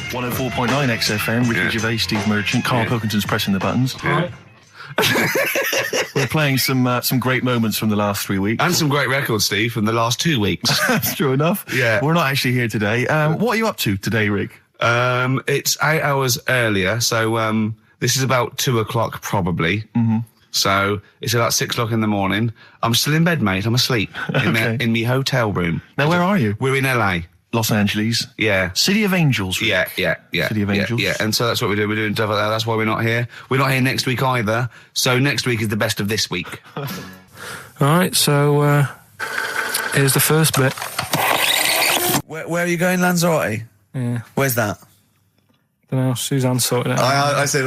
104.9 XFM, Ricky Gervais, Steve Merchant, Karl Pilkington's pressing the buttons. Yeah. We're playing some great moments from the last 3 weeks. And some great records, Steve, from the last 2 weeks. That's true enough. Yeah. We're not actually here today. What are you up to today, Rick? It's 8 hours earlier, so this is about 2 o'clock probably. Mm-hmm. So it's about 6 o'clock in the morning. I'm still in bed, mate. I'm asleep in my hotel room. Now, where are you? We're in LA. Los Angeles. Yeah. City of Angels. Rick. Yeah. City of Angels. Yeah, and so that's what we do. We're doing stuff like that. That's why we're not here. We're not here next week either. So next week is the best of this week. All right, so here's the first bit. Where are you going, Lanzarote? Yeah. Where's that? Don't know. Suzanne sorted it out. I said,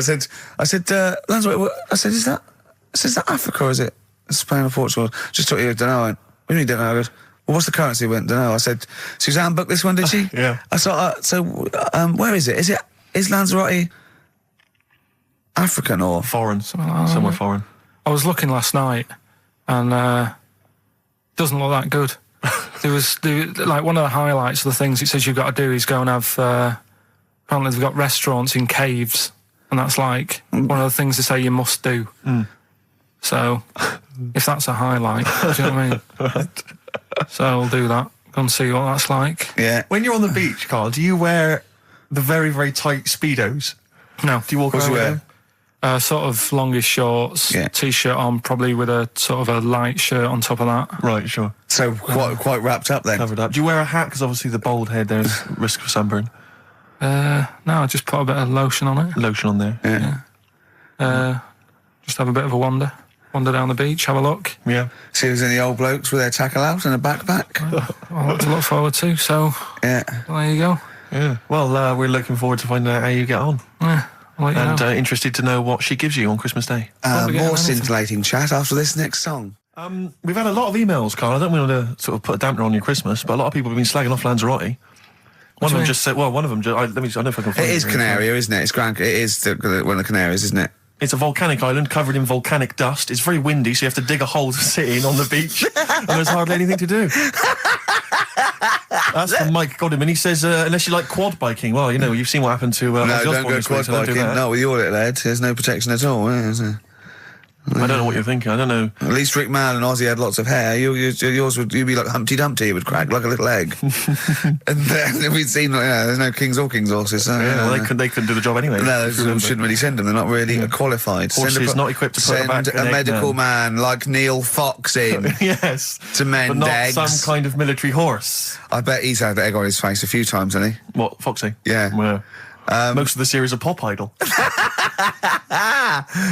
Lanzarote. I said, is that Africa or is it Spain or Portugal? Just thought you don't know. I went, what do you mean don't know? I goes, well, what's the currency? I went, don't know. I said, Suzanne booked this one, did she? Yeah. I thought, where is it? Is Lanzarote African or Foreign. Somewhere foreign. I was looking last night, and doesn't look that good. There was like one of the highlights of the things it says you've got to do is go and have. Apparently, they've got restaurants in caves, and that's like one of the things they say you must do. Mm. So, if that's a highlight, do you know what I mean? Right. So I'll do that. Go and see what that's like. Yeah. When you're on the beach, Carl, do you wear the very, very tight Speedos? No. Do you walk around with them? Sort of longish shorts, T-shirt on, probably with a sort of a light shirt on top of that. Right, sure. So quite wrapped up then. Covered up. Do you wear a hat? Because obviously the bald head, there's risk of sunburn. No, I just put a bit of lotion on it. Lotion on there. Yeah. Just have a bit of a wander down the beach, have a look. Yeah. See if there's any old blokes with their tackle out and a backpack. I'll have to look forward to, so yeah. There you go. Yeah. Well, we're looking forward to finding out how you get on. Yeah. And interested to know what she gives you on Christmas Day. More scintillating chat after this next song. We've had a lot of emails, Carl. I don't want to sort of put a dampener on your Christmas, but a lot of people have been slagging off Lanzarote. One of them just said, I don't know if I can find it. It is Canaria, isn't it? It is one of the Canaries, isn't it? It's a volcanic island covered in volcanic dust. It's very windy, so you have to dig a hole to sit in on the beach, and there's hardly anything to do. That's from Mike Godham, and he says, unless you like quad biking, well, you've seen what happened to... no, don't go quad biking. Not with your little head. There's no protection at all, is there? I don't know what you're thinking. I don't know. At least Rick Mann and Ozzy had lots of hair. Yours would be like Humpty Dumpty. It would crack like a little egg. And then we'd seen there's no kings or kings horses. So, well, they couldn't do the job anyway. No, they shouldn't really send them. They're not really qualified. Horses not equipped to put send a medical man like Neil Fox in. Yes, to mend eggs. Some kind of military horse. I bet he's had egg on his face a few times, hasn't he? What, Foxy? Yeah. Well, most of the series are Pop Idol.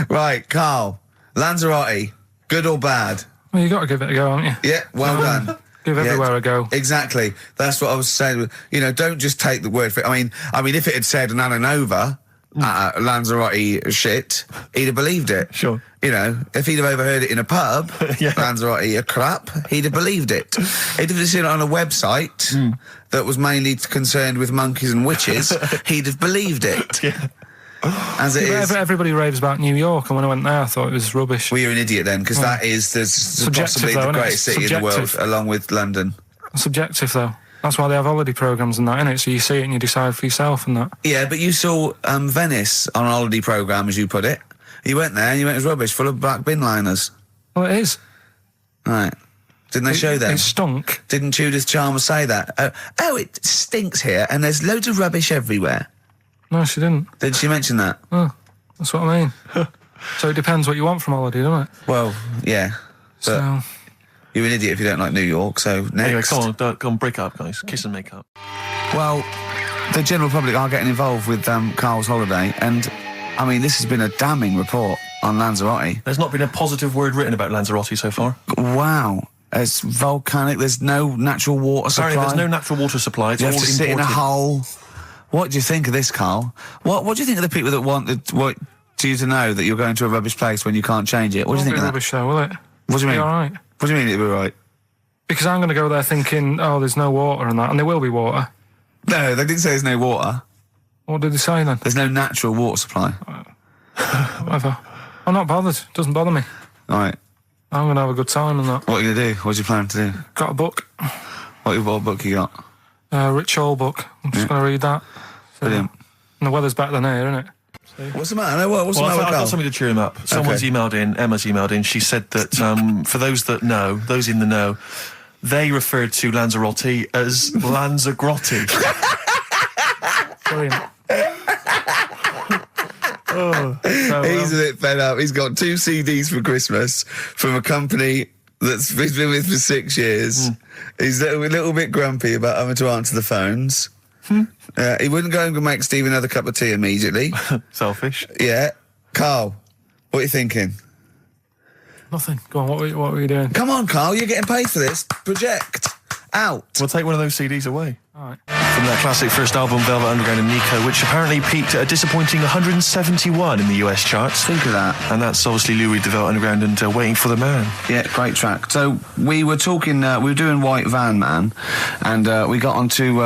Right, Carl. Lanzarote, good or bad? Well, you got to give it a go, haven't you? Yeah, well done. Give everywhere a go. Exactly. That's what I was saying. Don't just take the word for it. I mean, if it had said Nananova, Lanzarote shit, he'd have believed it. Sure. If he'd have overheard it in a pub, Lanzarote a crap, he'd have believed it. He'd have seen it on a website that was mainly concerned with monkeys and witches, he'd have believed it. Yeah. As it is. Everybody raves about New York, and when I went there, I thought it was rubbish. Well, you're an idiot then, because that is possibly the greatest city in the world, along with London. Subjective, though. That's why they have holiday programmes and that, innit? So you see it and you decide for yourself and that. Yeah, but you saw Venice on a holiday programme, as you put it. You went there and you went, it was rubbish, full of black bin liners. Well, it is. Right. Didn't they show them? It stunk. Didn't Judith Chalmers say that? Oh, it stinks here and there's loads of rubbish everywhere. No, she didn't. Did she mention that? Oh, that's what I mean. So it depends what you want from holiday, doesn't it? Well, yeah. So... You're an idiot if you don't like New York, so next. Anyway, come on, break up, guys. Kiss and make up. Well, the general public are getting involved with Carl's holiday, and, this has been a damning report on Lanzarote. There's not been a positive word written about Lanzarote so far. Wow. It's volcanic, there's no natural water supply. Sorry, there's no natural water supply. It's you all have to imported. sit in a hole. What do you think of this, Carl? What do you think of the people that want you to know that you're going to a rubbish place when you can't change it? What do you think of that? Rubbish though, will it? What do you mean? All right. What do you mean it'll be right? Because I'm going to go there thinking, oh, there's no water and that, and there will be water. No, they didn't say there's no water. What did they say then? There's no natural water supply. Whatever. I'm not bothered. It doesn't bother me. All right. I'm going to have a good time and that. What are you going to do? What do you plan to do? Got a book. What book you got? Rich Hall book. I'm just going to read that. So, Brilliant. And the weather's better than here, isn't it? What's the matter? What's the Well, matter with I've Carl? got something to cheer him up. Someone's emailed in, Emma's emailed in, she said that for those that know, those in the know, they referred to Lanzarote as Lanzagrotte. Brilliant. He's a bit fed up. He's got 2 CDs for Christmas from a company that's he's been with for 6 years. He's a little bit grumpy about having to answer the phones. He wouldn't go and make Steve another cup of tea immediately. Selfish. Yeah. Carl, what are you thinking? Nothing. Go on, what were you doing? Come on, Carl, you're getting paid for this. Project. Out. We'll take one of those CDs away. All right. From that classic first album, Velvet Underground and Nico, which apparently peaked at a disappointing 171 in the US charts. Think of that. And that's obviously Lou Reed, the Velvet Underground, and Waiting for the Man. Yeah, great track. So we were talking, we were doing White Van Man, and we got onto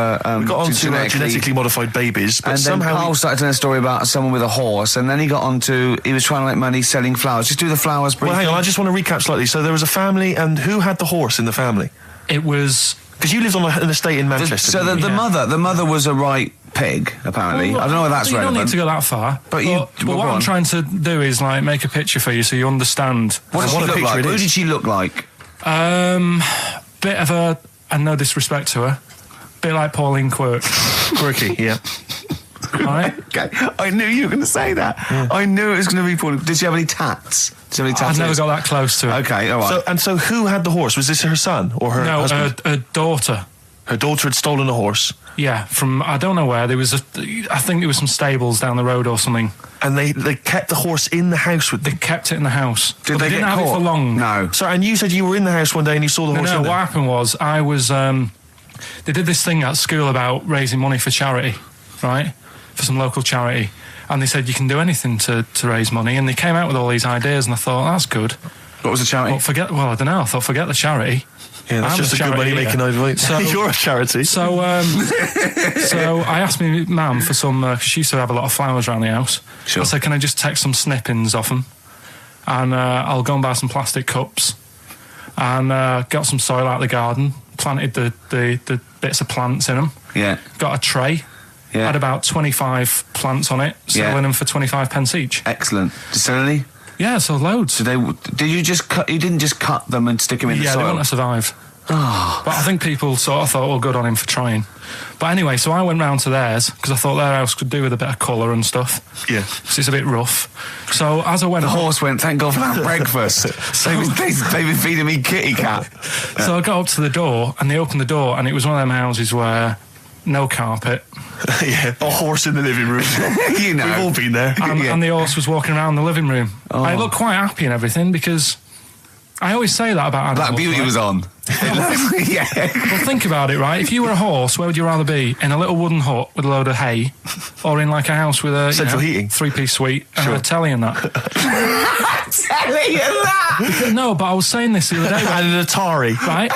genetically modified babies, but and somehow then Carl started telling a story about someone with a horse, and then he got onto, he was trying to make money selling flowers. Just do the flowers briefly. Well, hang on, I just want to recap slightly. So there was a family, and who had the horse in the family? It was... Because you lived on an estate in Manchester. So the mother was a right pig, apparently. Well, I don't know if that's you relevant. don't need to go that far. But what I'm trying to do is like make a picture for you so you understand. What does she look like? Who did she look like? Bit of a, and no disrespect to her, bit like Pauline Quirk. Quirky, yeah. Right? Okay, I knew you were going to say that. Yeah. I knew it was going to be Pauline. Did she have any tats? I've never got that close to it. Okay, all right. So who had the horse? Was this her son or her husband? No, her daughter. Her daughter had stolen a horse. Yeah, from I don't know where. I think there was some stables down the road or something. And they kept the horse in the house with them. They kept it in the house. Did they didn't get have caught? it for long. No. Sorry, and you said you were in the house one day and you saw the horse. No, in what there. happened was I was. They did this thing at school about raising money for charity, right? For some local charity. And they said you can do anything to raise money, and they came out with all these ideas, and I thought that's good. What was the charity? Well, I don't know. I thought forget the charity. Yeah, that's just a good money making idea. So you're a charity. So I asked my mum for some because she used to have a lot of flowers around the house. Sure. I said, can I just take some snippings off them, and I'll go and buy some plastic cups, and got some soil out of the garden, planted the bits of plants in them. Yeah. Got a tray. Yeah. Had about 25 plants on it, selling them for 25 pence each. Excellent. Did you sell any? Yeah, so loads. So did you just cut? You didn't just cut them and stick them in the soil? Yeah, they wouldn't have survived. But I think people sort of thought, well, good on him for trying. But anyway, so I went round to theirs because I thought their house could do with a bit of colour and stuff. Yeah. Because it's a bit rough. So as I went... The horse went, thank God for that breakfast. They've been feeding me kitty cat. So I got up to the door and they opened the door and it was one of them houses where no carpet. Yeah, a horse in the living room. You know. We've all been there. And the horse was walking around the living room. Oh. I looked quite happy and everything because I always say that about animals. Black Beauty was on. Yeah. Well, think about it, right? If you were a horse, where would you rather be? In a little wooden hut with a load of hay, or in like a house with a central heating, 3-piece suite, and a telly and that? Telly and that? No, but I was saying this the other day. And an Atari, right?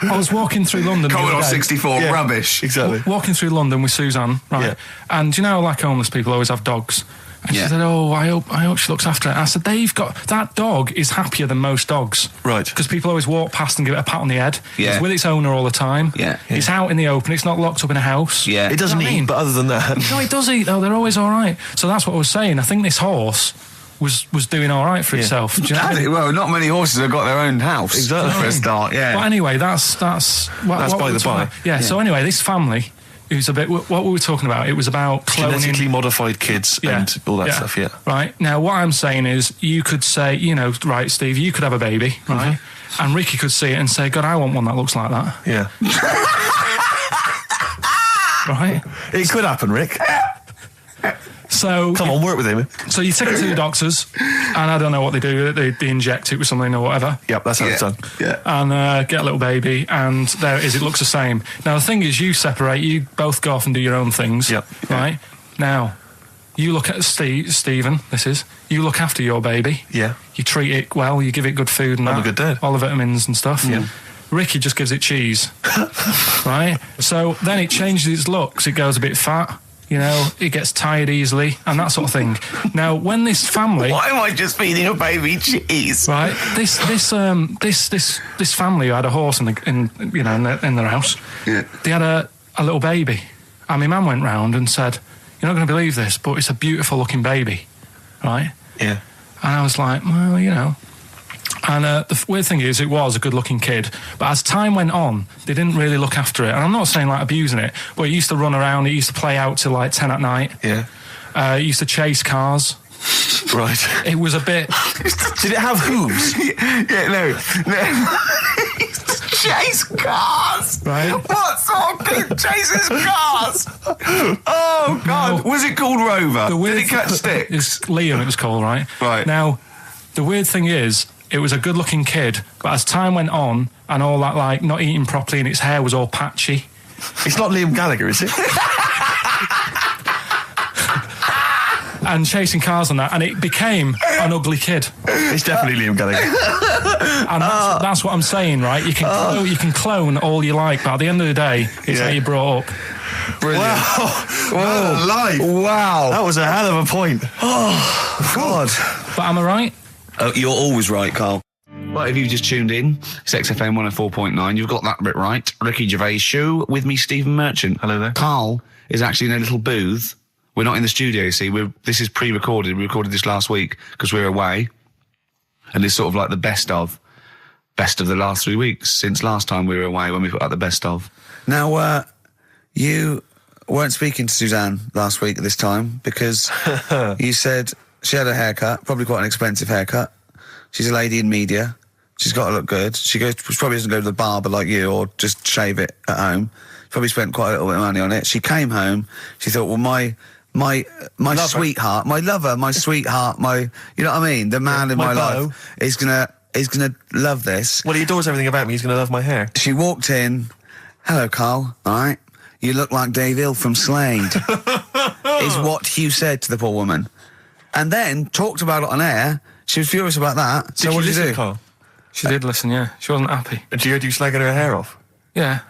I was walking through London. Commodore 64, yeah, rubbish. Exactly. Walking through London with Suzanne, right? Yeah. And you know, like homeless people always have dogs. And she said, "Oh, I hope she looks after it." I said, "They've got that dog is happier than most dogs, right? Because people always walk past and give it a pat on the head. Yeah. It's with its owner all the time. Yeah. It's out in the open. It's not locked up in a house. Yeah, it doesn't eat. But other than that, no, it does eat though. They're always all right. So that's what I was saying. I think this horse was doing all right for itself. Do you know what I mean? Well, not many horses have got their own house. Exactly. For a start, yeah. But anyway, that's by the by. Yeah. So anyway, this family. Who's a bit... What were we talking about? It was about cloning... Genetically modified kids and all that stuff, yeah. Right. Now, what I'm saying is you could say, you know, right, Steve, you could have a baby, right? Mm-hmm. And Ricky could see it and say, God, I want one that looks like that. Yeah. Right? It could happen, Rick. So... Come on, work with him. So you take it to the doctors, and I don't know what they do. They inject it with something or whatever. Yep, that's how it's done. Yeah. And get a little baby, and there it is. It looks the same. Now, the thing is, you separate. You both go off and do your own things. Yep. Right? Now, you look at Stephen, you look after your baby. Yeah. You treat it well, you give it good food and I'm a good dad. all the vitamins and stuff. Yeah. Ricky just gives it cheese. Right? So then it changes its looks. It goes a bit fat. You know, it gets tired easily and that sort of thing. Now, when this family... Why am I just feeding a baby cheese? Right, this family who had a horse in their house. Yeah. They had a little baby, And my man went round and said, "You're not going to believe this, but it's a beautiful looking baby," right? Yeah. And I was like, well, you know. And the weird thing is, it was a good-looking kid. But as time went on, they didn't really look after it. And I'm not saying, like, abusing it, but it used to run around. It used to play out till, like, 10 at night. Yeah. It used to chase cars. Right. It was a bit... Did it have hooves? Yeah, no. Chase cars. Right. What sort of kid chases cars? Oh God! No. Was it called Rover? The Did weird it catch sticks? It's Liam, it was called, right? Right. Now, the weird thing is, it was a good-looking kid, but as time went on, and all that, like, not eating properly and its hair was all patchy... It's not Liam Gallagher, is it? and chasing cars and that, and it became an ugly kid. It's definitely Liam Gallagher. And that's what I'm saying, right? You can clone all you like, but at the end of the day, it's how you brought up. Brilliant. Wow. Life. Wow. That was a hell of a point. Oh God! But am I right? Oh, you're always right, Carl. Well, if you've just tuned in, it's XFM 104.9. You've got that bit right. Ricky Gervais show with me, Stephen Merchant. Hello there. Carl is actually in a little booth. We're not in the studio, you see. This is pre-recorded. We recorded this last week because we're away. And it's sort of like the best of the last 3 weeks since last time we were away when we put out the best of. Now, you weren't speaking to Suzanne last week at this time because you said she had a haircut, probably quite an expensive haircut. She's a lady in media. She's got to look good. She probably doesn't go to the barber like you or just shave it at home. Probably spent quite a little bit of money on it. She came home. She thought, well, my sweetheart, my lover, my sweetheart, you know what I mean? The man in my life is gonna love this. Well, he adores everything about me. He's going to love my hair. She walked in. Hello, Carl. All right. You look like Dave Hill from Slade. Is what Hugh said to the poor woman. And then talked about it on air. She was furious about that. So what did you do? Carl? She did listen, yeah. She wasn't happy. And she heard you slagging her hair off? Yeah.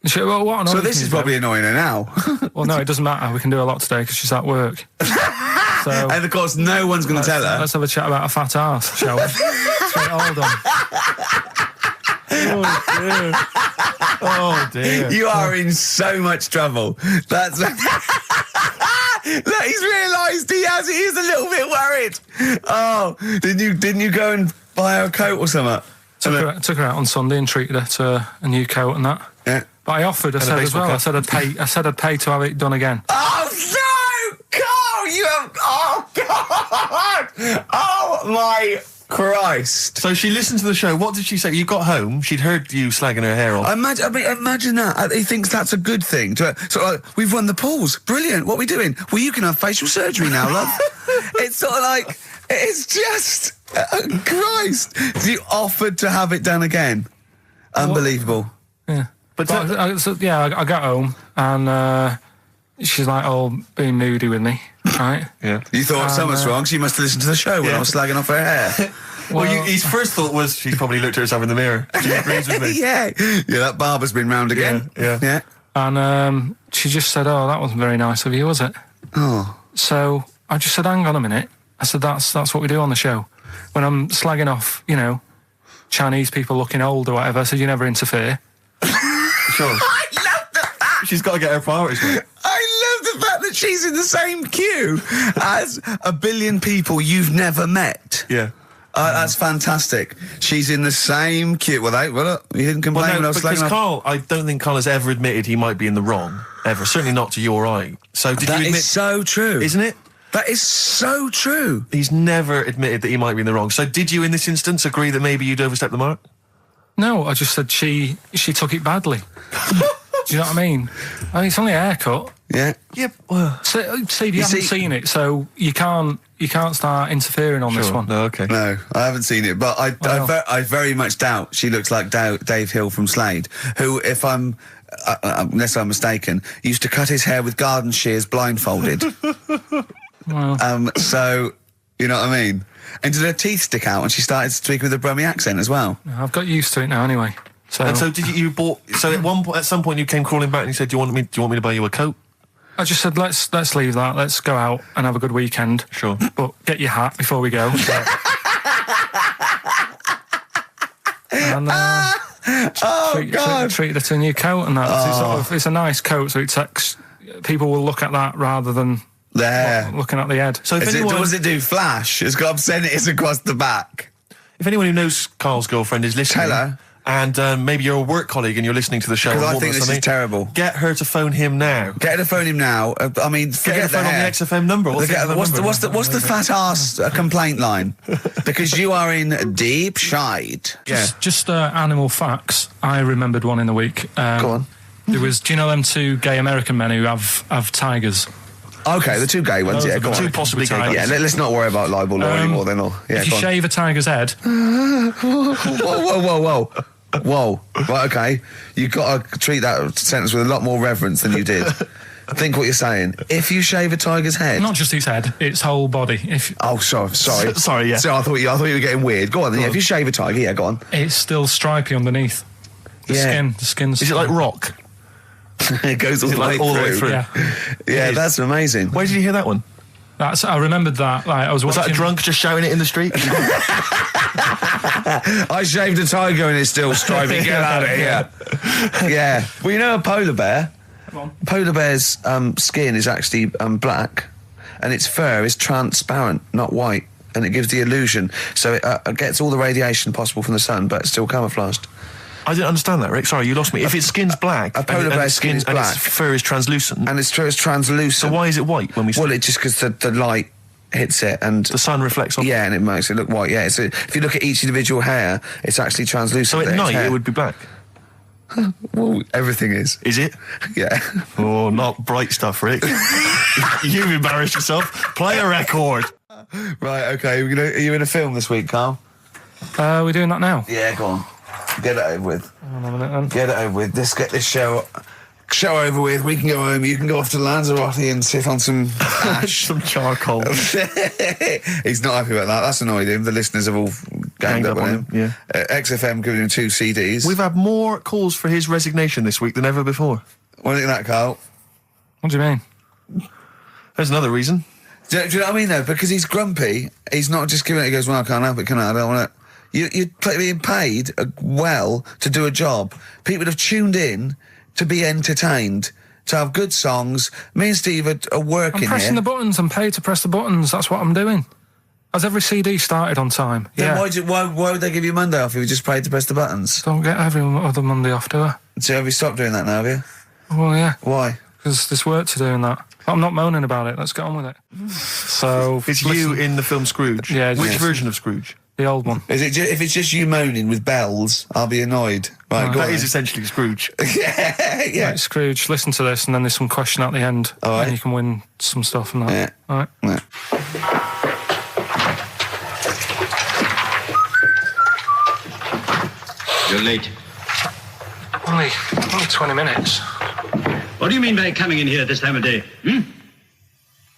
She, well, what annoys So this me is probably annoying her now. Well, no, it doesn't matter. We can do a lot today because she's at work. So And of course, no one's going to tell her. let's have a chat about a fat arse, shall we? Let's get it all done. Oh, dear. You are in so much trouble. That's. Look, he's realised he is a little bit worried. Oh, didn't you go and buy her a coat or something? Took her out on Sunday and treated her to a new coat and that. Yeah. But I offered, I said as well, I said I'd pay to have it done again. Oh no, Carl! You have. Oh God! Oh my Christ! So she listened to the show. What did she say? You got home. She'd heard you slagging her hair off. Imagine that. He thinks that's a good thing. So like, we've won the polls. Brilliant. What are we doing? Well, you can have facial surgery now, love. It's sort of like, it's just, Christ. You offered to have it done again. Unbelievable. Yeah. But I got home and she's like all being moody with me, right? Yeah. You thought something's wrong. She must have listened to the show when I was slagging off her hair. Well, his first thought was she's probably looked at herself in the mirror. She agrees with me. Yeah, that barber's been round again. Yeah. And she just said, "Oh, that wasn't very nice of you, was it?" Oh. So I just said, "Hang on a minute." I said, "That's what we do on the show. When I'm slagging off, Chinese people looking old or whatever, I said, you never interfere." Sure. I love the fact. She's got to get her priorities right. I love the fact that she's in the same queue as a billion people you've never met. Yeah. That's fantastic. She's in the same queue. Well, you didn't complain when I was because slagging off. Carl, I don't think Carl has ever admitted he might be in the wrong, ever. Certainly not to your eye. So did That you admit... is so true. Isn't it? That is so true. He's never admitted that he might be in the wrong. So did you, in this instance, agree that maybe you'd overstepped the mark? No, I just said she took it badly. Do you know what I mean? It's only a haircut. Yeah. Yeah. Well, Steve, you haven't seen it, so you can't start interfering on this one. No, okay. No, I haven't seen it, but I very much doubt she looks like Dave Hill from Slade, who, if I'm, unless I'm mistaken, used to cut his hair with garden shears blindfolded. Well. So, you know what I mean? And did her teeth stick out and she started speaking with a Brummie accent as well? I've got used to it now anyway. So, And so did you bought... So at some point you came crawling back and you said, do you want me to buy you a coat? I just said, let's leave that. Let's go out and have a good weekend. Sure. But get your hat before we go. And God! treated her to a new coat and that. It's a nice coat, so it takes people will look at that rather than looking at the head. So if Does it do flash? It's got obscenities across the back. If anyone who knows Carl's girlfriend is listening, Tell her. and maybe you're a work colleague and you're listening to the show, Because I or think this is something, terrible. Get her to phone him now. Get her to phone him now. I mean, Get forget her to phone on the XFM number. What's the fat ass complaint line? Because you are in deep shite. Just animal facts. I remembered one in the week. Go on. There was, do you know them two gay American men who have tigers? Okay, the two gay ones, Those yeah, are go the on. two possibly gay guys. Yeah, let's not worry about libel law anymore then. Yeah, if you go on. shave a tiger's head... Whoa. Right, okay. You've got to treat that sentence with a lot more reverence than you did. Think what you're saying. If you shave a tiger's head... Not just his head, its whole body. Oh, sorry. Sorry, yeah. So I thought you were getting weird. Go on then, yeah, if you shave a tiger, yeah, go on. It's still stripy underneath. The skin's... Is it like rock? It goes all the way through. Yeah. That's amazing. Where did you hear that one? I remembered that. Like, Was that a drunk just shouting it in the street? I shaved a tiger and it's still stripy. Get out of here. Yeah. Well, you know a polar bear? Polar bear's skin is actually black, and its fur is transparent, not white, and it gives the illusion. So it gets all the radiation possible from the sun, but it's still camouflaged. I didn't understand that, Rick. Sorry, you lost me. If its skin's black, a polar bear's skin is and black, its fur is translucent, and its fur is translucent. So why is it white when we? Well, it's just because the light hits it and the sun reflects on. Yeah, and it makes it look white. Yeah, so if you look at each individual hair, it's actually translucent. So at night it would be black. Well, everything is. Is it? Yeah. Oh, not bright stuff, Rick. You've embarrassed yourself. Play a record. Right. Okay. Are you in a film this week, Carl? We're doing that now. Yeah. Go on. Get it over with. Hang on a minute, then. Get it over with. Let's get this show over with. We can go home. You can go off to Lanzarote and sit on some ash. Some charcoal. He's not happy about that. That's annoyed him. The listeners have all ganged up on him. Yeah. XFM giving him 2 CDs. We've had more calls for his resignation this week than ever before. What do you think of that, Carl? What do you mean? There's another reason. Do you know what I mean, though? Because he's grumpy. He's not just giving it. He goes, well, I can't help it, can I? I don't want it. You're being paid well to do a job. People have tuned in to be entertained, to have good songs. Me and Steve are working here. I'm pressing the buttons. I'm paid to press the buttons. That's what I'm doing. Has every CD started on time? Then why would they give you Monday off if you just paid to press the buttons? Don't get every other Monday off, do I? So have you stopped doing that now, have you? Well, yeah. Why? Because there's work to do in that. I'm not moaning about it. Let's get on with it. So it's you in the film Scrooge. Yeah. Which version of Scrooge? The old one. Is it? If it's just you moaning with bells, I'll be annoyed. Right, that is essentially Scrooge. yeah. Right, Scrooge, listen to this, and then there's some question at the end, All right. and you can win some stuff and that. Yeah. All right. Yeah. You're late. Only 20 minutes. What do you mean by coming in here at this time of day?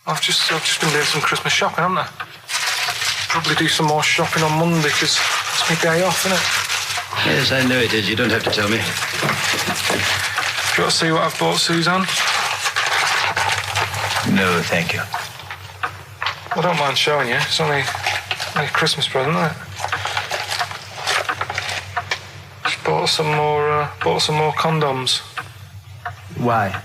I've just been doing some Christmas shopping, haven't I? Probably do some more shopping on Monday because it's my day off, isn't it? Yes, I know it is. You don't have to tell me. Do you want to see what I've bought Suzanne? No, thank you. I don't mind showing you. It's only a Christmas present, isn't it? Just bought some more condoms. Why?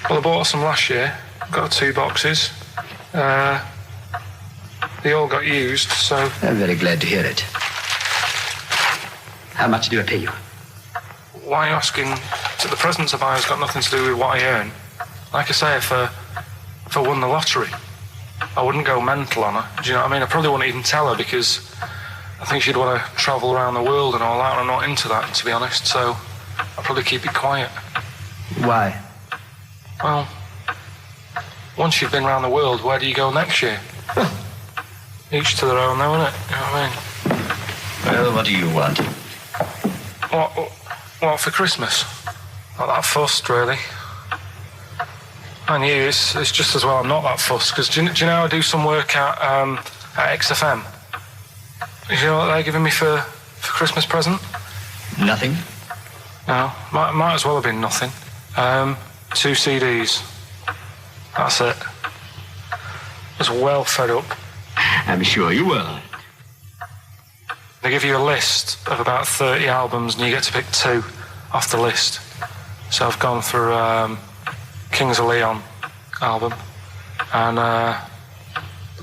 Well, I bought some last year. Got 2 boxes. They all got used, so... I'm very glad to hear it. How much do I pay you? Why are you asking? The presents I buy has got nothing to do with what I earn. Like I say, if I won the lottery, I wouldn't go mental on her. Do you know what I mean? I probably wouldn't even tell her because I think she'd want to travel around the world and all that, and I'm not into that, to be honest, so I'd probably keep it quiet. Why? Well, once you've been around the world, where do you go next year? Each to their own, though, innit? You know what I mean? Well, what do you want? What for Christmas? Not that fussed, really. And you, it's just as well I'm not that fussed, because do you know I do some work at XFM? Do you know what they're giving me for Christmas present? Nothing? No, might as well have been nothing. 2 CDs. That's it. I was well fed up. I'm sure you will. They give you a list of about 30 albums and you get to pick 2 off the list. So I've gone for Kings of Leon album and the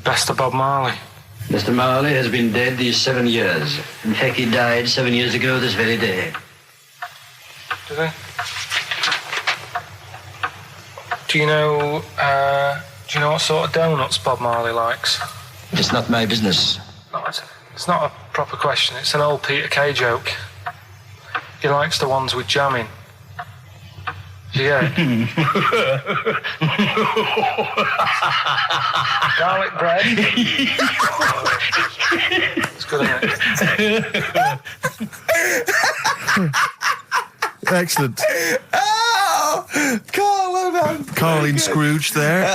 best of Bob Marley. Mr. Marley has been dead these 7 years. In fact, he died 7 years ago this very day. Did he? Do you know what sort of donuts Bob Marley likes? It's not my business. No, it's not a proper question. It's an old Peter Kay joke. He likes the ones with jam in. Do you get it? Garlic bread. It's good, isn't it? Excellent. Oh, Carl, well done. Carl in Scrooge there.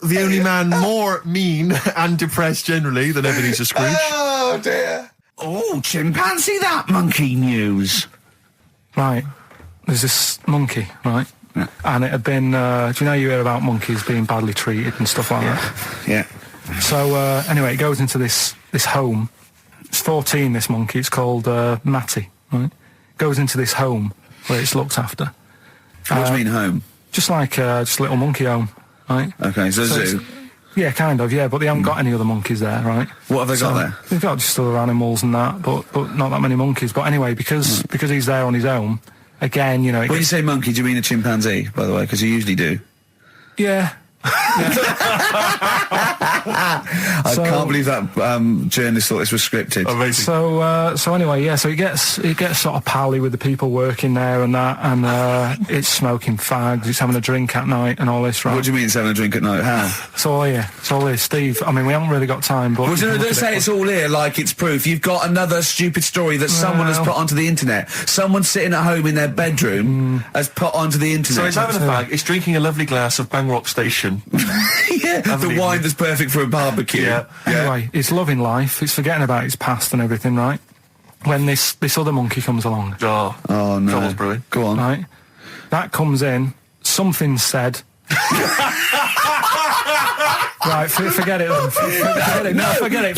The only man more mean and depressed generally than Ebenezer Scrooge. Oh, dear. Oh, chimpanzee, that monkey news. Right. There's this monkey, right? Yeah. And it had been, do you know you hear about monkeys being badly treated and stuff like that? Yeah. So, anyway, it goes into this home. It's 14, this monkey. It's called Matty, right? Goes into this home where it's looked after. What do you mean, home? Just like just a little monkey home, right? Okay, so zoo. Yeah, kind of, yeah, but they haven't got any other monkeys there, right? What have they got there? They've got just other animals and that, but not that many monkeys. But anyway, because he's there on his own, again, you know... When you say monkey, do you mean a chimpanzee, by the way? Because you usually do. Yeah. I can't believe that journalist thought this was scripted. Amazing. So anyway, yeah. So he gets sort of pally with the people working there and that, and it's smoking fags. It's having a drink at night and all this, right? What do you mean it's having a drink at night? How? It's all here, Steve. I mean, we haven't really got time, but Well, don't say it's all here like it's proof. You've got another stupid story that someone has put onto the internet. Someone sitting at home in their bedroom has put onto the internet. So it's having a fag, it's drinking a lovely glass of Bang Rock Station. Yeah, the wine that's perfect for a barbecue. Yeah. Anyway, it's loving life. It's forgetting about its past and everything, right? When this other monkey comes along, Oh no. Trouble's brewing. Go on. right? That comes in. Something said. Right, forget it. Then. Forget it. No, forget it.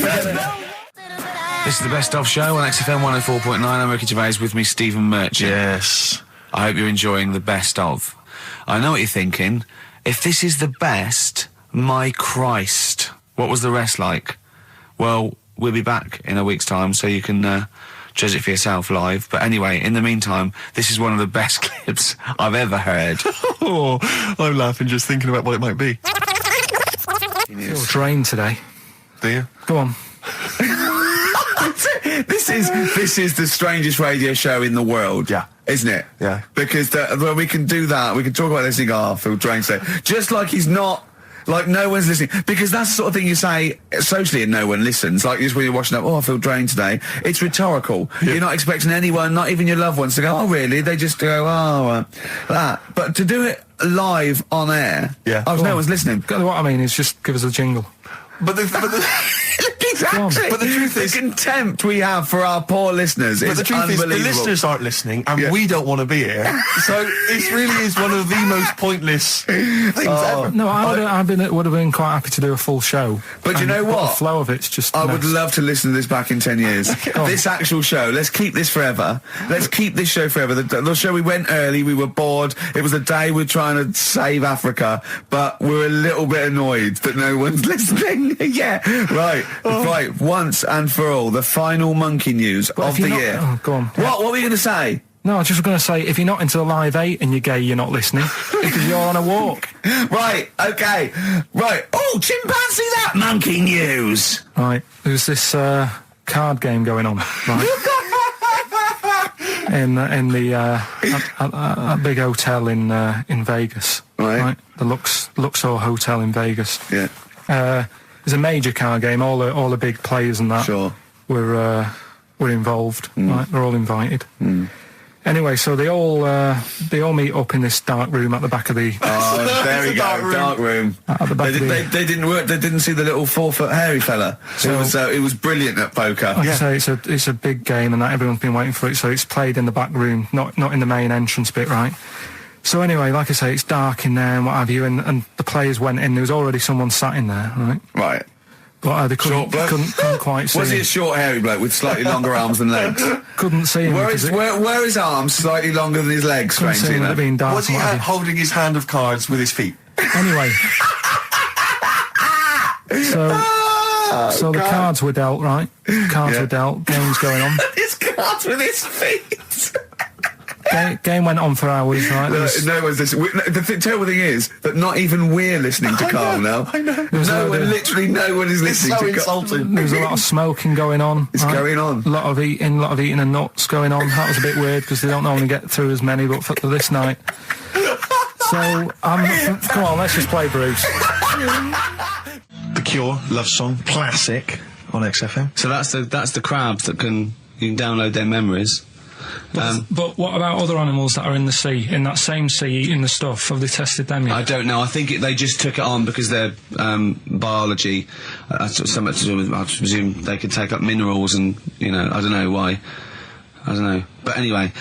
This is the Best Of Show on XFM 104.9. I'm Ricky Gervais, with me, Stephen Merchant. Yes. I hope you're enjoying the Best Of. I know what you're thinking. If this is the best, my Christ, what was the rest like? Well, we'll be back in a week's time, so you can judge it for yourself live. But anyway, in the meantime, this is one of the best clips I've ever heard. Oh, I'm laughing just thinking about what it might be. Feel drained today. Do you? Go on. This is the strangest radio show in the world. Yeah. Isn't it? Yeah. Because well, we can do that. We can talk about this and go, Phil Drain today. Just like he's not... Like, no one's listening. Because that's the sort of thing you say socially and no one listens. Like, just when you're watching up, I feel drained today. It's rhetorical. Yeah. You're not expecting anyone, not even your loved ones, to go, oh, really? They just go, that. But to do it live on air, no one's listening. What I mean is just give us a jingle. But the Exactly. But the truth is, the contempt we have for our poor listeners is unbelievable. The listeners aren't listening, and we don't want to be here. So this really is one of the most pointless things ever. No, would have been quite happy to do a full show. But you know what? The flow of it's just... I would love to listen to this back in 10 years. This actual show, let's keep this forever. Let's keep this show forever. The show, we went early, we were bored. It was a day we're trying to save Africa, but we're a little bit annoyed that no one's listening. Yeah, right. Right, once and for all, the final monkey news of the year. Oh, go on. What were you going to say? No, I was just going to say, if you're not into the Live 8 and you're gay, you're not listening. Because you're on a walk. Right, okay. Right. Oh, chimpanzee, that monkey news. Right, there's this card game going on, right? in the big hotel in Vegas. Right. The Luxor Hotel in Vegas. Yeah. There's a major card game. All the big players and that were involved. Right, they're all invited. Anyway, so they all meet up in this dark room at the back of the. Oh, there we go, dark room. At the back they didn't work. They didn't see the little 4-foot hairy fella. So it was brilliant at poker. Like I say, it's a big game, and that everyone's been waiting for it. So it's played in the back room, not in the main entrance bit, right? So anyway, like I say, it's dark in there and what have you, and the players went in. There was already someone sat in there, right? Right. but they Short bloke? couldn't quite see Was he him. a short, hairy bloke with slightly longer arms than legs? Couldn't see him. Were because his arms slightly longer than his legs, couldn't see strangely him, it had enough? been dark. Was he and what have you. holding his hand of cards with his feet? Anyway. So the cards were dealt, right? Cards were dealt, games going on. His cards with his feet! Game went on for hours, right? No one's listening. The terrible thing is that not even we're listening to Carl now. I know. Literally no one is listening so to Carl. insulting. There was a lot of smoking going on. It's going on. A lot of eating and nuts going on. That was a bit weird because they don't normally get through as many, but for this night. So, come on, let's just play Bruce. The Cure, Love Song, classic on XFM. So that's the crabs that you can download their memories. But what about other animals that are in the sea, in that same sea, eating the stuff? Have they tested them yet? I don't know. I think they just took it on because their biology, something to do with, I presume they could take up minerals and, I don't know why. I don't know. But anyway,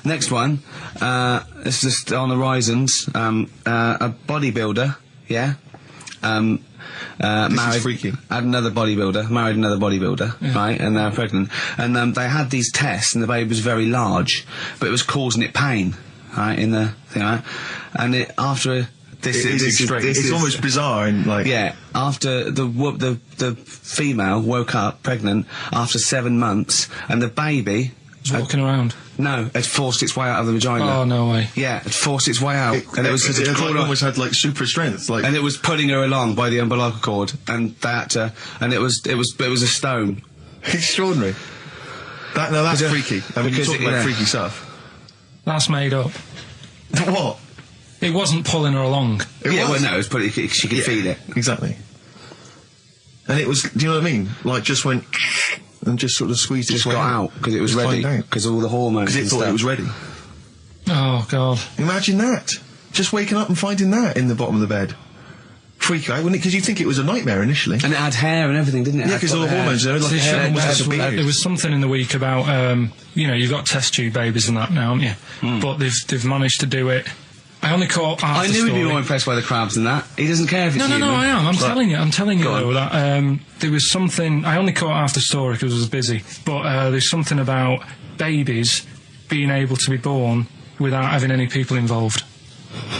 next one, it's just on the horizons, a bodybuilder, yeah? Married, freaky. married another bodybuilder, right, and they're pregnant, and they had these tests, and the baby was very large, but it was causing it pain, right, in the thing, right, and It's almost bizarre and after the female woke up pregnant after 7 months, and the baby was walking around. No, it forced its way out of the vagina. Oh, no way. Yeah, it forced its way out. It almost had super strength. And it was pulling her along by the umbilical cord, and they had to, and it was a stone. Extraordinary. That's freaky. I mean, you talk about freaky stuff. That's made up. What? It wasn't pulling her along. It was she could feel it. Exactly. And it was, do you know what I mean? Like, just went and just sort of squeezed its way got out because it was ready, because all the hormones. Because it thought it was ready. Oh, God. Imagine that. Just waking up and finding that in the bottom of the bed. Freak out, wouldn't it? Because you'd think it was a nightmare initially. And it had hair and everything, didn't it? Yeah, because all the hormones, there like hair, almost like a beard. There was something in the week about, you've got test tube babies and that now, haven't you? But they've managed to do it. I only caught half I the knew story. he'd be more impressed by the crabs than that. He doesn't care if it's human. No, I am. I'm telling you Go though, that there was something. I only caught half the story because I was busy. But there's something about babies being able to be born without having any people involved.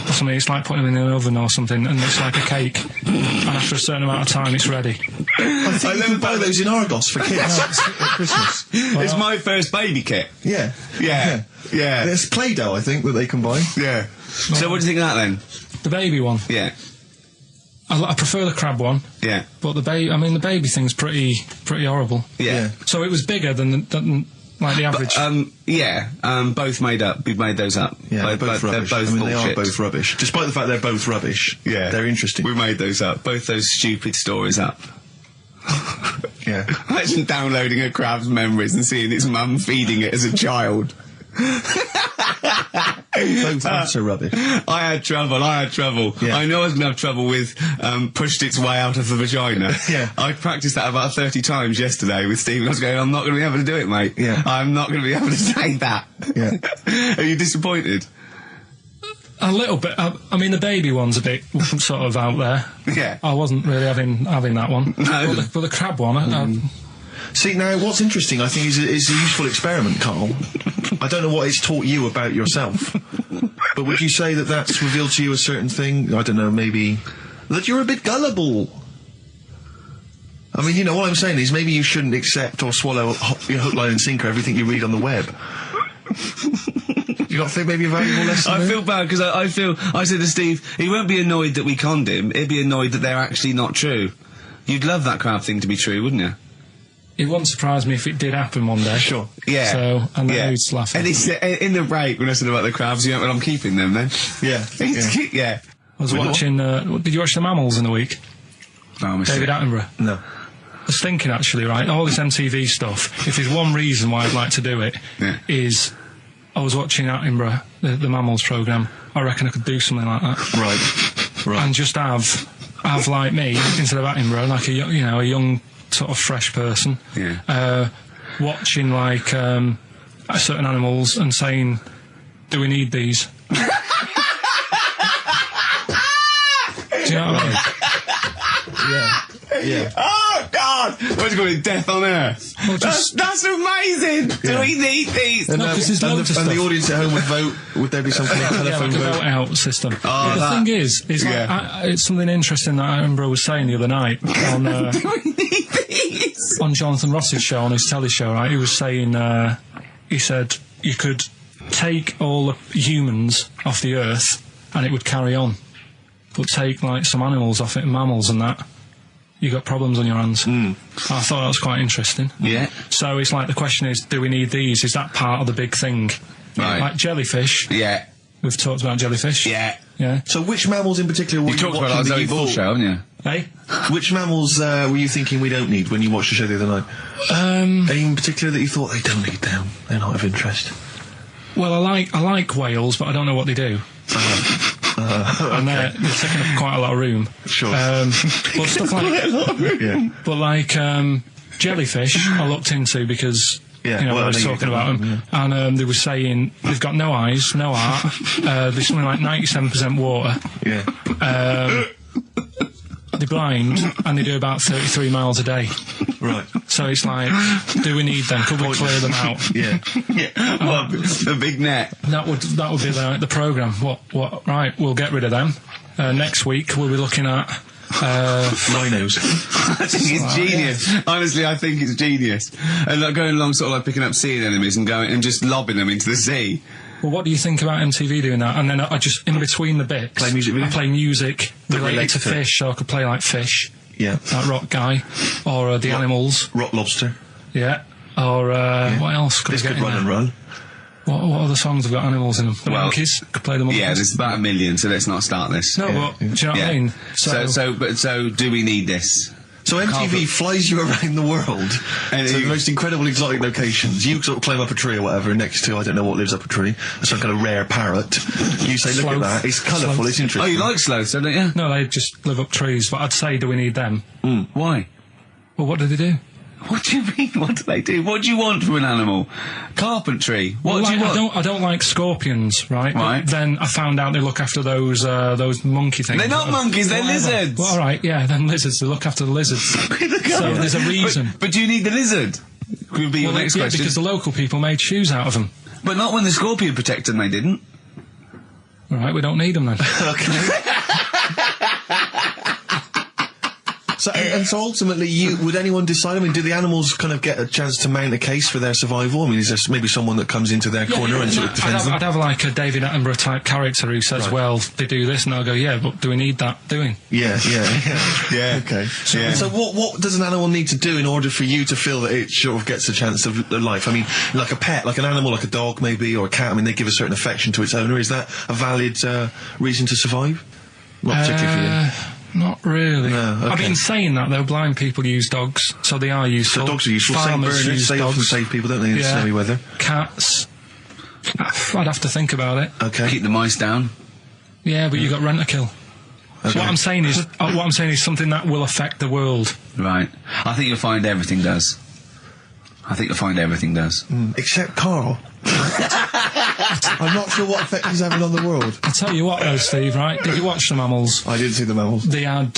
Or something. It's like putting them in an oven or something, and it's like a cake. And after a certain amount of time, it's ready. I think you can buy those in Argos for kids at Christmas. It's my first baby kit. Yeah. There's Play-Doh, I think, that they can buy. Yeah. So what do you think of that then? The baby one. Yeah. I prefer the crab one. Yeah. But the baby thing's pretty horrible. Yeah. So it was bigger than like the average. Both made up. We've made those up. Yeah, they're both rubbish. They're both they are bullshit. both rubbish. Despite the fact they're both rubbish. Yeah. They're interesting. We made those up. Both those stupid stories up. Yeah. Imagine downloading a crab's memories and seeing its mum feeding it as a child. Both utter rubbish. I had trouble. Yeah. I know I was going to have trouble with pushed its way out of the vagina. Yeah. I practiced that about 30 times yesterday with Stephen. I was going, I'm not going to be able to do it, mate. Yeah. I'm not going to be able to say that. Yeah. Are you disappointed? A little bit. I mean, the baby one's a bit sort of out there. Yeah. I wasn't really having that one. No. But the crab one, See, now, what's interesting, I think, is a useful experiment, Carl. I don't know what it's taught you about yourself. But would you say that that's revealed to you a certain thing? I don't know, maybe that you're a bit gullible. I mean, what I'm saying is maybe you shouldn't accept or swallow hook, line and sinker everything you read on the web. You not think maybe a valuable lesson? I feel bad because I said to Steve, he won't be annoyed that we conned him, he'd be annoyed that they're actually not true. You'd love that crab thing to be true, wouldn't you? it wouldn't surprise me if it did happen one day. Sure. Yeah. So, and then yeah. he'd laugh. And it's in the break when I said about the crabs, you know, when I'm keeping them then. Yeah. Yeah. I was watching, did you watch The Mammals in the week? Oh, David Attenborough. No. I was thinking actually, right, all this MTV stuff, if there's one reason why I'd like to do it, is I was watching Attenborough, the Mammals programme. I reckon I could do something like that. Right. And just have like me, instead of Attenborough, like a young sort of fresh person, watching like certain animals and saying, do we need these? Do you know what I mean? Yeah. Oh God! What's it called? Death on Earth. Well, That's amazing. Do we need these? And, 'cause there's loads of and the stuff. audience at home would vote. Would there be some kind of Yeah, telephone like a vote? vote out system. Oh, the that- thing is like, it's something interesting that I remember I was saying the other night on Do we need these? on Jonathan Ross's show, on his telly show, right? He was saying, he said you could take all the humans off the earth and it would carry on, but take like some animals off it, mammals and that, you got problems on your hands. I thought that was quite interesting. Yeah. So it's like the question is, do we need these? Is that part of the big thing? Right. Like jellyfish. Yeah. We've talked about jellyfish. Yeah. Yeah. So which mammals in particular were You you talked about watching our that you Zoe Ball thought? show, haven't you? Hey? Which mammals were you thinking we don't need when you watched the show the other night? Any in particular that you thought they don't need them? They're not of interest. Well, I like whales, but I don't know what they do. And they're taking up quite a lot of room. Sure. But stuff like, Yeah. but like jellyfish, I looked into because Yeah, you know well, I was I know talking you about did, them, and they were saying they've got no eyes, no heart. There's something like 97% water. Yeah. They're blind, and they do about 33 miles a day. Right. So it's like, do we need them? Could we clear them out? Yeah. Well, the big net. That would be the programme. What? Right, we'll get rid of them. Next week we'll be looking at Rhinos. I think it's genius. Honestly, I think it's genius. And like going along, sort of like picking up sea anemones and going and just lobbing them into the sea. Well, what do you think about MTV doing that? And then I just, in between the bits, Play music videos? I play music related relates to to it. fish, so I could play like Fish, Yeah. that rock guy, or the animals, Rock lobster. yeah, or what else could This I get could in run there? and run. What other songs have got animals in them? The Well, Monkeys, could play the Monkeys. Yeah, there's about 1 million, so let's not start this. No, but do you know what I mean? So do we need this? So MTV flies you around the world And to the you- most incredible exotic locations. You sort of climb up a tree or whatever next to, I don't know what lives up a tree, some kind of rare parrot. You say, look Sloth. at that, it's colourful, Sloth. it's Oh, interesting. you like sloths, don't you? No, they just live up trees, but I'd say, do we need them? Why? Well, what do they do? What do you mean? What do they do? What do you want from an animal? Carpentry. What do you want? I don't like scorpions, right? Right. But then I found out they look after those monkey things. They're not monkeys, they're Whatever. lizards. Well, all right, yeah, then lizards. They look after the lizards. So there's a reason. But do you need the lizard? Could be your Well, next yeah, question. because the local people made shoes out of them. But not when the scorpion protected them, they didn't. All right, we don't need them then. So, and so ultimately, would anyone decide? I mean, do the animals kind of get a chance to mount a case for their survival? I mean, is there maybe someone that comes into their corner and sort of defends them? I'd have like a David Attenborough type character who says, Right. well, they do this, and I'll go, yeah, but do we need that doing? Yeah. Yeah. Okay. So, Yeah. so what does an animal need to do in order for you to feel that it sort of gets a chance of life? I mean, like a pet, like an animal, like a dog maybe, or a cat, I mean, they give a certain affection to its owner. Is that a valid reason to survive? Not particularly for you. Not really. No, okay. I mean, saying that, though, blind people use dogs, so they are useful. So dogs are useful. Same Farmers birds, use they often dogs. save people, don't they, in Yeah. snowy weather? Cats. I'd have to think about it. Okay. Keep the mice down. Yeah, but you got rent-a-kill. So Okay. what I'm saying is something that will affect the world. Right. I think you'll find everything does. Except Carl. I'm not sure what effect he's having on the world. I'll tell you what, though, Steve. Right? Did you watch the mammals? I didn't see the mammals. They had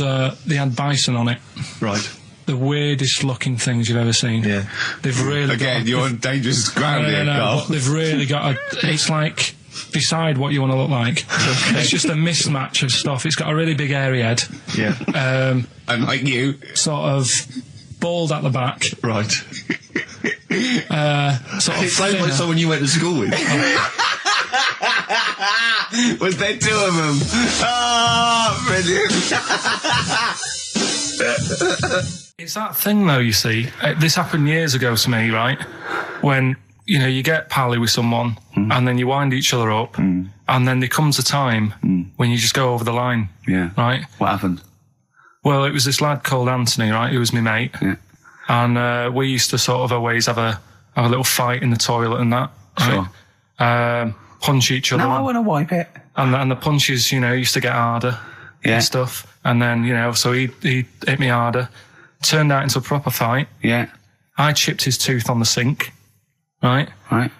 bison on it. Right. The weirdest looking things you've ever seen. Yeah. They've really Again, you're on dangerous ground here, Carl. but they've really got it's like, decide what you want to look like. It's just a mismatch of stuff. It's got a really big airy head, Yeah. And like you. sort of bald at the back, Right. sort of It sounds like thinner. someone you went to school with. Was there two of them? Oh, brilliant. It's that thing, though, you see. This happened years ago to me, right? When, you get pally with someone, and then you wind each other up, and then there comes a time when you just go over the line. Yeah. Right? What happened? Well, it was this lad called Anthony, right? Who was my mate. Yeah. And we used to sort of always have a little fight in the toilet and that. Sure. Right? Punch each other. No, I want to wipe it. And the punches, used to get harder Yeah. and stuff. And then, so he hit me harder. Turned out into a proper fight. Yeah. I chipped his tooth on the sink. Right? Right.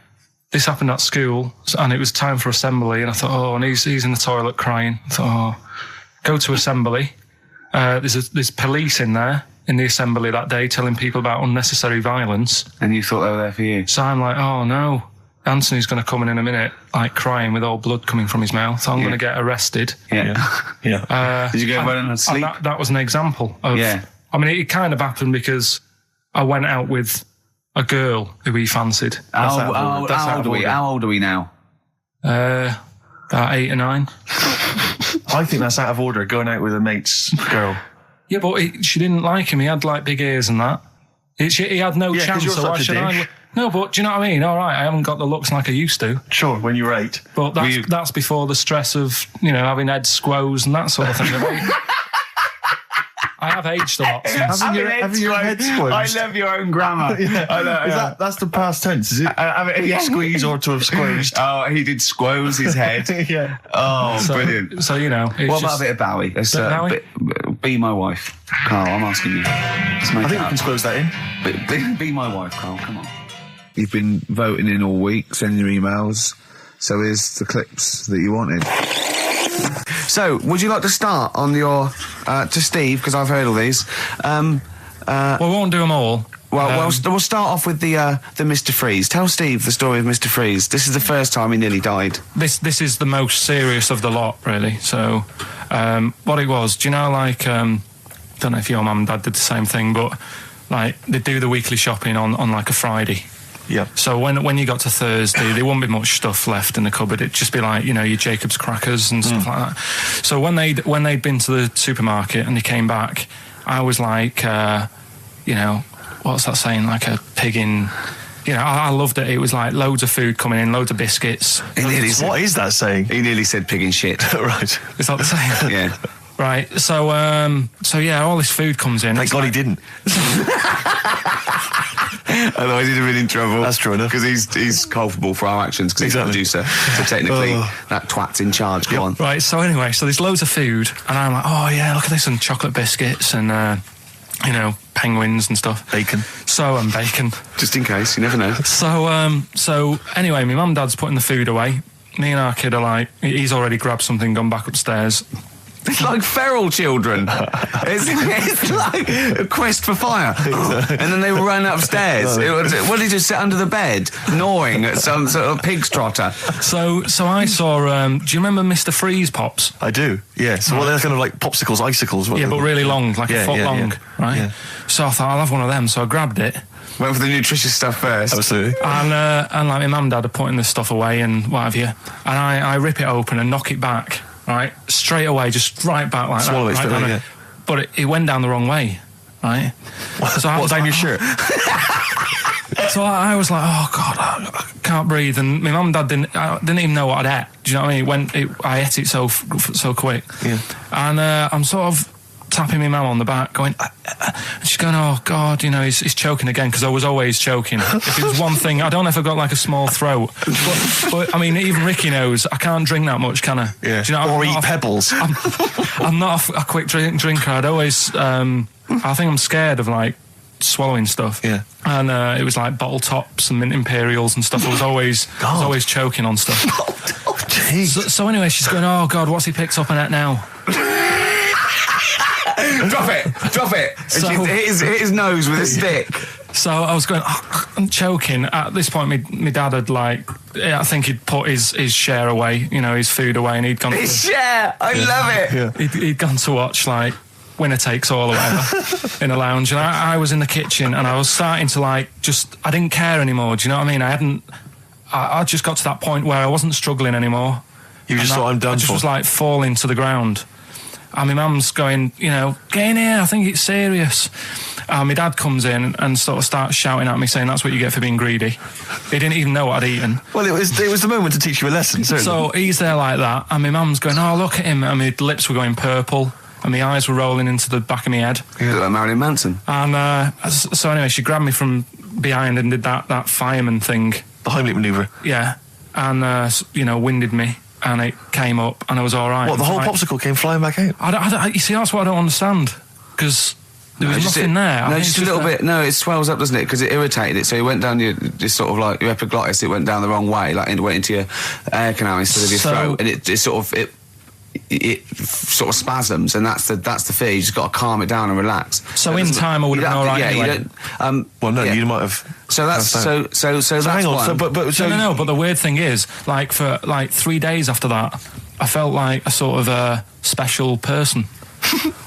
This happened at school, and it was time for assembly, and I thought, and he's in the toilet crying. I thought, go to assembly. There's police in there in the assembly that day telling people about unnecessary violence. And you thought they were there for you? So I'm like, oh no, Anthony's going to come in a minute, like crying with all blood coming from his mouth. I'm going to get arrested. Yeah. Did you go home and sleep? That was an example of... Yeah. I mean, it kind of happened because I went out with a girl who he fancied. How old are we now? About 8 or 9. I think that's out of order, going out with a mate's girl. Yeah, but she didn't like him. He had like big ears and that. He had no chance. You're so why such a should dick. No, but do you know what I mean? All right, I haven't got the looks like I used to. Sure, when you were 8. But that's before the stress of, having head squoes and that sort of thing. I have aged a lot since. Having your head squeezed. I love your own grammar. That's the past tense, is it? Squeeze or to have squeezed. Oh, he did squoze his head. Yeah. Oh, brilliant. So, what about a bit of Bowie? Be my wife. Carl, I'm asking you. I think we can squeeze that in. Be my wife, Carl, come on. You've been voting in all week, sending your emails. So here's the clips that you wanted. So, would you like to start on your... to Steve, because I've heard all these. We won't do them all. Well, we'll start off with the Mr. Freeze. Tell Steve the story of Mr. Freeze. This is the first time he nearly died. This is the most serious of the lot, really. So, what it was, do you know, like... don't know if your mum and dad did the same thing, but, like, they do the weekly shopping on like, a Friday. Yeah. So when you got to Thursday, there wouldn't be much stuff left in the cupboard. It'd just be like, your Jacob's crackers and stuff like that. So when they'd been to the supermarket and they came back, I was like, what's that saying? Like a pig in... I loved it. It was like loads of food coming in, loads of biscuits. What is that saying? He nearly said pig in shit. Right. Is that the saying? Yeah. Right. So all this food comes in. Thank God he didn't. Otherwise he'd have been in trouble. That's true enough. Because he's culpable for our actions because he's the producer. So technically, that twat's in charge. Go on. Right, so anyway, there's loads of food, and I'm like, oh yeah, look at this, and chocolate biscuits, and, penguins and stuff. Bacon. And bacon. Just in case, you never know. So anyway, my mum and dad's putting the food away. Me and our kid are like, he's already grabbed something, gone back upstairs. It's like feral children. It's like a quest for fire. And then they ran upstairs. What did you sit under the bed, gnawing at some sort of pig's trotter? So I saw, do you remember Mr. Freeze Pops? I do, yeah. So they're kind of like popsicles, icicles. Yeah, but really long, like a foot long, right? Yeah. So I thought, I'll have one of them. So I grabbed it. Went for the nutritious stuff first. Absolutely. And like my mum and dad are putting this stuff away and what have you. And I rip it open and knock it back. Right, straight away, just right back like Swallow that. It, right straight, yeah. But it went down the wrong way, right? So what's down your shirt? So I was like, oh God, I can't breathe. And my mum and dad didn't even know what I'd ate. Do you know what I mean? I ate it so quick. Yeah. And I'm sort of tapping my mum on the back, going, and she's going, oh God, he's choking again, because I was always choking. If it was one thing, I don't know if I've got like a small throat, but I mean, even Ricky knows I can't drink that much, can I? Yeah. Do you know, or eat pebbles. I'm not a quick drinker. I'd always, I think I'm scared of like swallowing stuff. Yeah. And it was like bottle tops and mint imperials and stuff. I was always choking on stuff. Oh, jeez. So anyway, she's going, oh God, what's he picked up on it now? Drop it. So, and hit his nose with a stick. So I was going, I'm choking. At this point, my dad had I think he'd put his share away, his food away, and he'd gone His share! I love it! Yeah. He'd gone to watch, Winner Takes All or whatever in a lounge. And I was in the kitchen, and I was starting to, I didn't care anymore, do you know what I mean? I just got to that point where I wasn't struggling anymore. You just thought, I'm done for. I just was, falling to the ground. And my mum's going, get in here, I think it's serious. And my dad comes in and sort of starts shouting at me, saying that's what you get for being greedy. He didn't even know what I'd eaten. Well, it was the moment to teach you a lesson, certainly. So he's there like that, and my mum's going, oh, look at him. And my lips were going purple, and my eyes were rolling into the back of my head. You look like Marilyn Manson. And so anyway, she grabbed me from behind and did that fireman thing. The Heimlich manoeuvre. Yeah. And, winded me. And it came up, and I was all right. What, the whole popsicle came flying back out? You see, that's what I don't understand, because there was nothing there. No, just a little bit. No, it swells up, doesn't it? Because it irritated it, so it went down your sort of like your epiglottis. It went down the wrong way, it went into your air canal instead of your throat, and it sort of it sort of spasms, and that's the fear. You just got to calm it down and relax. So in time, I would have been all right anyway. You don't, Well, no, you might have. So that's so that's hang on. one. So, but No. But the weird thing is, like for like 3 days after that, I felt like a sort of a special person.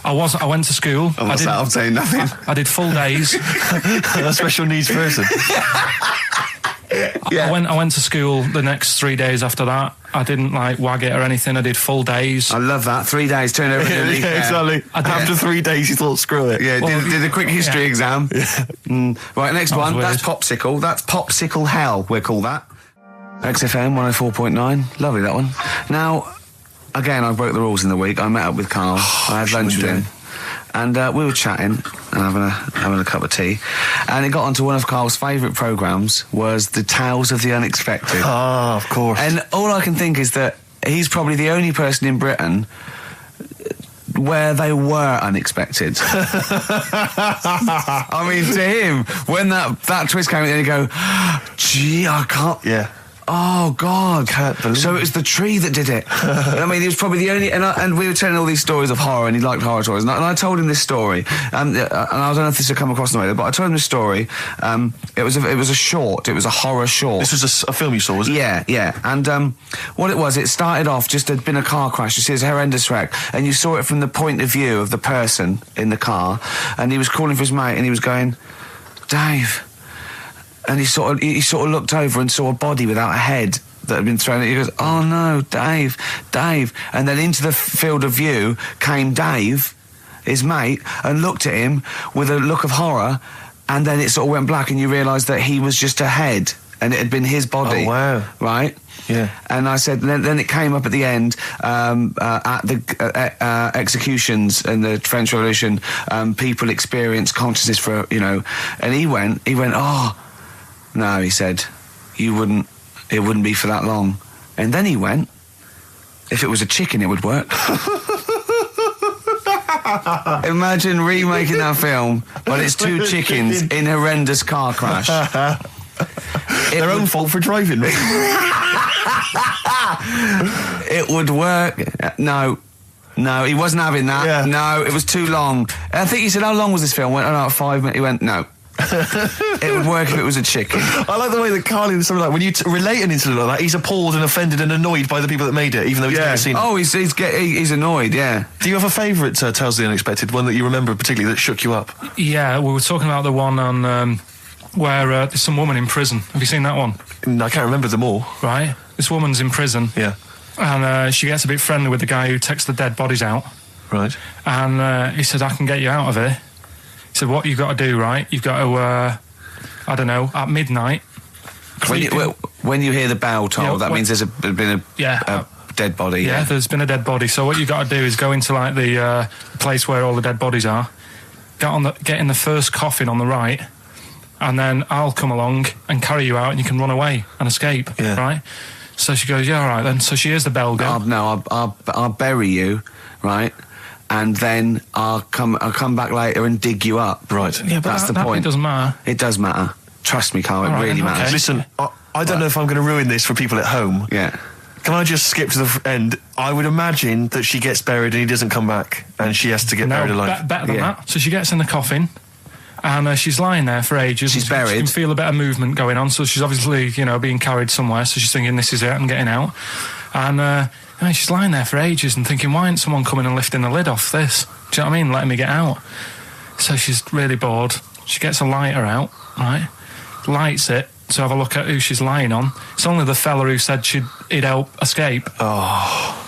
I went to school. I'm saying nothing. I did full days. a special needs person. I went to school the next 3 days after that. I didn't like wag it or anything. I did full days. I love that. 3 days, turn over. Exactly. After 3 days, you thought, screw it. Yeah, did a quick history exam. Right, next one. weird. That's Popsicle. That's Popsicle Hell, we'll call that. XFM 104.9. Lovely, that one. Now, again, I broke the rules in the week. I met up with Karl. I had lunch with him. And we were chatting and having a cup of tea. And it got onto one of Karl's favourite programmes, was the Tales of the Unexpected. Ah, of course. And all I can think is that he's probably the only person in Britain where they were unexpected. I mean, to him, when that twist came in, you go, gee, I can't... Yeah. Oh, God. Can't believe So it was the tree that did it. I mean, he was probably the only... And we were telling all these stories of horror, and he liked horror stories. And I told him this story. And I don't know if this will come across in the way, but I told him this story. It was a short. It was a horror short. This was a film you saw, was it? Yeah. And what it was, it started off, just there'd been a car crash. You see, it's a horrendous wreck. And you saw it from the point of view of the person in the car. And he was calling for his mate, and he was going, Dave... And he sort of looked over and saw a body without a head that had been thrown at. He goes, oh no, Dave. And then into the field of view came Dave, his mate, and looked at him with a look of horror, and then it sort of went black and you realised that he was just a head and it had been his body. Oh, wow. Right? Yeah. And I said, then it came up at the end, at the executions in the French Revolution, people experience consciousness for, and he went, oh, no, he said, it wouldn't be for that long. And then he went, if it was a chicken, it would work. Imagine remaking that film, but it's two chickens in horrendous car crash. Their own fault for driving. It would work. No, he wasn't having that. Yeah. No, it was too long. I think he said, how long was this film? I went, about 5 minutes. He went, no. It would work if it was a chicken. I like the way that Carl is something like when you relate an incident like that, he's appalled and offended and annoyed by the people that made it, even though he's never seen it. Oh, he's annoyed. Yeah. Do you have a favourite Tales of the Unexpected, one that you remember particularly that shook you up? Yeah, we were talking about the one on where there's some woman in prison. Have you seen that one? I can't remember them all. Right. This woman's in prison. Yeah. And she gets a bit friendly with the guy who takes the dead bodies out. Right. And he said, I can get you out of here. He said, what you've got to do, right? You've got to, I don't know, at midnight. When you hear the bell toll, that means there's been a dead body. Yeah, there's been a dead body. So what you've got to do is go into like the place where all the dead bodies are, get in the first coffin on the right, and then I'll come along and carry you out and you can run away and escape, right? So she goes, yeah, all right then. So she hears the bell go. I'll bury you, right? And then I'll come back later and dig you up. Right. Yeah, but that's the point. It doesn't matter. It does matter. Trust me, Karl, it really matters. Okay. Listen, I don't know if I'm going to ruin this for people at home. Yeah. Can I just skip to the end? I would imagine that she gets buried and he doesn't come back and she has to get buried alive. Better than that. So she gets in the coffin and she's lying there for ages. She's buried. She can feel a bit of movement going on, so she's obviously, being carried somewhere, so she's thinking, this is it, I'm getting out. And she's lying there for ages and thinking, why isn't someone coming and lifting the lid off this? Do you know what I mean? Letting me get out. So she's really bored. She gets a lighter out, right? Lights it to have a look at who she's lying on. It's only the fella who said he'd help escape. Oh.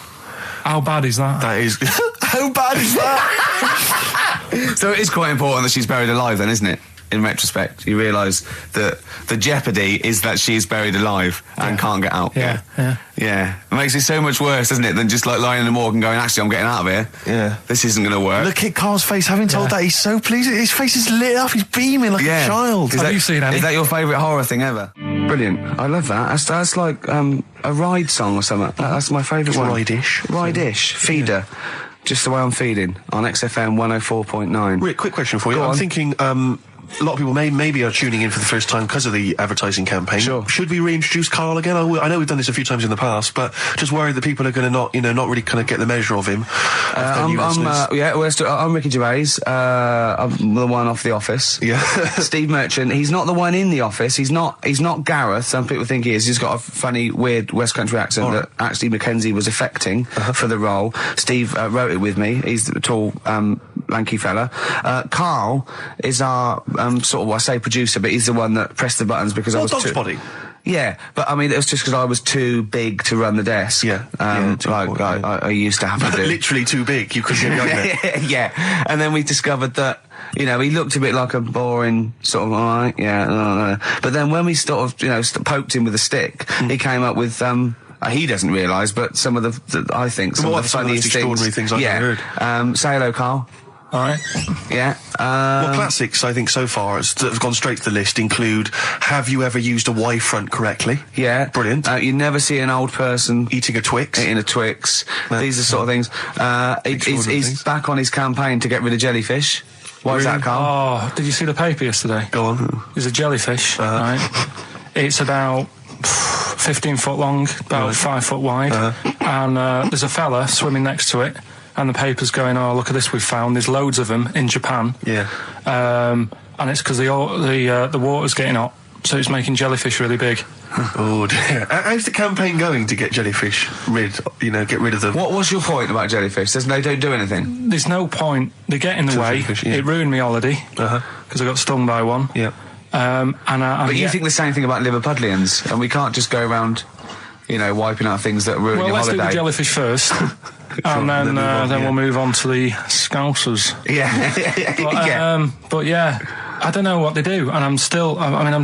How bad is that? That is... How bad is that? So it is quite important that she's buried alive then, isn't it? In retrospect, you realise that the jeopardy is that she's buried alive and can't get out. Yeah. It makes it so much worse, doesn't it, than just like lying in the morgue and going, actually, I'm getting out of here. Yeah. This isn't going to work. Look at Carl's face. Having told that, he's so pleased. His face is lit up. He's beaming like a child. Have you seen any? Is that your favourite horror thing ever? Brilliant. I love that. That's like a ride song or something. That's my favourite one. Ride-ish. Ride-ish. Feeder. Just the way I'm feeding on XFM 104.9. Quick question for you. I'm thinking... a lot of people maybe are tuning in for the first time because of the advertising campaign. Sure. Should we reintroduce Karl again? I know we've done this a few times in the past, but just worried that people are going to not really kind of get the measure of him. I'm Ricky Gervais. I'm the one off The Office. Yeah. Steve Merchant. He's not the one in The Office. He's not Gareth. Some people think he is. He's got a funny, weird West Country accent that actually Mackenzie was affecting for the role. Steve wrote it with me. He's the tall, lanky fella. Karl is our sort of, I say producer, but he's the one that pressed the buttons because I was Dog's Body. Yeah, but I mean, it was just because I was too big to run the desk. Yeah. I used to have to do. Literally too big. You couldn't get behind it. Yeah, and then we discovered that, he looked a bit like a boring sort of, alright, yeah, but then when we sort of, poked him with a stick, he came up with, he doesn't realise, but some of the I think, some of the funniest extraordinary things I've ever heard. Say hello, Karl. All right. Yeah. Well, classics, I think, so far, that have gone straight to the list include, have you ever used a Y front correctly? Yeah. Brilliant. You never see an old person eating a Twix. Eating a Twix. These are sort of things. He's back on his campaign to get rid of jellyfish. Why is that, Karl? Oh, did you see the paper yesterday? Go on. There's a jellyfish, right? It's about 15 foot long, about 5 foot wide, and there's a fella swimming next to it. And the paper's going, oh, look at this we've found. There's loads of them in Japan. Yeah. And it's because the water's getting hot, so it's making jellyfish really big. Oh, dear. How's the campaign going to get jellyfish get rid of them? What was your point about jellyfish? They don't do anything? There's no point. They get in the way. It ruined me holiday, because I got stung by one. Yeah. But you think the same thing about Liverpudlians, and we can't just go around, wiping out things that ruin your holiday. Well, let's do the jellyfish first. And then we'll move on to the Scousers. Yeah. But yeah, I don't know what they do, and I'm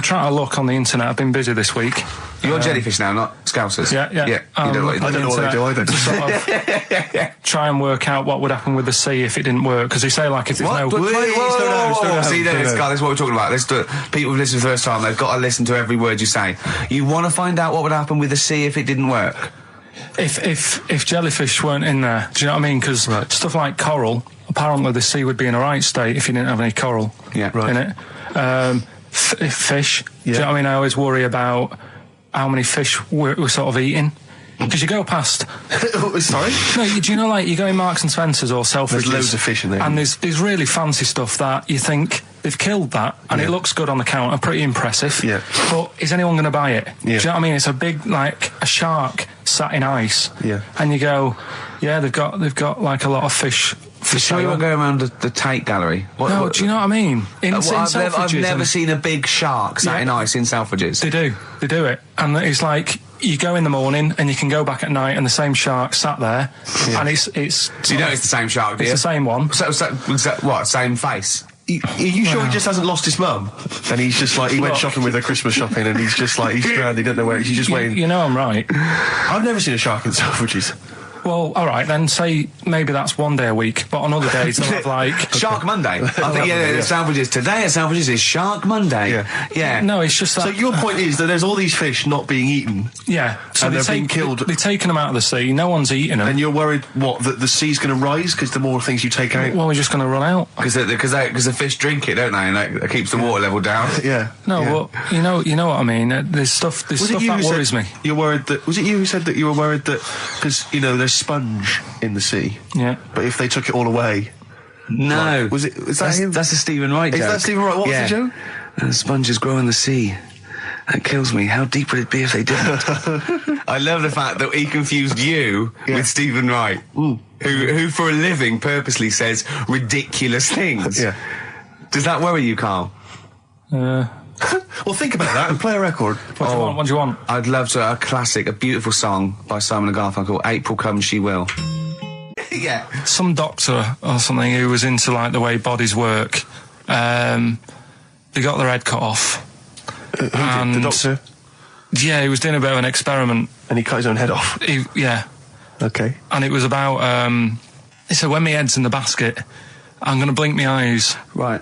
trying to look on the internet. I've been busy this week. You're jellyfish now, not Scousers. Yeah. I don't know what they do either. To sort of try and work out what would happen with the sea if it didn't work, because they say if there's no. See, this is what we're talking about. People who listen for the first time, they've got to listen to every word you say. You want to find out what would happen with the sea if it didn't work? If jellyfish weren't in there, do you know what I mean? Because stuff like coral, apparently the sea would be in a right state if you didn't have any coral in it. Fish, do you know what I mean? I always worry about how many fish we're sort of eating. Because you go past... Sorry? No, do you know, you go in Marks and Spencer's or Selfridges... There's loads of fish in there. And there's really fancy stuff that you think they've killed that, and it looks good on the counter, pretty impressive. Yeah. But is anyone going to buy it? Yeah. Do you know what I mean? It's a big, a shark sat in ice. Yeah. And you go, they've got a lot of fish... So you won't go around the Tate Gallery? Do you know what I mean? I've never seen a big shark sat in ice in Selfridges. They do it. And it's you go in the morning and you can go back at night and the same shark sat there. And it's... So you know it's the same shark, do you? It's the same one. So what, same face? Are you sure he just hasn't lost his mum? And he's just he went shopping with her Christmas shopping and he's just he's stranded, he doesn't know where, he's just waiting. You know I'm right. I've never seen a shark in Selfridges. Well, all right, then say maybe that's one day a week, but on other days they'll have Shark Monday. I think, Selfridges. Today at Selfridges is Shark Monday. Yeah. No, it's just that... So your point is that there's all these fish not being eaten. Yeah. So and they're being killed. They've taken them out of the sea, no one's eating them. And you're worried, that the sea's going to rise because the more things you take out? Well, we're just going to run out. Because the fish drink it, don't they? And that keeps the water level down. Yeah. No, well, you know what I mean. There's stuff that worries me. You're worried that... Was it you who said that you were worried that... Because, there's sponge in the sea. Yeah. But if they took it all away... No. Was that him? That's a Stephen Wright joke. Is that Stephen Wright? What was the joke? Sponges grow in the sea. That kills me. How deep would it be if they didn't? I love the fact that he confused you with Stephen Wright, who for a living purposely says ridiculous things. Yeah. Does that worry you, Karl? Well, think about that and play a record. What do you want? I'd love to. A classic, a beautiful song by Simon and Garfunkel, April Comes She Will. Yeah. Some doctor or something who was into the way bodies work, they got their head cut off. Who did? The doctor? Yeah, he was doing a bit of an experiment. And he cut his own head off? Yeah. Okay. And it was about, he said, when my head's in the basket, I'm going to blink my eyes. Right.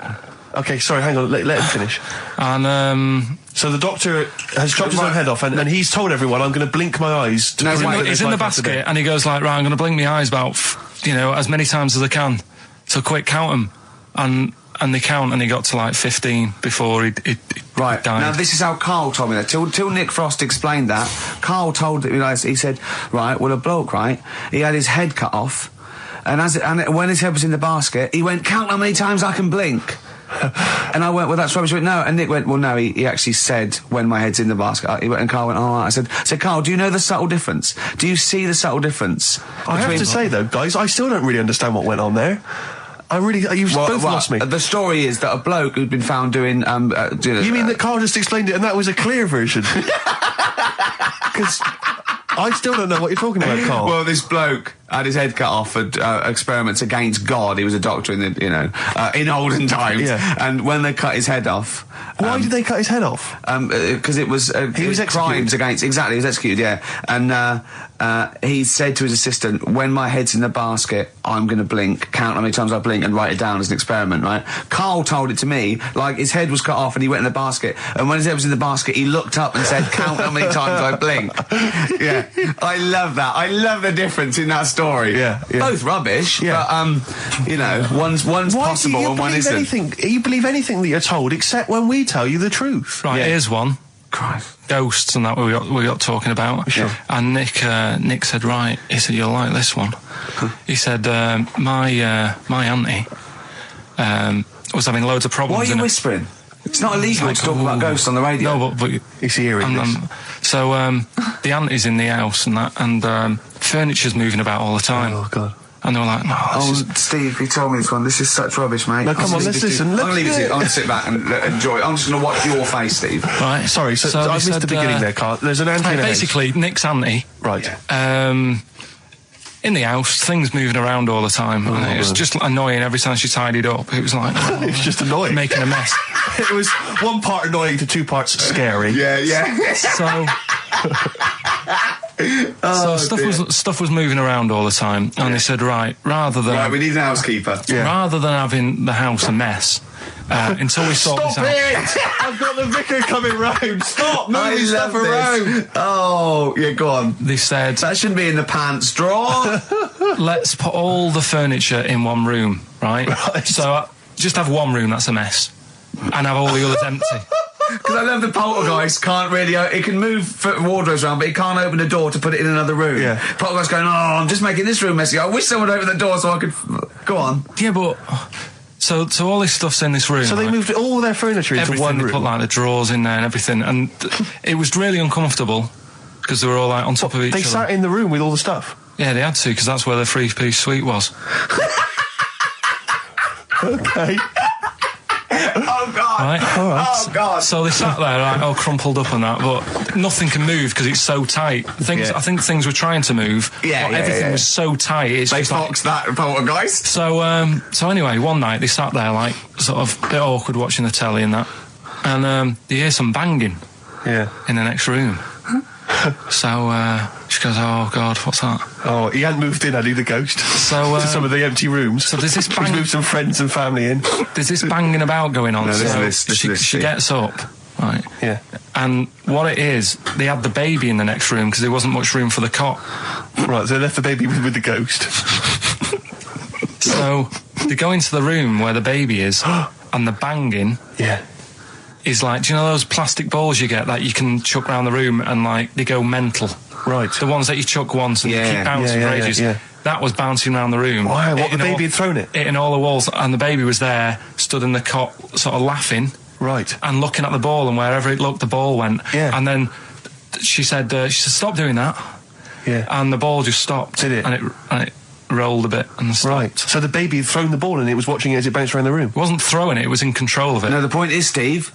Okay, sorry, hang on, let him finish. And, so the doctor has chopped his own head off, and he's told everyone, I'm going to blink my eyes. He's in the basket, and he goes right, I'm going to blink my eyes about, as many times as I can. So quick, count them. And and they count, and he got to like 15 before he Right. died. Now, this is how Carl told me that. Till Nick Frost explained that, Carl told me, he said, right, well, a bloke, right, he had his head cut off, and when his head was in the basket, he went, count how many times I can blink. And I went, well, that's rubbish. He went, no. And Nick went, well, no, he actually said, when my head's in the basket. He went, and Carl went, all right. I said, Carl, do you know the subtle difference? Do you see the subtle difference? I have to say, though, guys, I still don't really understand what went on there. You've both lost me. The story is that a bloke who'd been found doing... you mean that Carl just explained it and that was a clear version? Because I still don't know what you're talking about, Carl. Well, this bloke had his head cut off at experiments against God. He was a doctor in the, in olden times. Yeah. And when they cut his head off... Why did they cut his head off? Because it was... he was executed. Crimes against... Exactly, he was executed, yeah. And he said to his assistant, when my head's in the basket, I'm going to blink, count how many times I blink and write it down as an experiment, right? Carl told it to me, like his head was cut off and he went in the basket, and when his head was in the basket, he looked up and said, count how many times I blink. Yeah. I love that. I love the difference in that story. Yeah. Both rubbish, but, one's possible and one isn't. You believe anything that you're told except when we tell you the truth. Right, here's one. Christ. Ghosts and that we got talking about. Sure. And Nick said, right, he said, you'll like this one. He said, my auntie was having loads of problems. Why are you whispering? It's not illegal to talk about ghosts on the radio. No, but It's eerie. so the auntie's in the house and that, and furniture's moving about all the time. Oh, God. And they were like, no, Steve, you told me this one. This is such rubbish, mate. No, come on, let's listen. I'm going to leave it to you. I'm going to sit back and enjoy it. I'm just going to watch your face, Steve. Right. Sorry, so I missed the beginning there, Carl. There's an auntie in the house. Basically, Nick's auntie. Right. In the house, things moving around all the time. And it was just annoying every time she tidied up. It was like... it was just annoying. Making a mess. It was one part annoying to two parts scary. Yeah. So... stuff was moving around all the time, and they said, right, we need an housekeeper. Rather than having the house a mess, until we sort this out. I've got the vicar coming round. Stop moving stuff around. Oh, yeah, go on. They said That shouldn't be in the pants drawer. let's put all the furniture in one room, right? So just have one room that's a mess, and have all the others empty. Because I love the poltergeist can't really... It can move wardrobes around, but it can't open a door to put it in another room. Yeah. Poltergeist going, I'm just making this room messy. I wish someone would open the door so I could... Go on. Yeah, but... So all this stuff's in this room. So they moved all their furniture into everything, one room. They put like the drawers in there and everything, and it was really uncomfortable because they were all like on top of each other. They sat in the room with all the stuff. Yeah, they had to, because that's where the 3-piece suite was. Okay. Oh, God. Right? All right. Oh, God. So they sat there, like, all crumpled up and that, but nothing can move because it's so tight. I think things were trying to move, but everything was so tight. It's They just foxed that poltergeist. So anyway, one night they sat there, like, sort of a bit awkward watching the telly and that, and they hear some banging in the next room. So she goes, oh, God, what's that? Oh, he hadn't moved in, had he, the ghost? So to some of the empty rooms. So there's this He's moved some friends and family in. There's this banging about going on. She gets up, right? Yeah. And what it is, they had the baby in the next room because there wasn't much room for the cot. Right, so they left the baby with the ghost. So they go into the room where the baby is, and the banging... Yeah. Is like, do you know those plastic balls you get that you can chuck around the room and like they go mental? Right. The ones that you chuck once and you keep bouncing for ages. Yeah. That was bouncing around the room. Wow, what, the baby had thrown it? Hitting all the walls, and the baby was there, stood in the cot, sort of laughing. Right. And looking at the ball, and wherever it looked, the ball went. Yeah. And then she said, stop doing that. Yeah. And the ball just stopped. Did it? And it rolled a bit and stopped. Right. So the baby had thrown the ball and it was watching it as it bounced around the room? It wasn't throwing it was in control of it. No, the point is, Steve,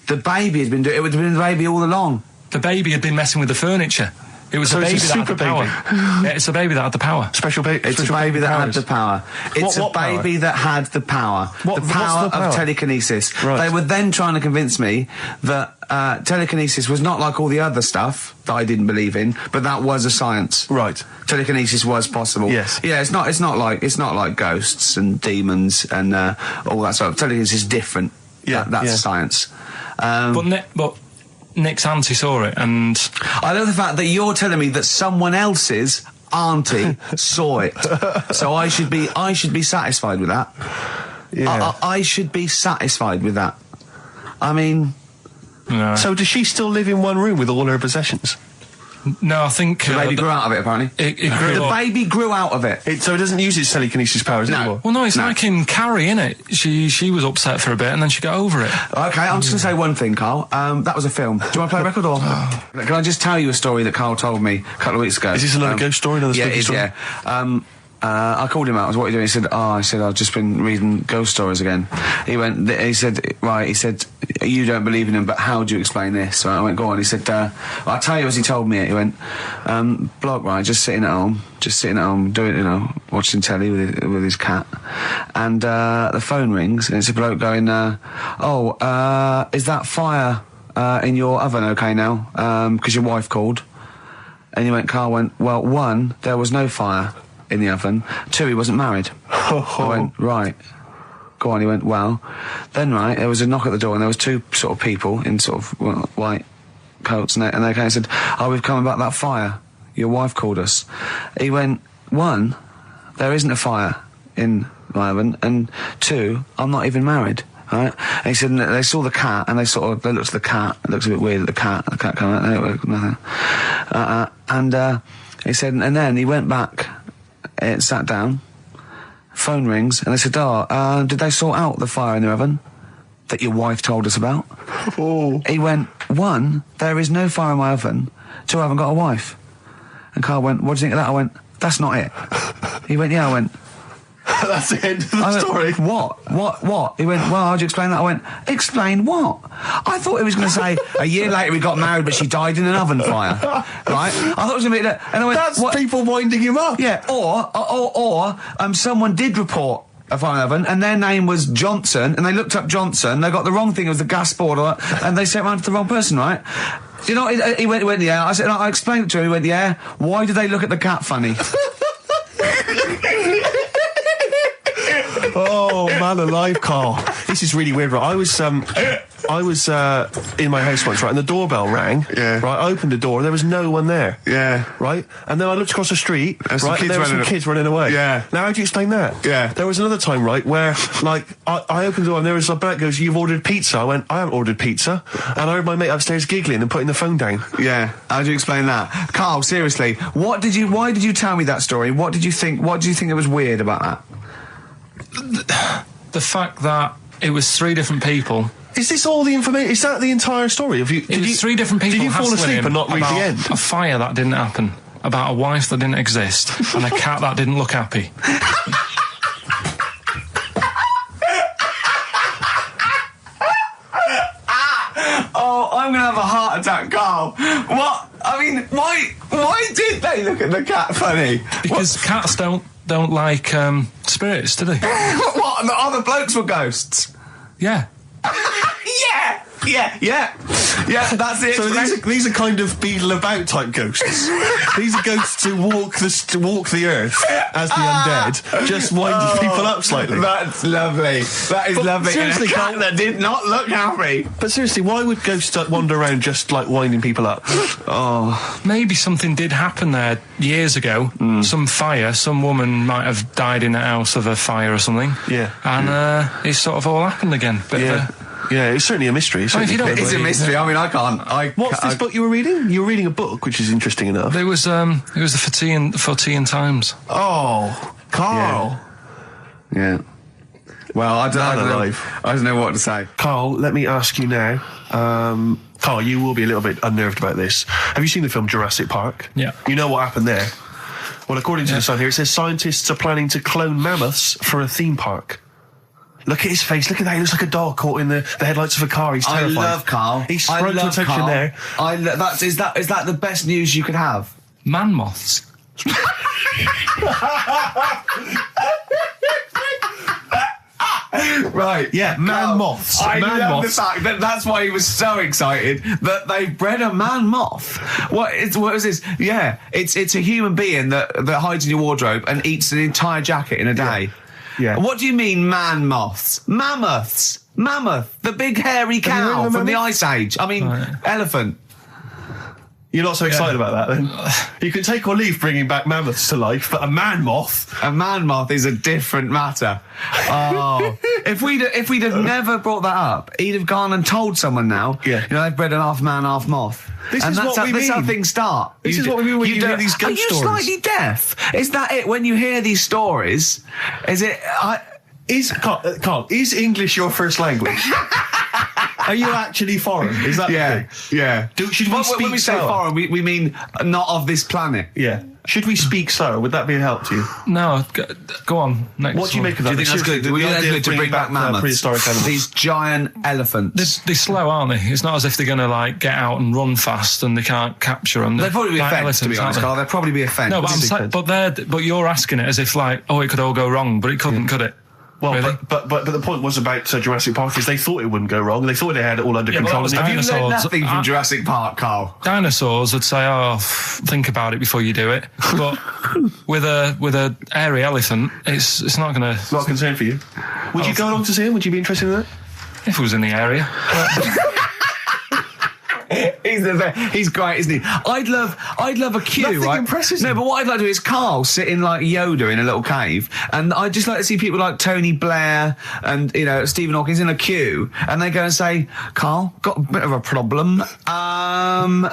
the baby had been doing it. It would have been the baby all along. The baby had been messing with the furniture. It was so a baby it's a that had super the power. baby. Yeah, it's a baby that had the power. Special baby. It's a baby that had the power. It's a baby that had the power. The power of telekinesis. Right. They were then trying to convince me that telekinesis was not like all the other stuff that I didn't believe in, but that was a science. Right. Telekinesis was possible. Yes. Yeah. It's not like ghosts and demons and all that stuff. Telekinesis is different. Yeah. That's a science. But Nick's auntie saw it, and I love the fact that you're telling me that someone else's auntie saw it, so I should be satisfied with that. Yeah. I should be satisfied with that. I mean... No. So does she still live in one room with all her possessions? No, I think... The baby grew out of it, apparently. It grew The up. baby grew out of it. So it doesn't use its telekinesis powers anymore? Well, no, it's like in Carrie, innit? She was upset for a bit and then she got over it. Okay, I'm just going to say one thing, Carl. That was a film. Do you want to play a record or... Can I just tell you a story that Carl told me a couple of weeks ago? Is this another ghost story? Another Yeah, spooky it is, story? yeah. I called him out. I was, what are you doing? He said, I've just been reading ghost stories again. He said, you don't believe in them, but how do you explain this? So I went, go on. He said, I'll tell you as he told me it. He went, bloke, right, just sitting at home, doing, watching telly with his cat. And, the phone rings and it's a bloke going, is that fire, in your oven okay now? 'Cause your wife called. And Carl went, well, 1, there was no fire in the oven. 2, he wasn't married. I went, right. Go on. He went, well, then, right, there was a knock at the door and there was 2 sort of people in sort of white coats and they came and said, we've come about that fire. Your wife called us. He went, 1, there isn't a fire in my oven, and 2, I'm not even married. Right? And he said, and they saw the cat, and they looked at the cat. It looks a bit weird at the cat came out, nothing. And he said, and then he went back, sat down, phone rings, and they said, did they sort out the fire in the oven that your wife told us about? He went, 1, there is no fire in my oven. 2, I haven't got a wife. And Carl went, what do you think of that? I went, that's not it. He went, yeah. I went, That's the end of the story. What? He went, well, how'd you explain that? I went, explain what? I thought he was going to say, a year later we got married, but she died in an oven fire. Right? I thought it was going to be that. And I went, That's what? people winding him up. Yeah, or someone did report a fire oven, and their name was Johnson, and they looked up Johnson, they got the wrong thing, it was the gas board, and they sent it round to the wrong person, right? You know, he went, yeah. I said, I explained it to him, he went, yeah. Why did they look at the cat funny? Oh, man alive, Carl. This is really weird, right? I was in my house once, right, and the doorbell rang. Yeah. Right, I opened the door, there was no one there. Yeah. Right? And then I looked across the street, There's some right, and kids there were some running kids running away. Yeah. Now, how do you explain that? Yeah. There was another time, right, where, like, I opened the door and there was a bloke goes, you've ordered pizza. I went, I haven't ordered pizza. And I heard my mate upstairs giggling and putting the phone down. Yeah. How do you explain that? Carl, seriously, why did you tell me that story? What did you think that was weird about that? The fact that it was 3 different people. Is this all the information? Is that the entire story? It was 3 different people. Did you fall hassling asleep him and not read the about end? A fire that didn't happen, about a wife that didn't exist, and a cat that didn't look happy. Oh, I'm gonna have a heart attack, Carl. What? I mean, why did they look at the cat funny? Because cats don't like spirits, do they? What? The other blokes were ghosts? Yeah. Yeah, that's it. So these are kind of beetle about type ghosts. These are ghosts who walk the earth as the undead, just winding people up slightly. That's lovely. That is lovely. Seriously, and a cat Carl, that did not look happy. but seriously, why would ghosts wander around just like winding people up? Oh, Maybe something did happen there years ago. Some fire, some woman might have died in a house of a fire or something. Yeah. And it sort of all happened again. Bit of a, Yeah, it's certainly a mystery. Well, if you don't Certainly it's a mystery. I mean, I can't. What's this book you were reading? You were reading a book, which is interesting enough. It was the For Tea and Times. Oh, Carl. Yeah. Well, I don't know what to say. Carl, let me ask you now. Carl, you will be a little bit unnerved about this. Have you seen the film Jurassic Park? Yeah. You know what happened there? Well, according to the sign here, it says scientists are planning to clone mammoths for a theme park. Look at his face. Look at that. He looks like a dog caught in the headlights of a car. He's terrified. I love Carl. He sprung to attention Carl. there. Is that the best news you could have? Man moths. Right. Yeah, man moths. I Man love moths. the fact that that's why he was so excited that they bred a man moth. What is this? Yeah, it's a human being that hides in your wardrobe and eats an entire jacket in a day. Yeah. What do you mean, man moths? Mammoths. Mammoth, the big hairy Have you heard cow of a from the mammoth? Ice Age. I mean, Right. elephant. You're not so excited about that, then? You can take or leave bringing back mammoths to life, but a man moth... A man moth is a different matter. Oh, if we'd have never brought that up, he'd have gone and told someone now. Yeah. You know, they've bred an half man, half moth. This is what we That's how mean. things start. This is what we mean when you hear don't- these ghost Are you stories. slightly deaf? Is that it? When you hear these stories, is it? Carl, is English your first language? Are you actually foreign? Is that the thing? yeah. Should we speak when we say slower? foreign, we mean not of this planet. Yeah. Should we speak slower? Would that be a help to you? No, go on. Next What do you one. make of Do that? you think that's good? The Do you think idea that's of good to bring back mammoths? prehistoric animals. These giant elephants. They're slow, aren't they? It's not as if they're going to like get out and run fast and they can't capture them. They'd probably be a like fence, to be elephants, honest, aren't Carl. They'd probably be a fence. they? No, but I'm saying, but you're asking it as if like, oh, it could all go wrong, but it couldn't, could it? Well, Really? but the point was about Jurassic Park is they thought it wouldn't go wrong. They thought they had it all under Yeah, but control. that was And Have you learned dinosaurs. nothing from Jurassic Park, Carl? Dinosaurs would say, "Oh, think about it before you do it." But with a airy elephant, it's not going to. not a concern for you. Would you go along to see him? Would you be interested in that? If it was in the area, He's great, isn't he? I'd love a queue, Nothing right? impresses No, him. but what I'd like to do is Carl sitting like Yoda in a little cave, and I'd just like to see people like Tony Blair and Stephen Hawking in a queue, and they go and say, "Carl, got a bit of a problem." And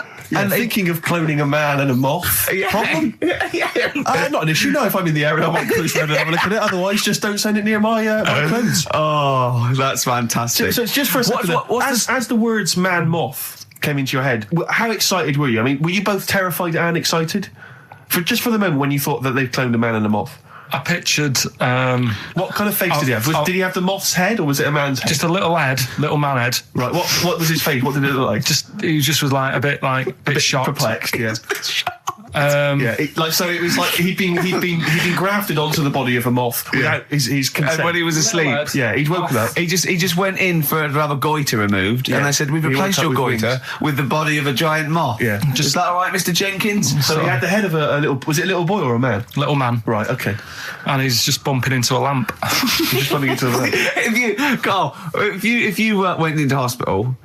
thinking of cloning a man and a moth. Problem? Not an issue. No, if I'm in the area, I might cruise around and have a look at it. Otherwise, just don't send it near my clothes. Oh, that's fantastic. So it's just for a second. As the words "man moth" came into your head, how excited were you? I mean, were you both terrified and excited? For the moment when you thought that they'd cloned a man and a moth? I pictured What kind of face did he have? Did he have the moth's head or was it a man's head? just a little man head. Right, what was his face? What did it look like? He just was like a bit shocked. Perplexed, yeah. Yeah, it was like he'd been grafted onto the body of a moth without his consent. And when he was asleep, lad. Yeah, he'd woken up. he just went in to have a goiter removed, and they said, "We've He replaced woke your up with goiter with the body of a giant moth." Yeah. Is that all right, Mr. Jenkins? So he had the head of a little. Was it a little boy or a man? little man, Right. Okay. and he's just bumping into a lamp. Just running into the. if you went into hospital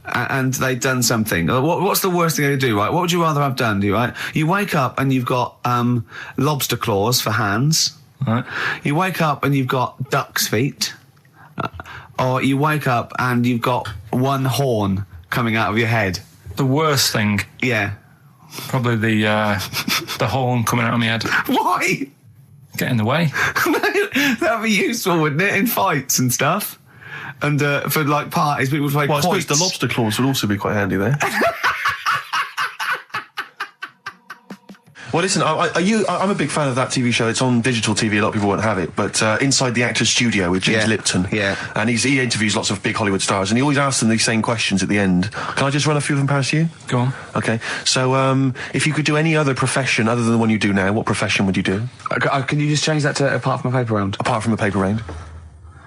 and they'd done something, what's the worst thing they could do, right? What would you rather have done, right? You wake up and you've got lobster claws for hands. Right. You wake up and you've got duck's feet. Or you wake up and you've got one horn coming out of your head. The worst thing, Yeah. probably the horn coming out of my head. Why? Get in the way. That'd be useful, wouldn't it, in fights and stuff? And for like parties, people would play Well, I suppose quoits. the lobster claws would also be quite handy there. Well, listen, I'm a big fan of that TV show. It's on digital TV. A lot of people won't have it, but Inside the Actor's Studio with James Yeah, Lipton. yeah. And he interviews lots of big Hollywood stars, and he always asks them these same questions at the end. Can I just run a few of them past you? Go on. Okay. So, if you could do any other profession other than the one you do now, what profession would you do? Can you just change that to apart from a paper round? Apart from a paper round.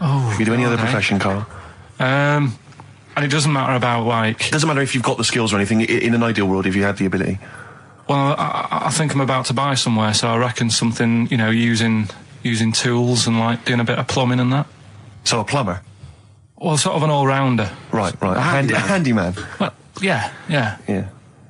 Oh, If you could do any other okay. profession, Carl. And it doesn't matter about like. Doesn't matter if you've got the skills or anything. In an ideal world, if you had the ability. Well, I think I'm about to buy somewhere, so I reckon something, using tools and like doing a bit of plumbing and that. So a plumber. Well, sort of an all-rounder. Right. A handyman. Well, yeah. Yeah.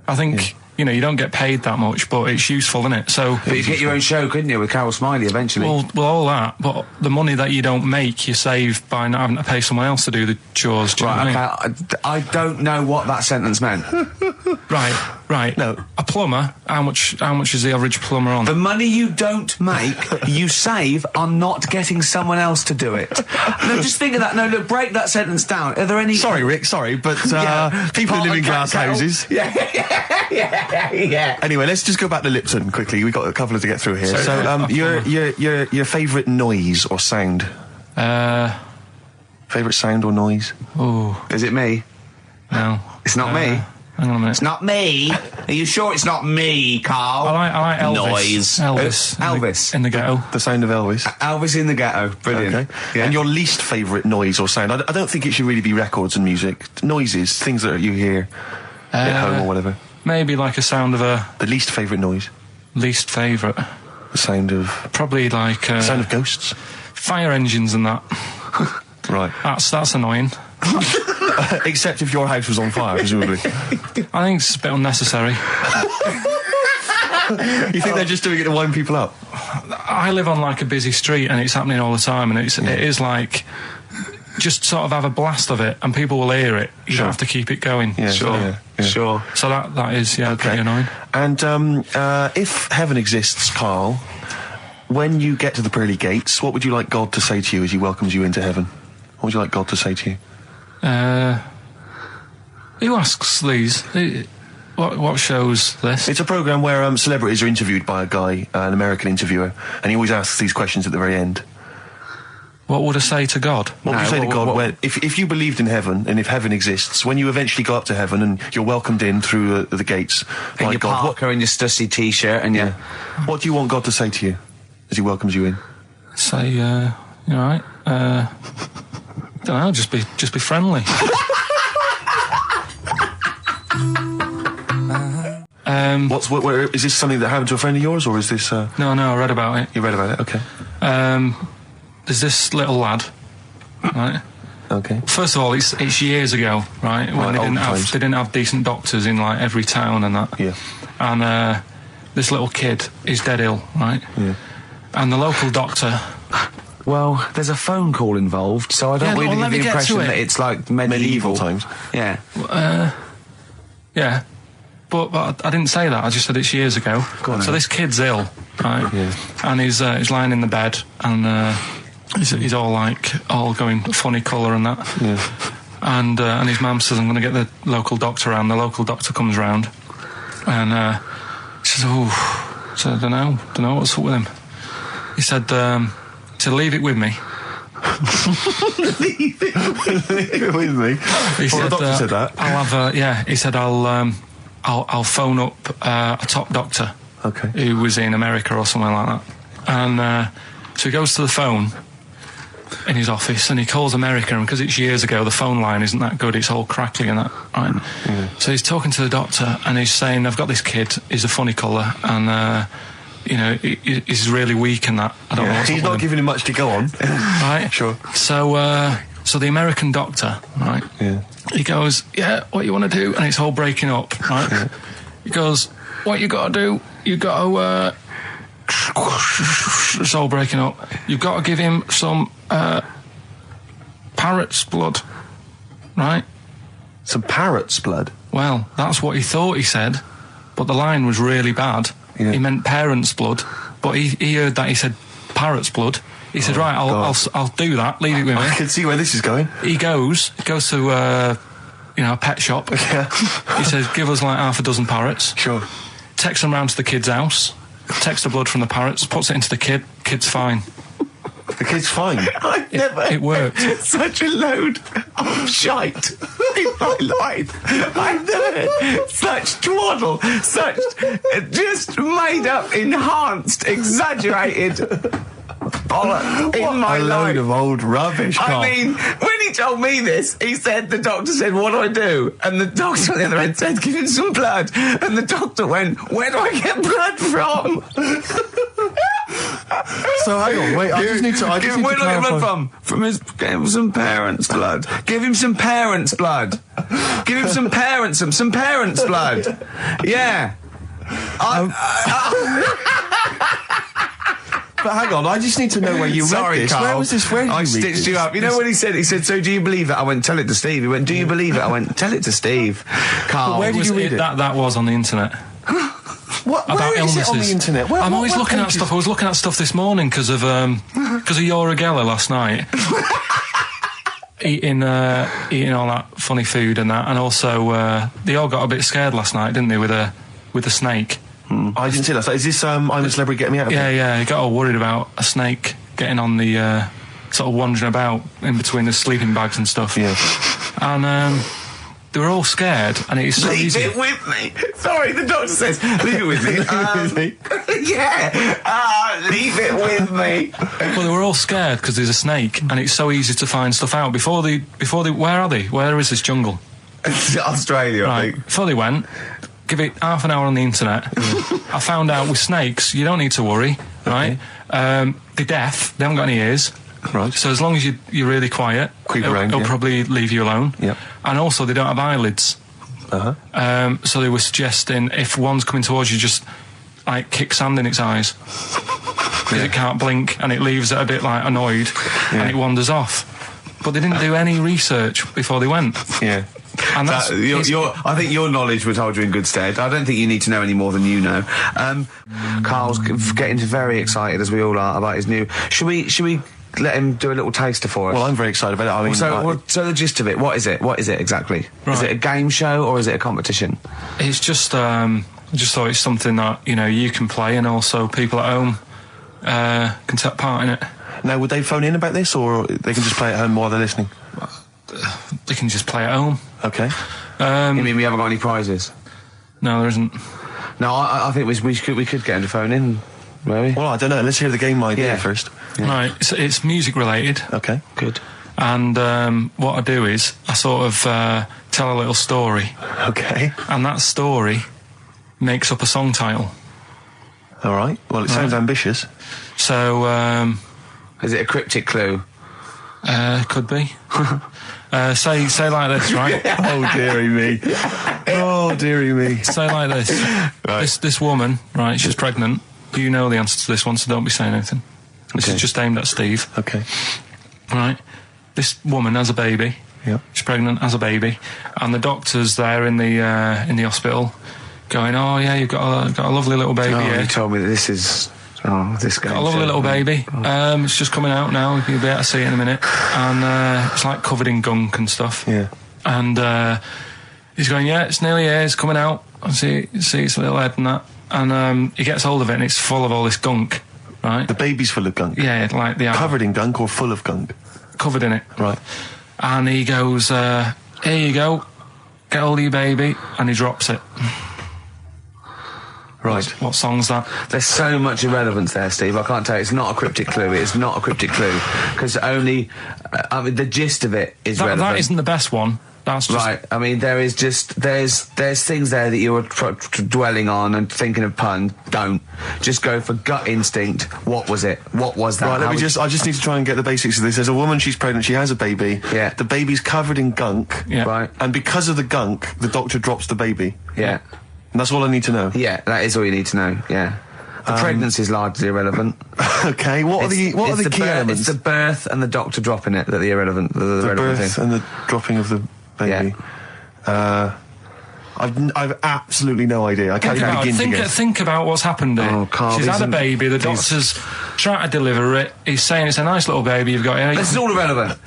I think, you don't get paid that much, but it's useful, isn't it? So, But you'd get your own show, couldn't you, with Carol Smiley eventually? well, all that, but the money that you don't make, you save by not having to pay someone else to do the chores. Do you know what I mean? I don't know what that sentence meant. Right. No. A plumber, how much is the average plumber on? The money you don't make, you save on not getting someone else to do it. No, just think of that. No, look, break that sentence down. Are there any... Sorry, Rick. Sorry, but people who live in glass houses. Yeah. Anyway, let's just go back to Lipton quickly. We've got a couple to get through here. So, your favourite noise or sound? Favourite sound or noise? Oh, Is it me? no. It's not me. Hang on a minute. It's not me. Are you sure it's not me, Carl? I like Elvis. Noise. Elvis. Elvis. In the ghetto. The sound of Elvis. Elvis in the Ghetto. Brilliant. Okay. Yeah. And your least favourite noise or sound? I don't think it should really be records and music. Noises, things that you hear at home or whatever. Maybe like a sound of a The least favourite noise. least favourite. The sound of Probably like sound of ghosts. fire engines and that. Right. That's annoying. Except if your house was on fire, presumably. I think it's a bit unnecessary. You think they're just doing it to wind people up? I live on like a busy street and it's happening all the time, and it is like, just sort of have a blast of it and people will hear it. You don't have to keep it going. Yeah, Sure. So that is pretty annoying. And if heaven exists, Carl, when you get to the pearly gates, what would you like God to say to you as he welcomes you into heaven? What would you like God to say to you? Who asks these? What show's this? It's a programme where celebrities are interviewed by a guy, an American interviewer, and he always asks these questions at the very end. What would I say to God? What would you say to God when, if you believed in heaven, and if heaven exists, when you eventually go up to heaven and you're welcomed in through the gates And by your God, Parker and your Stussy T-shirt and your... what do you want God to say to you as he welcomes you in? Say, you all right? Don't know, just be friendly. Is this something that happened to a friend of yours, or is this... No, I read about it. You read about it, okay. There's this little lad, right? Okay. First of all, it's years ago, right? When they didn't have decent doctors in like every town and that. Yeah. And this little kid is dead ill, right? Yeah. And the local doctor... Well, there's a phone call involved, so I don't really get the impression that it's like medieval times. Yeah. Yeah. But I didn't say that. I just said it's years ago. So this kid's ill, right? Yeah. And he's lying in the bed, and he's all going funny colour and that. Yeah. And his mum says, "I'm going to get the local doctor around." The local doctor comes round, and she says, "Oh, so I don't know what's up with him." He said, "Leave it with me." Leave it with me. He said, the doctor said that. I'll have he said I'll phone up a top doctor, okay, who was in America or somewhere like that. And so he goes to the phone in his office and he calls America, and because it's years ago, the phone line isn't that good, it's all crackly and that, right? Yeah. So he's talking to the doctor and he's saying, "I've got this kid, he's a funny colour, and he's really weak and that. I don't know what's he's up not with him." giving him much to go on. Right? Sure. So the American doctor, right? Yeah. He goes, "Yeah, what you want to do?" And it's all breaking up, right? Yeah. He goes, "What you got to do? You got to it's all breaking up. You've got to give him some parrot's blood, right?" Some parrot's blood? Well, that's what he thought he said, but the line was really bad. Yeah. He meant parent's blood, but he heard that he said parrot's blood. He said, "Right, I'll do that. Leave it with me." I can see where this is going. He goes to a pet shop. Yeah. He says, "Give us like half a dozen parrots." Sure. Takes them round to the kid's house, takes the blood from the parrots, puts it into the kid. Kid's fine. The kid's fine. It worked. Such a load of shite in my life. I've never heard such twaddle, such just made up, enhanced, exaggerated bollock in my a life. load of old rubbish, Carl. I mean, when he told me this, he said, the doctor said, "What do I do?" And the doctor on the other end said, "Give him some blood." And the doctor went, "Where do I get blood from?" So hang on, wait, I just need to where do I get clarify. blood from? Give him some parents' blood. Give him some parents' blood. Give him some parents' blood. Yeah. But hang on, I just need to know where you read this. Carl. Where was this? Where did I you read stitched this? you up. You know what he said? He said, "So do you believe it?" I went, "Tell it to Steve." He went, "Do you believe it?" I went, "Tell it to Steve." Carl. where did you read it? That was on the internet. What? About Where is illnesses. it on the internet? I'm always looking at stuff. I was looking at stuff this morning because of Yoragella last night. eating all that funny food and that, and also they all got a bit scared last night, didn't they, with a snake? I didn't see that. So is this I'm a Celebrity, Get Me Out of Here? Yeah, he got all worried about a snake getting on the sort of wandering about in between the sleeping bags and stuff. Yeah. And they were all scared, and it's so easy. Leave it with me. Sorry, the doctor says, "Leave it with me." Yeah. Leave it with me. Well, they were all scared because there's a snake, and it's so easy to find stuff out. Before they, where are they? Where is this jungle? Australia, I Right. think. Before they went, give it half an hour on the internet. I found out with snakes, you don't need to worry, right? They're deaf, they haven't got any ears, Right. So as long as you're really quiet, it'll probably leave you alone. Yep. And also, they don't have eyelids. So they were suggesting if one's coming towards you, just like kick sand in its eyes because it can't blink and it leaves it a bit like annoyed and it wanders off. But they didn't do any research before they went. Yeah. And that's I think your knowledge would hold you in good stead. I don't think you need to know any more than you know. Carl's getting very excited, as we all are, about his new. Should we let him do a little taster for us? Well, I'm very excited about it. I mean, so the gist of it, what is it? What is it exactly? Right. Is it a game show or is it a competition? It's just, I just thought it's something that, you can play and also people at home can take part in it. Now, would they phone in about this or they can just play at home while they're listening? They can just play at home. Okay. You mean we haven't got any prizes? No, there isn't. No, I think we could get him to phone in, maybe. Well, I don't know. Let's hear the game idea first. Yeah. Right, it's music related. Okay. Good. And what I do is I sort of tell a little story. Okay. And that story makes up a song title. All right. Well, it sounds ambitious. So, is it a cryptic clue? Could be. Say like this, right? Oh, dearie me. Oh, dearie me. Say like this. Right. This woman, right, she's pregnant. You know the answer to this one, so don't be saying anything. This is just aimed at Steve. Okay. Right. This woman has a baby. Yeah. She's pregnant, has a baby, and the doctor's there in the hospital, going, "Oh yeah, you've got a lovely little baby here." You told me that this is. Oh, this guy. Got a lovely little baby. It's just coming out now. You'll be able to see it in a minute, and it's like covered in gunk and stuff. Yeah. And he's going, "Yeah, it's nearly here. It's coming out. I see its little head and that." And he gets hold of it, and it's full of all this gunk. Right. The baby's full of gunk. Yeah, like the covered in gunk or full of gunk. Covered in it. Right. And he goes, "Here you go. Get hold of your baby," and he drops it. Right. What song's that? There's so much irrelevance there, Steve. I can't tell you. It's not a cryptic clue. It's not a cryptic clue because only, the gist of it is relevant. That isn't the best one. That's just right. I mean, there's things there that you were dwelling on and thinking of pun. Don't just go for gut instinct. What was it? What was that? Right. I just need to try and get the basics of this. There's a woman. She's pregnant. She has a baby. Yeah. The baby's covered in gunk. Yeah. Right. And because of the gunk, the doctor drops the baby. Yeah. And that's all I need to know. Yeah, that is all you need to know. Yeah. The pregnancy is largely irrelevant. Okay, what are the key elements? It's the birth and the doctor dropping it that are the irrelevant. The relevant birth thing. and the dropping of the baby. Yeah. I've absolutely no idea. I can't even begin to guess. Think about what's happened here. Oh, Carl, she's had a baby. The doctor's trying to deliver it. He's saying it's a nice little baby you've got here. This is all irrelevant.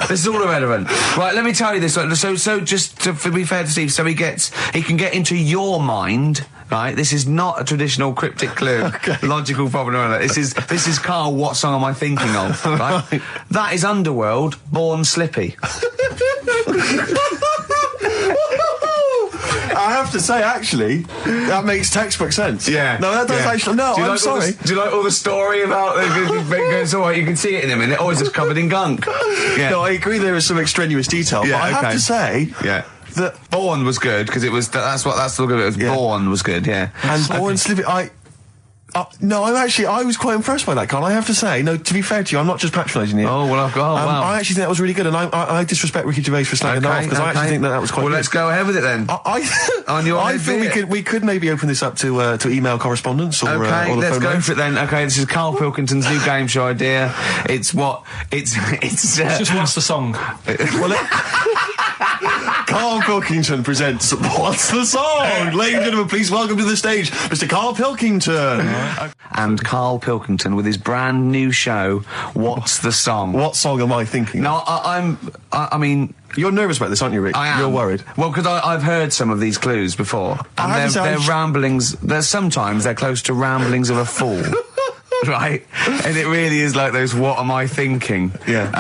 Right, let me tell you this. So just to be fair to Steve, he can get into your mind. Right, this is not a traditional cryptic clue, logical problem. This is Carl. What song am I thinking of? Right, that is Underworld, Born Slippy. I have to say, actually, that makes textbook sense. Yeah. No, that does actually. No, I'm sorry. Do you like all the story about it's all right, you can see it in a minute. Oh, it's just covered in gunk. Yeah. No, I agree there is some extraneous detail, but I have to say... Yeah. That Born was good, because it was... That's the look of it. Was Born was good, yeah. And Born Slippy... no, I was quite impressed by that, Carl. I have to say, no, to be fair to you, I'm not just patronising you. Oh, well, wow. I actually think that was really good, and I disrespect Ricky Gervais for slagging that off, because I actually think that was quite good. Well, let's go ahead with it then. I feel we could maybe open this up to email correspondence or okay, or the let's phone go lines. for it then. Okay, this is Karl Pilkington's new game show idea. It's just what's the song? Karl Pilkington presents What's the Song? Ladies and gentlemen, please welcome to the stage Mr. Karl Pilkington. And Karl Pilkington with his brand new show, What's the Song? What song am I thinking? No, I mean... You're nervous about this, aren't you, Rick? I am. You're worried. Well, because I've heard some of these clues before. And they're ramblings... Sometimes they're close to ramblings of a fool. Right? And it really is like those, what am I thinking? Yeah.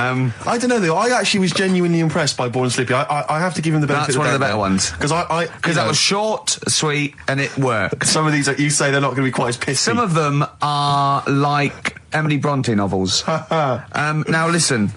I don't know, though. I actually was genuinely impressed by Born Slippy. I have to give him the benefit of the doubt. That's one of the better ones. Because that was short, sweet, and it worked. Some of these, like you say, they're not going to be quite as pissy. Some of them are like Emily Bronte novels. Now, listen.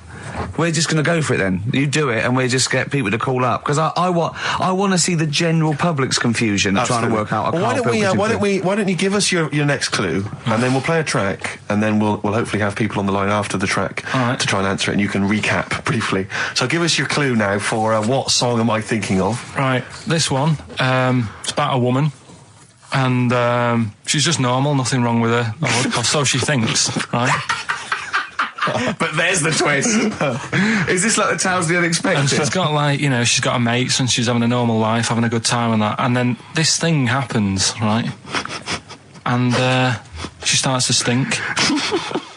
we're just going to go for it then. You do it, and we just get people to call up because I want to see the general public's confusion trying to work out. Well, why don't you give us your next clue, and then we'll play a track, and then we'll hopefully have people on the line after the track to try and answer it, and you can recap briefly. So give us your clue now for what song am I thinking of? Right, this one. It's about a woman. And she's just normal, nothing wrong with her, or so she thinks, right? But there's the twist. Is this like the Tales of the Unexpected? And she's got she's got her mates and she's having a normal life, having a good time and that. And then this thing happens, right? And she starts to stink.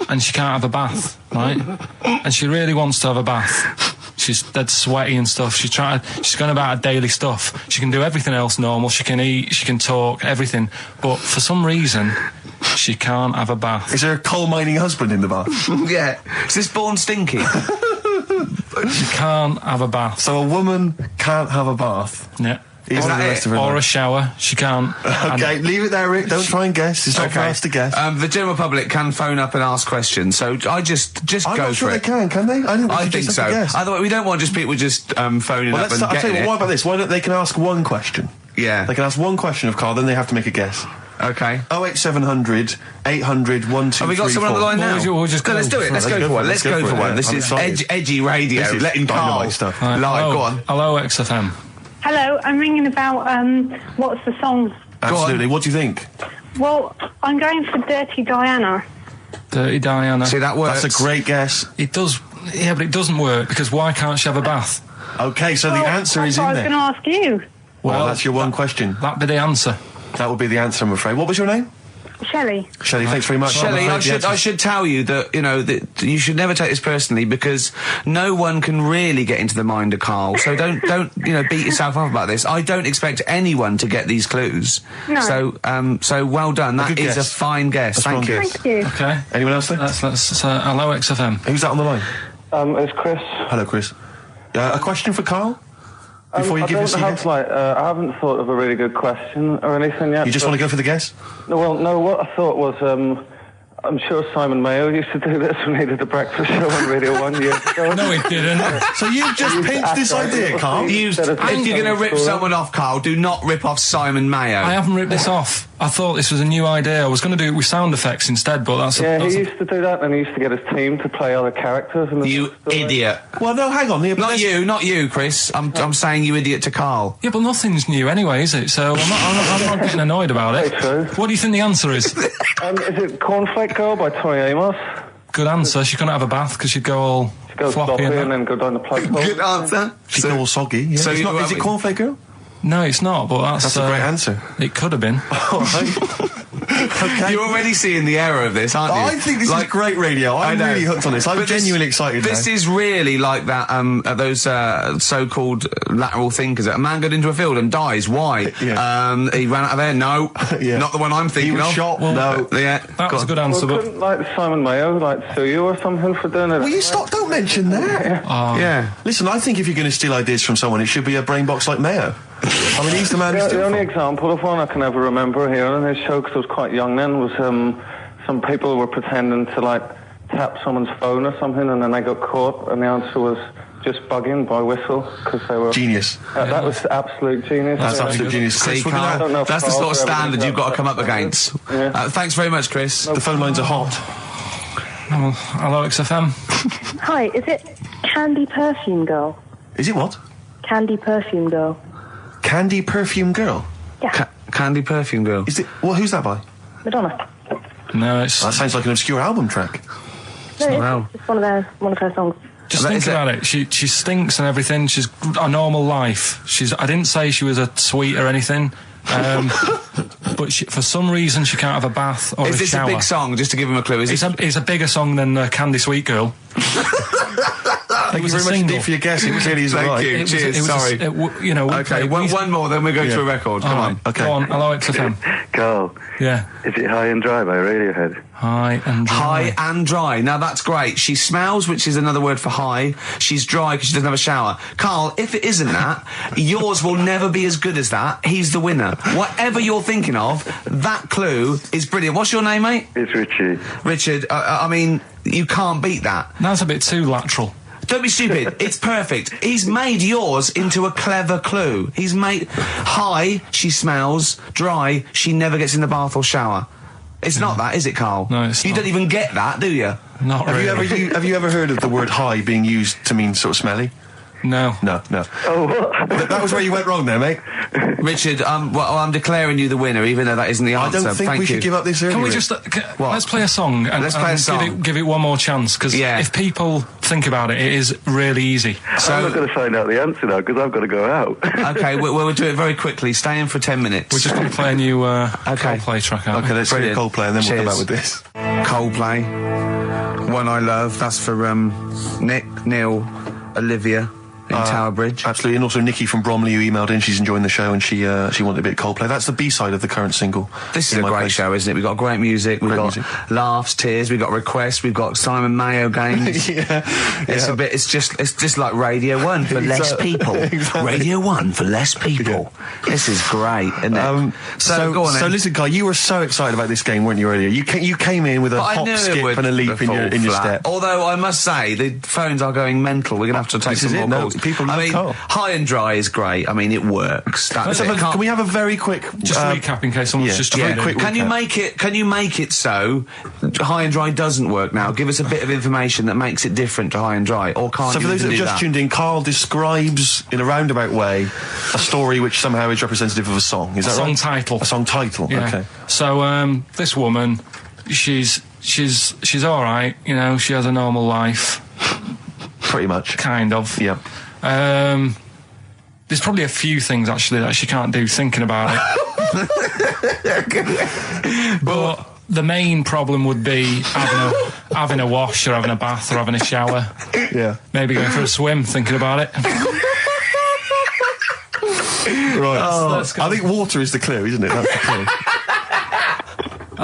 And she can't have a bath, right? And she really wants to have a bath. She's dead sweaty and stuff. She's going about her daily stuff. She can do everything else normal. She can eat, she can talk, everything. But for some reason, she can't have a bath. Is there a coal mining husband in the bath? Yeah. Is this born stinky? She can't have a bath. So a woman can't have a bath? Yeah. Even the rest of her or life. a shower. She can't. Okay, leave it there, Rick. Don't try and guess. It's not for us to guess. The general public can phone up and ask questions, so I just I'm go not sure for it. they can they? I think so. Otherwise, we don't want just people just phoning up and I'll tell getting you it. what about this? Why don't they can ask one question? Yeah. They can ask one question of Carl, then they have to make a guess. Okay. 08700 800 1234. Have we got someone on the line now? We'll just let's do it. Let's go for one. Let's go for one. This is edgy radio. This is letting Carl dynamite stuff. Right, live. Go on. Hello, XFM. Hello, I'm ringing about, what's the song? Absolutely. What do you think? Well, I'm going for Dirty Diana. Dirty Diana. See, that works. That's a great guess. It does, yeah, but it doesn't work because why can't she have a bath? Okay, so the answer is in I was there. going to ask you. Well, that's your one question. That'd be the answer. That would be the answer, I'm afraid. What was your name? Shelley. Shelley, thanks very much. Shelley, I should tell you that, that you should never take this personally because no one can really get into the mind of Carl. So don't beat yourself up about this. I don't expect anyone to get these clues. No. So well done. That is guess. a fine guess. Thank you. Thank you. Okay. Anyone else there? Let's hello, XFM. Who's that on the line? It's Chris. Hello, Chris. A question for Carl? Before you I give us don't your have, guess? I haven't thought of a really good question or anything yet. You just want to go for the guess? No, what I thought was, I'm sure Simon Mayo used to do this when he did the breakfast show on Radio 1 years ago. No, he didn't. So you've just pinched this idea, Carl? If you're going to rip someone off, Carl, do not rip off Simon Mayo. I haven't ripped this off. I thought this was a new idea. I was going to do it with sound effects instead, but that's... Yeah, he used to do that, and he used to get his team to play other characters. In the You story. idiot. Well, no, hang on. Not you, Chris. I'm saying you idiot to Carl. Yeah, but nothing's new anyway, is it? So I'm not getting annoyed about it. Very true. What do you think the answer is? Is it Cornflake Girl by Tori Amos? Good answer. She couldn't have a bath because she'd go all Go floppy sloppy and and that. then go down the plug hole. Good answer. She's all soggy. Yeah. So It's not, is it Cornflake Girl? No, it's not, but That's a great answer. It could have been. All right. Okay. You're already seeing the error of this, aren't you? I think this is great radio. I'm know. really hooked on this. I'm But genuinely excited This now. is really like that. Those so-called lateral thinkers. A man got into a field and dies. Why? Yeah. He ran out of air. No, Yeah. not the one I'm He thinking was of. shot. No. Yeah, That was a good Well, answer, but... couldn't Simon Mayo sue you or something for doing it? Will you stop? Don't mention that. Yeah. Listen, I think if you're going to steal ideas from someone, it should be a brain box like Mayo. I mean, he's the man who's The doing only it. example of one I can ever remember hearing in his show, because I was quite young then, was some people were pretending to tap someone's phone or something, and then they got caught, and the answer was just bugging by whistle, because they were... Genius. That was absolute genius. That's absolute genius. See, Chris, we're Carl, I don't know if that's the sort of Carl's ever standard been you've got to come up that. against. Yeah. Thanks very much, Chris. the phone lines are hot. Oh, hello, XFM. Hi, is it Candy Perfume Girl? Is it what? Candy Perfume Girl. Candy Perfume Girl? Yeah, Candy Perfume Girl. Is it? Well, who's that by? Madonna. No, it's... That sounds like an obscure album track. No, it's Wow. just one of her songs. Just That think is it. about it. She stinks and everything. She's a normal life. I didn't say she was a sweet or anything. But for some reason she can't have a bath or Is a this shower. a big song? Just to give him a clue. It's a bigger song than Candy Sweet Girl. Thank you was very a much single. indeed for your guess. It clearly is Thank right. you. Cheers. Sorry. Okay, one more, then we go to a record. Come on. Okay. Go on. Hello, XFM. Carl, Yeah. is it High and Dry by Radiohead? High and dry. High and dry. Now that's great. She smells, which is another word for high. She's dry because she doesn't have a shower. Carl, if it isn't that, yours will never be as good as that. He's the winner. Whatever you're thinking of, that clue is brilliant. What's your name, mate? It's Richie. Richard. I mean, you can't beat that. That's a bit too lateral. Don't be stupid. It's perfect. He's made yours into a clever clue. He's made high, she smells, dry, she never gets in the bath or shower. It's not that, is it, Carl? No, it's you not. don't even get that, do you? Not really. Have you ever heard of the word high being used to mean sort of smelly? No. No. Oh, what? That was where you went wrong there, mate. Richard, I'm declaring you the winner, even though that isn't the answer. I don't think Thank we you. should give up this early. Can we just let's play a song and, Let's play a song. give it one more chance, because if people think about it, it is really easy. I'm not going to find out the answer now because I've got to go out. Okay, we'll do it very quickly. Stay in for 10 minutes. We're just going to play a new Coldplay track out. Okay, let's hear Brilliant. Coldplay and then we'll come Cheers. back with this. Coldplay, One I Love. That's for Nick, Neil, Olivia in Tower Bridge. Absolutely, and also Nikki from Bromley who emailed in. She's enjoying the show and she wanted a bit of Coldplay. That's the B-side of the current single. This is a great show, isn't it? We've got great music, we've got laughs, tears, we've got requests, we've got Simon Mayo games. It's just like Radio 1 for less people. Radio 1 for less people. This is great, isn't it? So go on then. So listen, Carl, you were so excited about this game, weren't you, earlier? You came in with a hop, skip and a leap in your step. Although I must say, the phones are going mental. We're going to have to take some more calls. People love Carl. High and Dry is great. I mean, it works. Can we have a very quick... Just recap in case someone's just very joined in. quick Can you make it so High and Dry doesn't work now? Give us a bit of information that makes it different to High and Dry, or can't So you for those that even have do just that? tuned in, Carl describes in a roundabout way a story which somehow is representative of a song. Is that right? Song title. A song title. Yeah. Okay. So this woman, she's all right. You know, she has a normal life, Pretty much. kind of. Yeah. There's probably a few things actually that she can't do thinking about it. But the main problem would be having a wash or having a bath or having a shower. Yeah. Maybe going for a swim thinking about it. Right. Let's go. I think water is the clue, isn't it? That's the clue.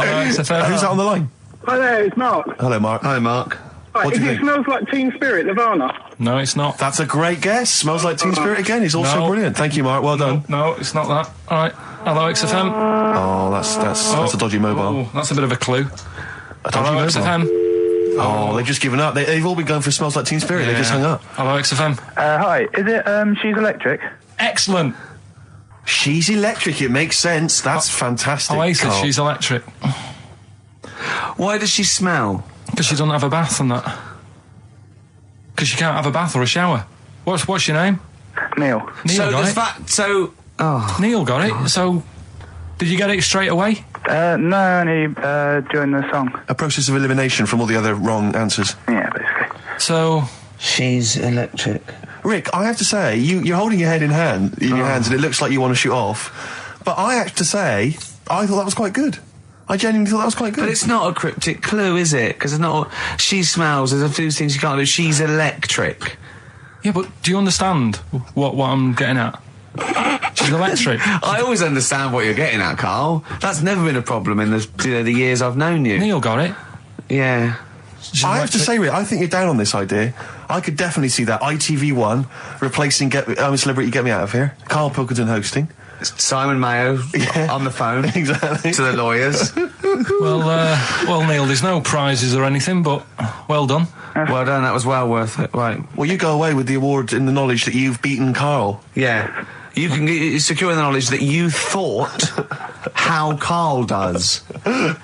Who's Who's that on the line? Hi there, it's Mark. Hello, Mark. Hi, Mark. Right, What do you it think? smells like Teen Spirit, Nirvana. No, it's not. That's a great guess. Smells like Teen Spirit again. He's also No. brilliant. Thank you, Mark. Well done. No, it's not that. All right. Hello, XFM. Oh, that's a dodgy mobile. Oh, that's a bit of a clue. A dodgy Hello, mobile. XFM. Oh, they've just given up. They've all been going for Smells Like Teen Spirit. They just hung up. Hello, XFM. Hi, is it, She's Electric? Excellent. She's electric. It makes sense. That's fantastic. Oasis, Carl. she's electric. Why does she smell? Because she doesn't have a bath and that. Because she can't have a bath or a shower. What's your name? Neil. Neil got it. Neil got it. So, did you get it straight away? No, only during the song. A process of elimination from all the other wrong answers. Yeah, basically. So, She's electric. Rick, I have to say, you're holding your head in your hands, and it looks like you want to shoot off. But I have to say, I thought that was quite good. I genuinely thought that was quite good. But it's not a cryptic clue, is it? Because it's not. She smells. There's a few things you can't do. She's electric. yeah, but do you understand what I'm getting at? She's electric. I always understand what you're getting at, Carl. That's never been a problem in the years I've known you. Neil got it. Yeah. She's I have to electric. say, Rick, I think you're down on this idea. I could definitely see that ITV1 replacing Celebrity Get Me Out of Here. Karl Pilkington hosting. Simon Mayo on the phone Exactly. to the lawyers. Well, Neil, there's no prizes or anything, but well done. Well done. That was well worth it. Right. Well, you go away with the award in the knowledge that you've beaten Karl. Yeah. You can secure the knowledge that you thought how Carl does.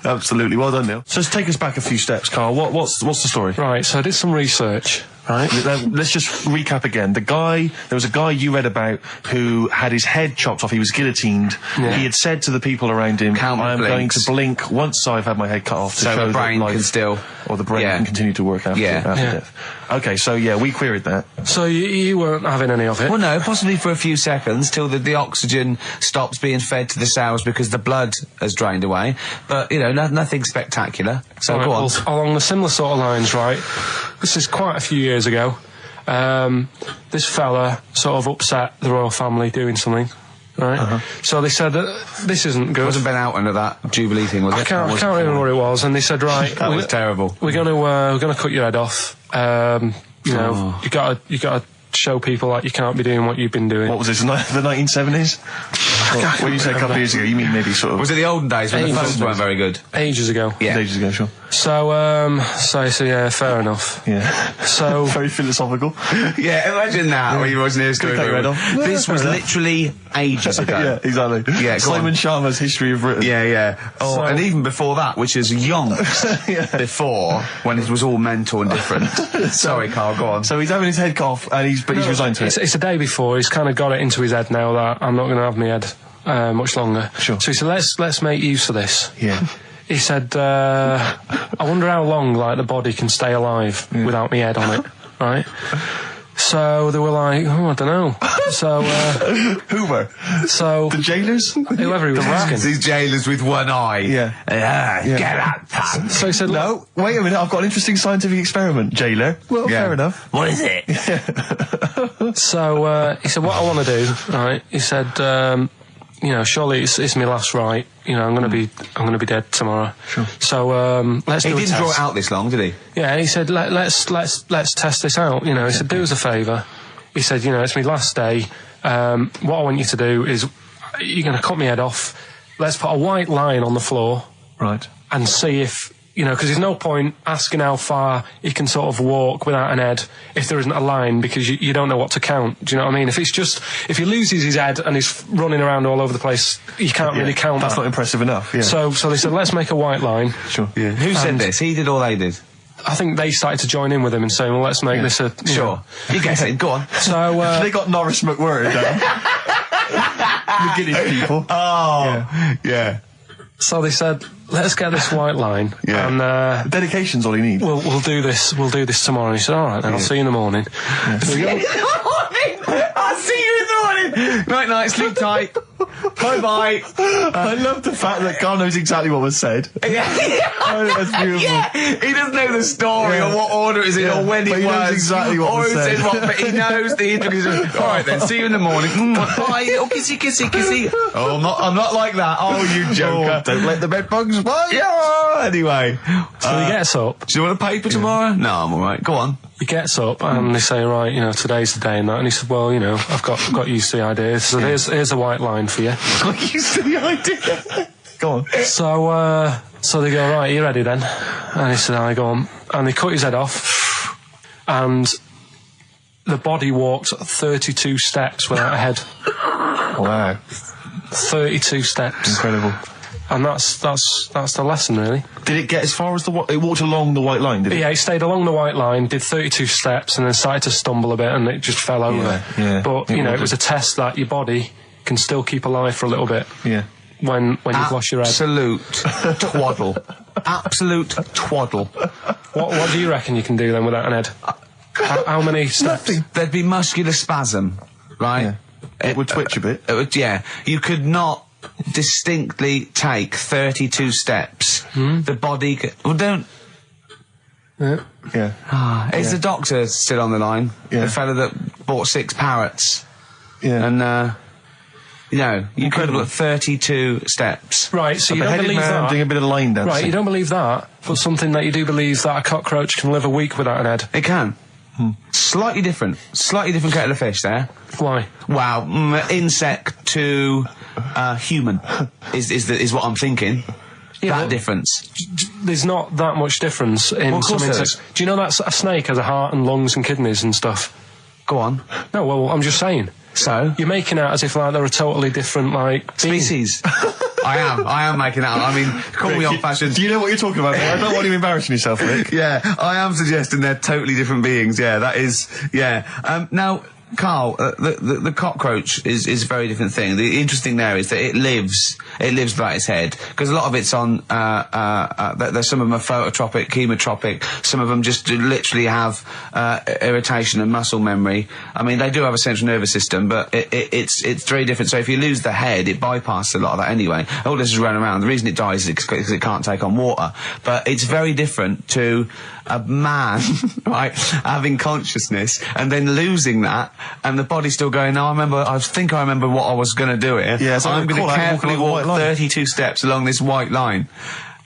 Absolutely. Well done, Neil. So let's take us back a few steps, Karl. What's the story? Right, so I did some research. Right. Let's just recap again. There was a guy you read about who had his head chopped off. He was guillotined. Yeah. He had said to the people around him, Count I am blinks. going to blink once I've had my head cut off to So show the brain that life, can still... or the brain Yeah. can continue to work after Yeah. death. Okay, so yeah, we queried that. So you weren't having any of it? Well, no, possibly for a few seconds till the oxygen stops being fed to the cells because the blood has drained away. But, you know, nothing spectacular. So Right, go on. well, along the similar sort of lines, right? This is quite a few years ago. This fella sort of upset the royal family doing something, right? So they said that this isn't good. Wasn't Ben Oughton at that Jubilee thing, was it? I can't remember what it was, and they said, right, That was terrible. We're gonna cut your head off. You know, you gotta show people that you can't be doing what you've been doing. What was this, the 1970s? When you say a couple of years ago, you mean maybe sort of... Was it the olden days when the Ages phones ago. weren't very good? Ages ago. Yeah. Ages ago, sure. So yeah, fair enough. Yeah. So Very philosophical. Yeah, imagine that when you watching the history. Take your head off. This Yeah, was fair enough. literally ages ago. Yeah, exactly. Yeah, go Simon on. Sharma's History of Britain. Yeah, yeah. Oh, So- and even before that, which is yonks before, when it was all mental and different. Sorry, Carl, go on. So he's having his head cough, and he's resigned to it. it's a day before. He's kind of got it into his head now that I'm not going to have my head much longer. Sure. So he said, let's make use of this. Yeah. He said, I wonder how long like the body can stay alive without my head on it, right? So they were like, I don't know. So Who were? so The jailers? whoever he was asking. These jailers with one eye. Yeah. Get out, pal. So he said, No, wait a minute, I've got an interesting scientific experiment, jailer. Well, Yeah. fair enough. What is it? So he said, what I want to do, right? He said, surely it's my last right. I'm going to be dead tomorrow. Sure. So let's He do a didn't test. draw it out this long, did he? Yeah, and he said, let's test this out. He said, do us a favour. He said, it's my last day. What I want you to do is, you're going to cut my head off. Let's put a white line on the floor Right. and see if, because there's no point asking how far he can sort of walk without an head if there isn't a line, because you don't know what to count. Do you know what I mean? If he loses his head and he's running around all over the place, you can't really count That's that. not impressive enough, yeah. So they said, let's make a white line. Sure. Yeah. Who said And- this? He did or they did? I think they started to join in with him and saying, well, let's make this a... you know. You guess it. Go on. So, They got Norris McWhirter down. The Guinness people. Oh, yeah. so they said, let's get this white line. Yeah. And Dedication's all you need. we'll do this tomorrow. And he said, all right, then I'll see you in the morning. So we go- I'll see you in the morning. Night, night. Sleep tight. Bye, bye. I love the fact that Carl knows exactly what was said. Oh, that's beautiful. Yeah, he doesn't know the story Yeah. or what order it is in Yeah, or when but it he was. knows exactly what or was who said. said what, but he knows the intricacies. All right then, see you in the morning. Bye, little kissy, kissy, kissy. Oh, I'm not like that. Oh, you joker. Don't let the bed bugs fly. Yeah, anyway. So he gets up. Do you want a paper tomorrow? No, I'm all right. Go on. He gets up and they say, right, today's the day and that. And he said, well, I've got used to the idea. So here's a white line for you. Got used to the idea. Go on. So they go, right, you ready then? And he said, I go on. And they cut his head off. And the body walked 32 steps without a head. Wow. 32 steps. Incredible. And that's the lesson, really. Did it get as far as it walked along the white line, did it? Yeah, he stayed along the white line, did 32 steps, and then started to stumble a bit, and it just fell over. yeah. But, it was a test that your body can still keep alive for a little bit Yeah. when you've lost your head. Absolute twaddle. Absolute twaddle. What do you reckon you can do then without an head? How many steps? There'd be muscular spasm, right? Yeah. It would twitch a bit. It would, yeah. You could not distinctly take 32 steps. The body could... Well, don't... Yeah. Is the doctor still on the line? Yeah. The fella that bought 6 parrots. Yeah. And, you could Incredible. have got 32 steps. Right, so you A don't beheaded believe man that. doing a bit of line dancing. Right, you don't believe that, but something that you do believe that a cockroach can live a week without an head. It can. Slightly different kettle of fish there. Why? Wow, insect to human is what I'm thinking. Yeah, that difference. There's not that much difference in Well, of some course there insects. Do you know that a snake has a heart and lungs and kidneys and stuff? Go on. No, well, I'm just saying. So? You're making out as if like they're a totally different being. Species. I am making out. I mean, call me old-fashioned. Do you know what you're talking about? I don't want you embarrassing yourself, Rick. Yeah, I am suggesting they're totally different beings. Yeah, that is. Yeah. Now, Carl, the cockroach is a very different thing. The interesting there is that it lives without its head, because a lot of it's on. There's some of them are phototropic, chemotropic. Some of them just literally have irritation and muscle memory. I mean, they do have a central nervous system, but it's very different. So if you lose the head, it bypasses a lot of that anyway. All this is running around. The reason it dies is because it can't take on water. But it's very different to a man, right, having consciousness and then losing that, and the body's still going, no, I think I remember what I was going to do here. Yeah, so I'm going call to out, carefully walk along walk the white line. 32 steps along this white line.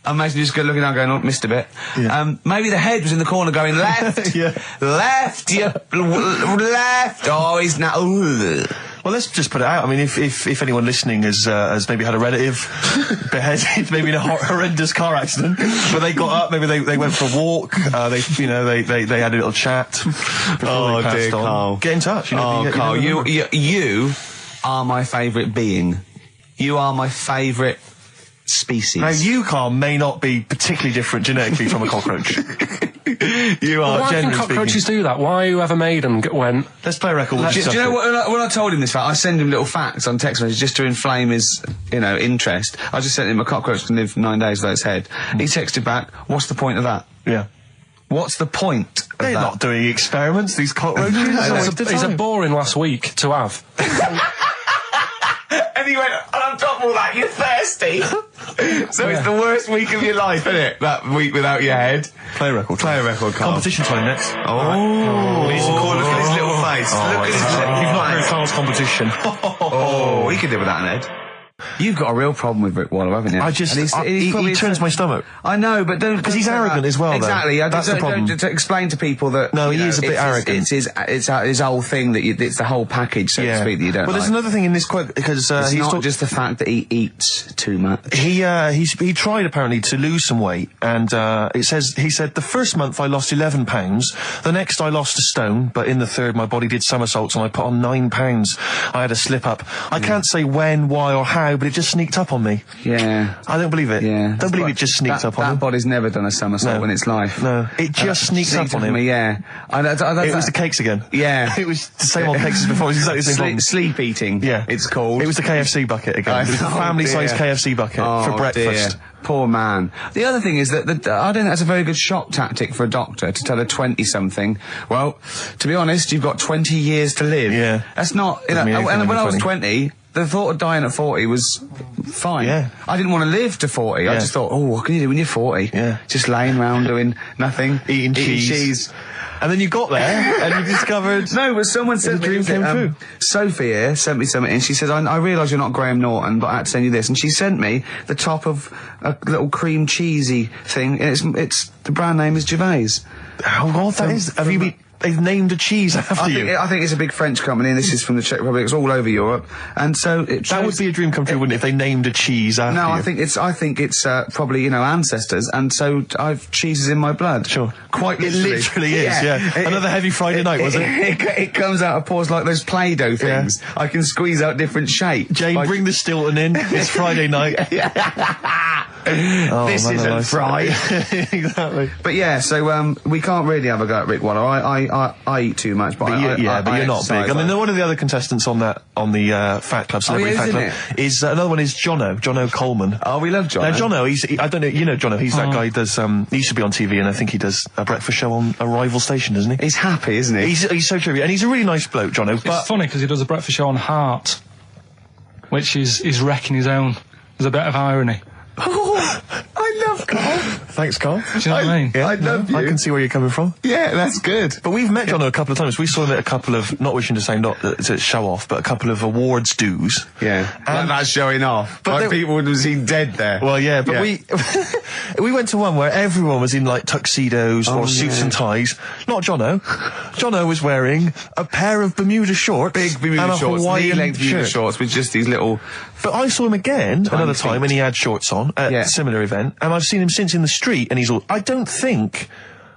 Imagine you just looking down going, oh, missed a bit. Yeah. Maybe the head was in the corner going, left, Yeah. left, left. Oh, he's now, ooh. Well, let's just put it out. I mean, if anyone listening has maybe had a relative beheaded, maybe in a horrendous car accident, but they got up, maybe they went for a walk, they had a little chat before they passed on. Carl. Get in touch. Carl, you are my favourite being. You are my favourite species. Now, you, Carl, may not be particularly different genetically from a cockroach. You are, why can generally cockroaches speaking. do that? Why whoever made them went... Let's play a record. Do you know what, when I told him this fact, I send him little facts on text messages just to inflame his, interest. I just sent him a cockroach can live 9 days without its head. He texted back, what's the point of that? Yeah. What's the point of They're that? not doing experiments, these cockroaches. It's a boring last week to have. And he went, and on top of all that, you're thirsty. So it's the worst week of your life, isn't it? That week without your head. Play a record. Play a record, Carl. Competition time next. Oh. Look at his little face. Look at his little You've not heard face. Carl's competition. Oh, he could live with that, Ned. You've got a real problem with Rick Wallow, haven't you? He turns my stomach. I know, but don't... Because he's arrogant as well, though. Exactly. That's the problem. To explain to people that... No, he is a bit arrogant. It's his whole thing that it's the whole package, so to speak, that you don't But there's another thing in this quote, because it's not just the fact that he eats too much. He tried apparently to lose some weight, and he said the first month I lost 11 pounds, the next I lost a stone, but in the third my body did somersaults and I put on 9 pounds. I had a slip up. I can't say when, why or how, but it just sneaked up on me. Yeah. I don't believe it. Yeah. Don't believe it just sneaks up on That him. body's never done a somersault in its life. No. It just sneaks up on him. Me, yeah. It was the cakes again. Yeah. It was the same old cakes as before. It was exactly the same problem. Sleep eating. Yeah. It's called. It was the KFC bucket again. It was the family-sized KFC bucket for breakfast. Dear. Poor man. The other thing is that I don't think that's a very good shock tactic for a doctor to tell a 20-something, well, to be honest, you've got 20 years to live. Yeah. That's not, and when I was 20, the thought of dying at 40 was fine. Yeah. I didn't want to live to 40. I just thought, what can you do when you're 40? Yeah. Just laying around doing nothing. Eating cheese. And then you got there and you discovered... No, but someone said the dream came true. Sophie here sent me something and she says, I realise you're not Graham Norton, but I had to send you this. And she sent me the top of a little cream cheesy thing, and it's the brand name is Gervais. Oh, God, that is... Have you been... They've named a cheese after you. I think it's a big French company, and this is from the Czech Republic. It's all over Europe, and so that would be a dream come true, wouldn't it? If they named a cheese after you. No, I think it's probably ancestors, and so I've cheeses in my blood. Sure, quite literally. It literally is. Yeah, another heavy Friday night, was it? It comes out of pores like those Play-Doh things. Yeah. I can squeeze out different shapes. Jane, bring the Stilton in. It's Friday night. This isn't fried. Exactly. But yeah, so we can't really have a go at Rick Wallow. I eat too much, but you're not big. I mean, one of the other contestants on the Fat Club, Celebrity Fat Club, is another one is Jono Coleman. Oh, we love Jono. Now, Jono, I don't know, you know Jono, he's that guy who does, he used to be on TV, and I think he does a breakfast show on a rival station, doesn't he? He's happy, isn't he? He's so true, and he's a really nice bloke, Jono. It's funny because he does a breakfast show on Heart, which is wrecking his own. There's a bit of irony. Oh, I love Carl. Thanks, Carl. Do you know what I mean? Yeah, I love you. I can see where you're coming from. Yeah, that's good. But we've met Jono a couple of times. We saw him at a couple of, not wishing to say not to show off, but a couple of awards dues. Yeah. And that's showing off. But people would have seen dead there. Well, yeah, but we went to one where everyone was in like tuxedos or suits and ties. Not Jono. Jono was wearing a pair of Bermuda shorts. Big Bermuda and a shorts. Hawaiian knee-length Bermuda shirt. shorts with just these little... But I saw him again another time when he had shorts on at a similar event, and I've seen him since in the street, and he's all...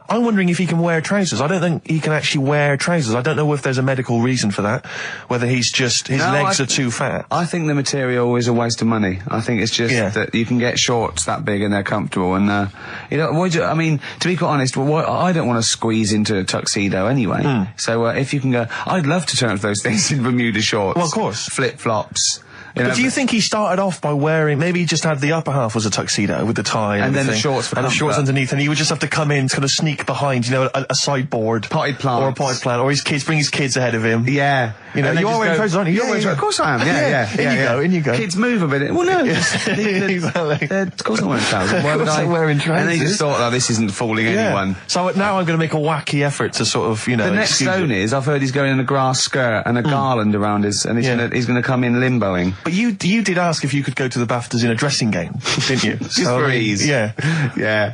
I'm wondering if he can wear trousers. I don't think he can actually wear trousers. I don't know if there's a medical reason for that, whether he's just... his legs are too fat. I think the material is a waste of money. I think it's just that you can get shorts that big and they're comfortable, and, I mean, to be quite honest, I don't want to squeeze into a tuxedo anyway. So, if you can go... I'd love to turn up those things in Bermuda shorts. Well, of course. Flip-flops. But do you think he started off by wearing, maybe he just had the upper half was a tuxedo with the tie and then the shorts for and the shorts underneath, and he would just have to come in, kind of sneak behind, a sideboard. Potted plant. Or a potted plant, or bring his kids ahead of him. Yeah. You are wearing trousers, aren't you? Of course I am, yeah. In you go. Kids move a bit. Well, no. Exactly. Of course I'm wearing trousers. Why would I? Wearing trousers. And they just thought, this isn't fooling anyone. So now I'm going to make a wacky effort to sort of, The next stone is, I've heard he's going in a grass skirt and a garland around and he's going to come in limboing. But you did ask if you could go to the BAFTAs in a dressing gown, didn't you? Just for ease. Yeah. Yeah.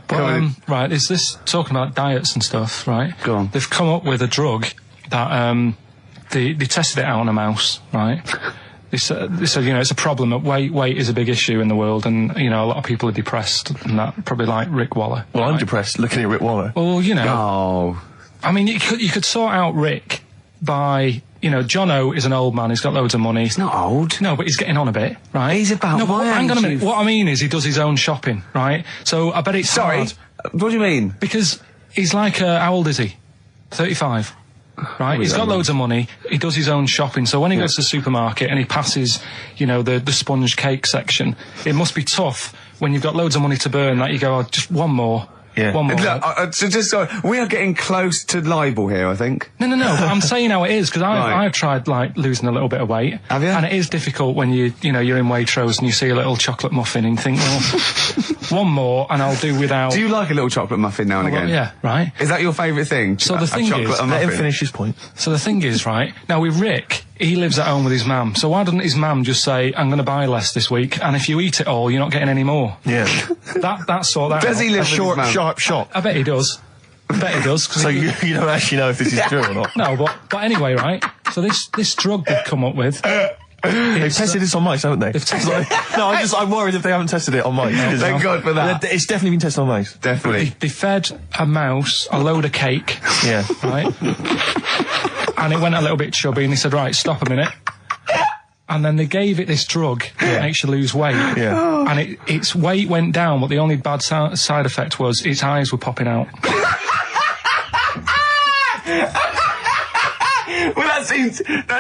Right, is this talking about diets and stuff, right? Go on. They've come up with a drug that they tested it out on a mouse, right? They said, it's a problem. Weight is a big issue in the world, and a lot of people are depressed, and that probably like Rick Waller. Well, right? I'm depressed looking at Rick Waller. Well, Oh. I mean, you could sort out Rick by, Jono is an old man. He's got loads of money. He's not old. No, but he's getting on a bit, right? He's about no, my hang on a age, minute. What I mean is, he does his own shopping, right? So I bet it's hard. What do you mean? Because he's like, how old is he? 35. Right, he's got loads of money. He does his own shopping. So when he goes to the supermarket and he passes, the sponge cake section, it must be tough when you've got loads of money to burn. That you go, oh, just one more. Yeah. One more. Look, we are getting close to libel here, I think. No. But I'm saying how it is because I've tried losing a little bit of weight. Have you? And it is difficult when you're in Waitrose and you see a little chocolate muffin and you think, well, one more and I'll do without. Do you like a little chocolate muffin now and again? Yeah, right. Is that your favourite thing? So the thing is, let him finish his point. So the thing is, right now with Rick, he lives at home with his mum. So why doesn't his mum just say, "I'm going to buy less this week, and if you eat it all, you're not getting any more." Yeah. That's sort that. Does he live a short, sharp shop? I bet he does. So you don't actually know if this is true or not? No, but anyway, right? So this drug they've come up with. They've tested this on mice, haven't they? They've tested I'm worried if they haven't tested it on mice. Thank God for that. It's definitely been tested on mice. Definitely. They fed a mouse a load of cake. Yeah. Right? And it went a little bit chubby, and they said, right, stop a minute. And then they gave it this drug that makes you lose weight. Yeah. And its weight went down, but the only bad side effect was its eyes were popping out. Well, that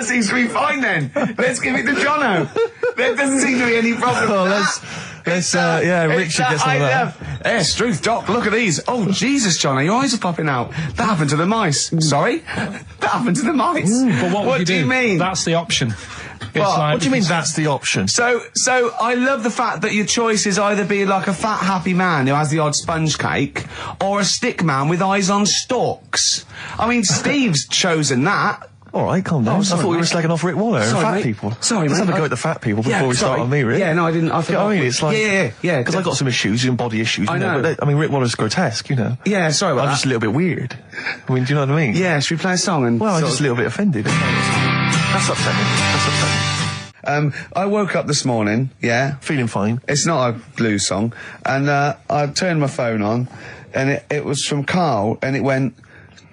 seems to be fine then. Let's give it to Jono. There doesn't seem to be any problem. Oh, Rich should get some of that. Yeah, Struth, Doc, look at these. Oh, Jesus, Jono, your eyes are popping out. That happened to the mice. Sorry? That happened to the mice. But what do you mean? That's the option. What do you mean that's the option? So I love the fact that your choice is either be like a fat, happy man who has the odd sponge cake, or a stick man with eyes on stalks. I mean, Steve's chosen that. All right, calm down. I thought we were slagging off Rick Waller and fat mate. people. Sorry, Let's mate. have a go at the fat people before we start on me, Rick. Yeah, no, I didn't. I forgot. I mean, it's like... Yeah. Because I've got some issues and body issues. I know. But Rick Waller's grotesque, Yeah, sorry about I'm that. just a little bit weird. I mean, do you know what I mean? Yeah, should we play a song? And Well, I'm just a little bit offended. That's upsetting. I woke up this morning, Feeling fine. it's not a blues song, and I turned my phone on, and it was from Karl, and it went,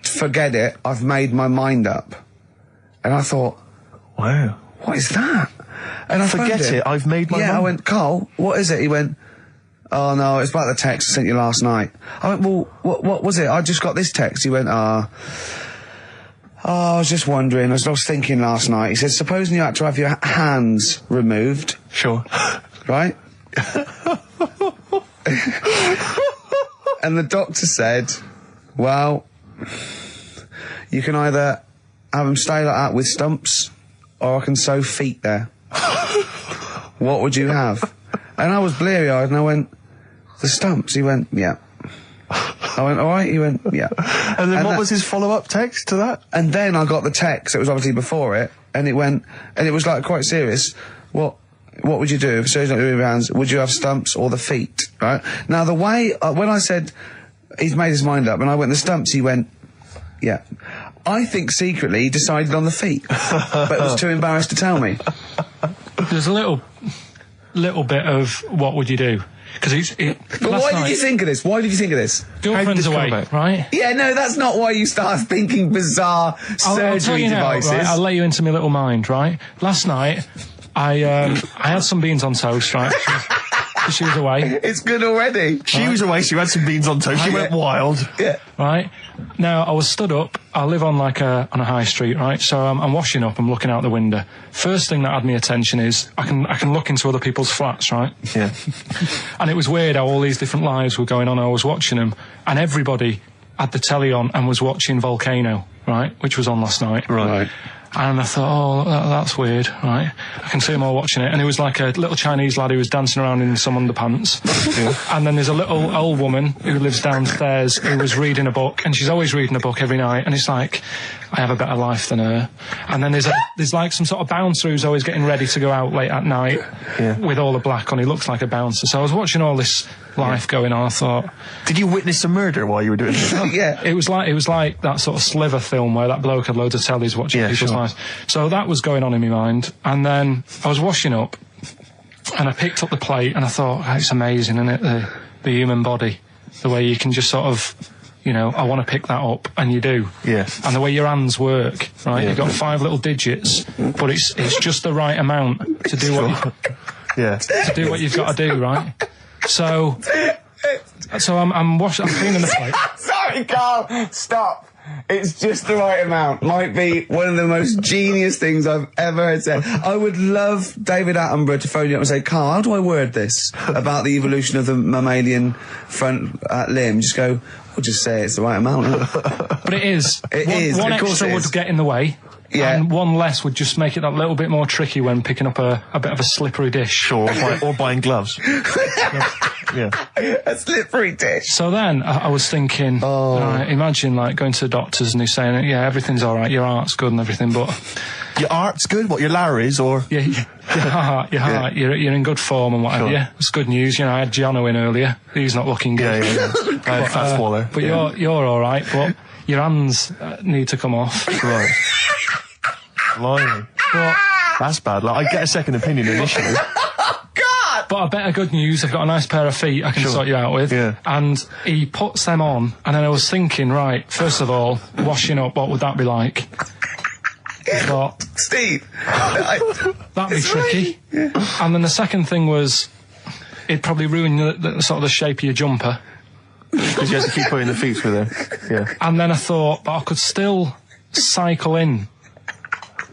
"Forget it, I've made my mind up." And I thought, Wow. what is that? And I Forget phoned it, I've made my mind. I went, "Karl, what is it?" He went, "Oh no, it's about the text I sent you last night." I went, "Well, what was it? I just got this text." He went, I was just wondering, I was thinking last night. He said, supposing you had to have your hands removed. Sure. Right? And the doctor said, well, you can either have them stay like that with stumps, or I can sew feet there. What would you have? And I was bleary-eyed, and I went, the stumps? He went, yeah. I went, all right? He went, yeah. And then what was his follow-up text to that? And then I got the text, it was obviously before it, and it went, and it was like quite serious. What would you do if surgery not doing your hands? Would you have stumps or the feet? Right? Now the way, when I said he's made his mind up, and I went the stumps, he went, yeah. I think secretly he decided on the feet, but was too embarrassed to tell me. There's a little bit of what would you do? Because But why did you think of this? Why did you think of this? Girlfriend's away, right? Yeah, no, that's not why you start thinking bizarre surgery I'll tell you now, devices. right? I'll let you into my little mind, right? Last night, I had some beans on toast, right? She was away. It's good already. She was away, she had some beans on toast, she went wild. Yeah. Right? Now, I was stood up, I live on on a high street, right? So I'm washing up, I'm looking out the window. First thing that had my attention is, I can look into other people's flats, right? Yeah. And it was weird how all these different lives were going on, I was watching them, and everybody had the telly on and was watching Volcano, right? Which was on last night. Right. And I thought, oh, that's weird, right? I can see them all watching it. And it was like a little Chinese lad who was dancing around in some underpants. Yeah. And then there's a little old woman who lives downstairs who was reading a book, and she's always reading a book every night. And it's like, I have a better life than her. And then there's like some sort of bouncer who's always getting ready to go out late at night with all the black on. He looks like a bouncer. So I was watching all this life going on. I thought, did you witness a murder while you were doing this? Yeah. it was like that sort of Sliver film where that bloke had loads of tellies watching people's lives. So that was going on in my mind, and then I was washing up, and I picked up the plate, and I thought, it's amazing, isn't it? The human body, the way you can just sort of, I want to pick that up, and you do. Yes. And the way your hands work, right? You've got 5 little digits, but it's just the right amount to do what to do what you've got to do, right? So I'm cleaning the plate. Sorry, Carl, stop. It's just the right amount. Might be one of the most genius things I've ever heard said. I would love David Attenborough to phone you up and say, Carl, how do I word this about the evolution of the mammalian front limb? Just go, we'll just say it's the right amount. But it is. One of course extra it would is. get in the way. Yeah. And one less would just make it that little bit more tricky when picking up a bit of a slippery dish. Sure, or buying gloves. Yeah. A slippery dish. So then I was thinking, imagine like going to the doctors and he's saying, yeah, everything's all right, your heart's good and everything, but your heart's good. What, your Lara is, or your heart, you're in good form and whatever. Sure. Yeah, it's good news. I had Giano in earlier. He's not looking good. Yeah. I had fat swaller. But you're all right. But your hands need to come off. Right. Blimey. But that's bad. Like, I get a second opinion initially. But I better good news, I've got a nice pair of feet I can sort you out with. Yeah. And he puts them on, and then I was thinking, right, first of all, washing up, what would that be like? But Steve, that'd be tricky. Yeah. And then the second thing was, it'd probably ruin the sort of the shape of your jumper. Because you have to keep putting the feet through there. Yeah. And then I thought, but I could still cycle in.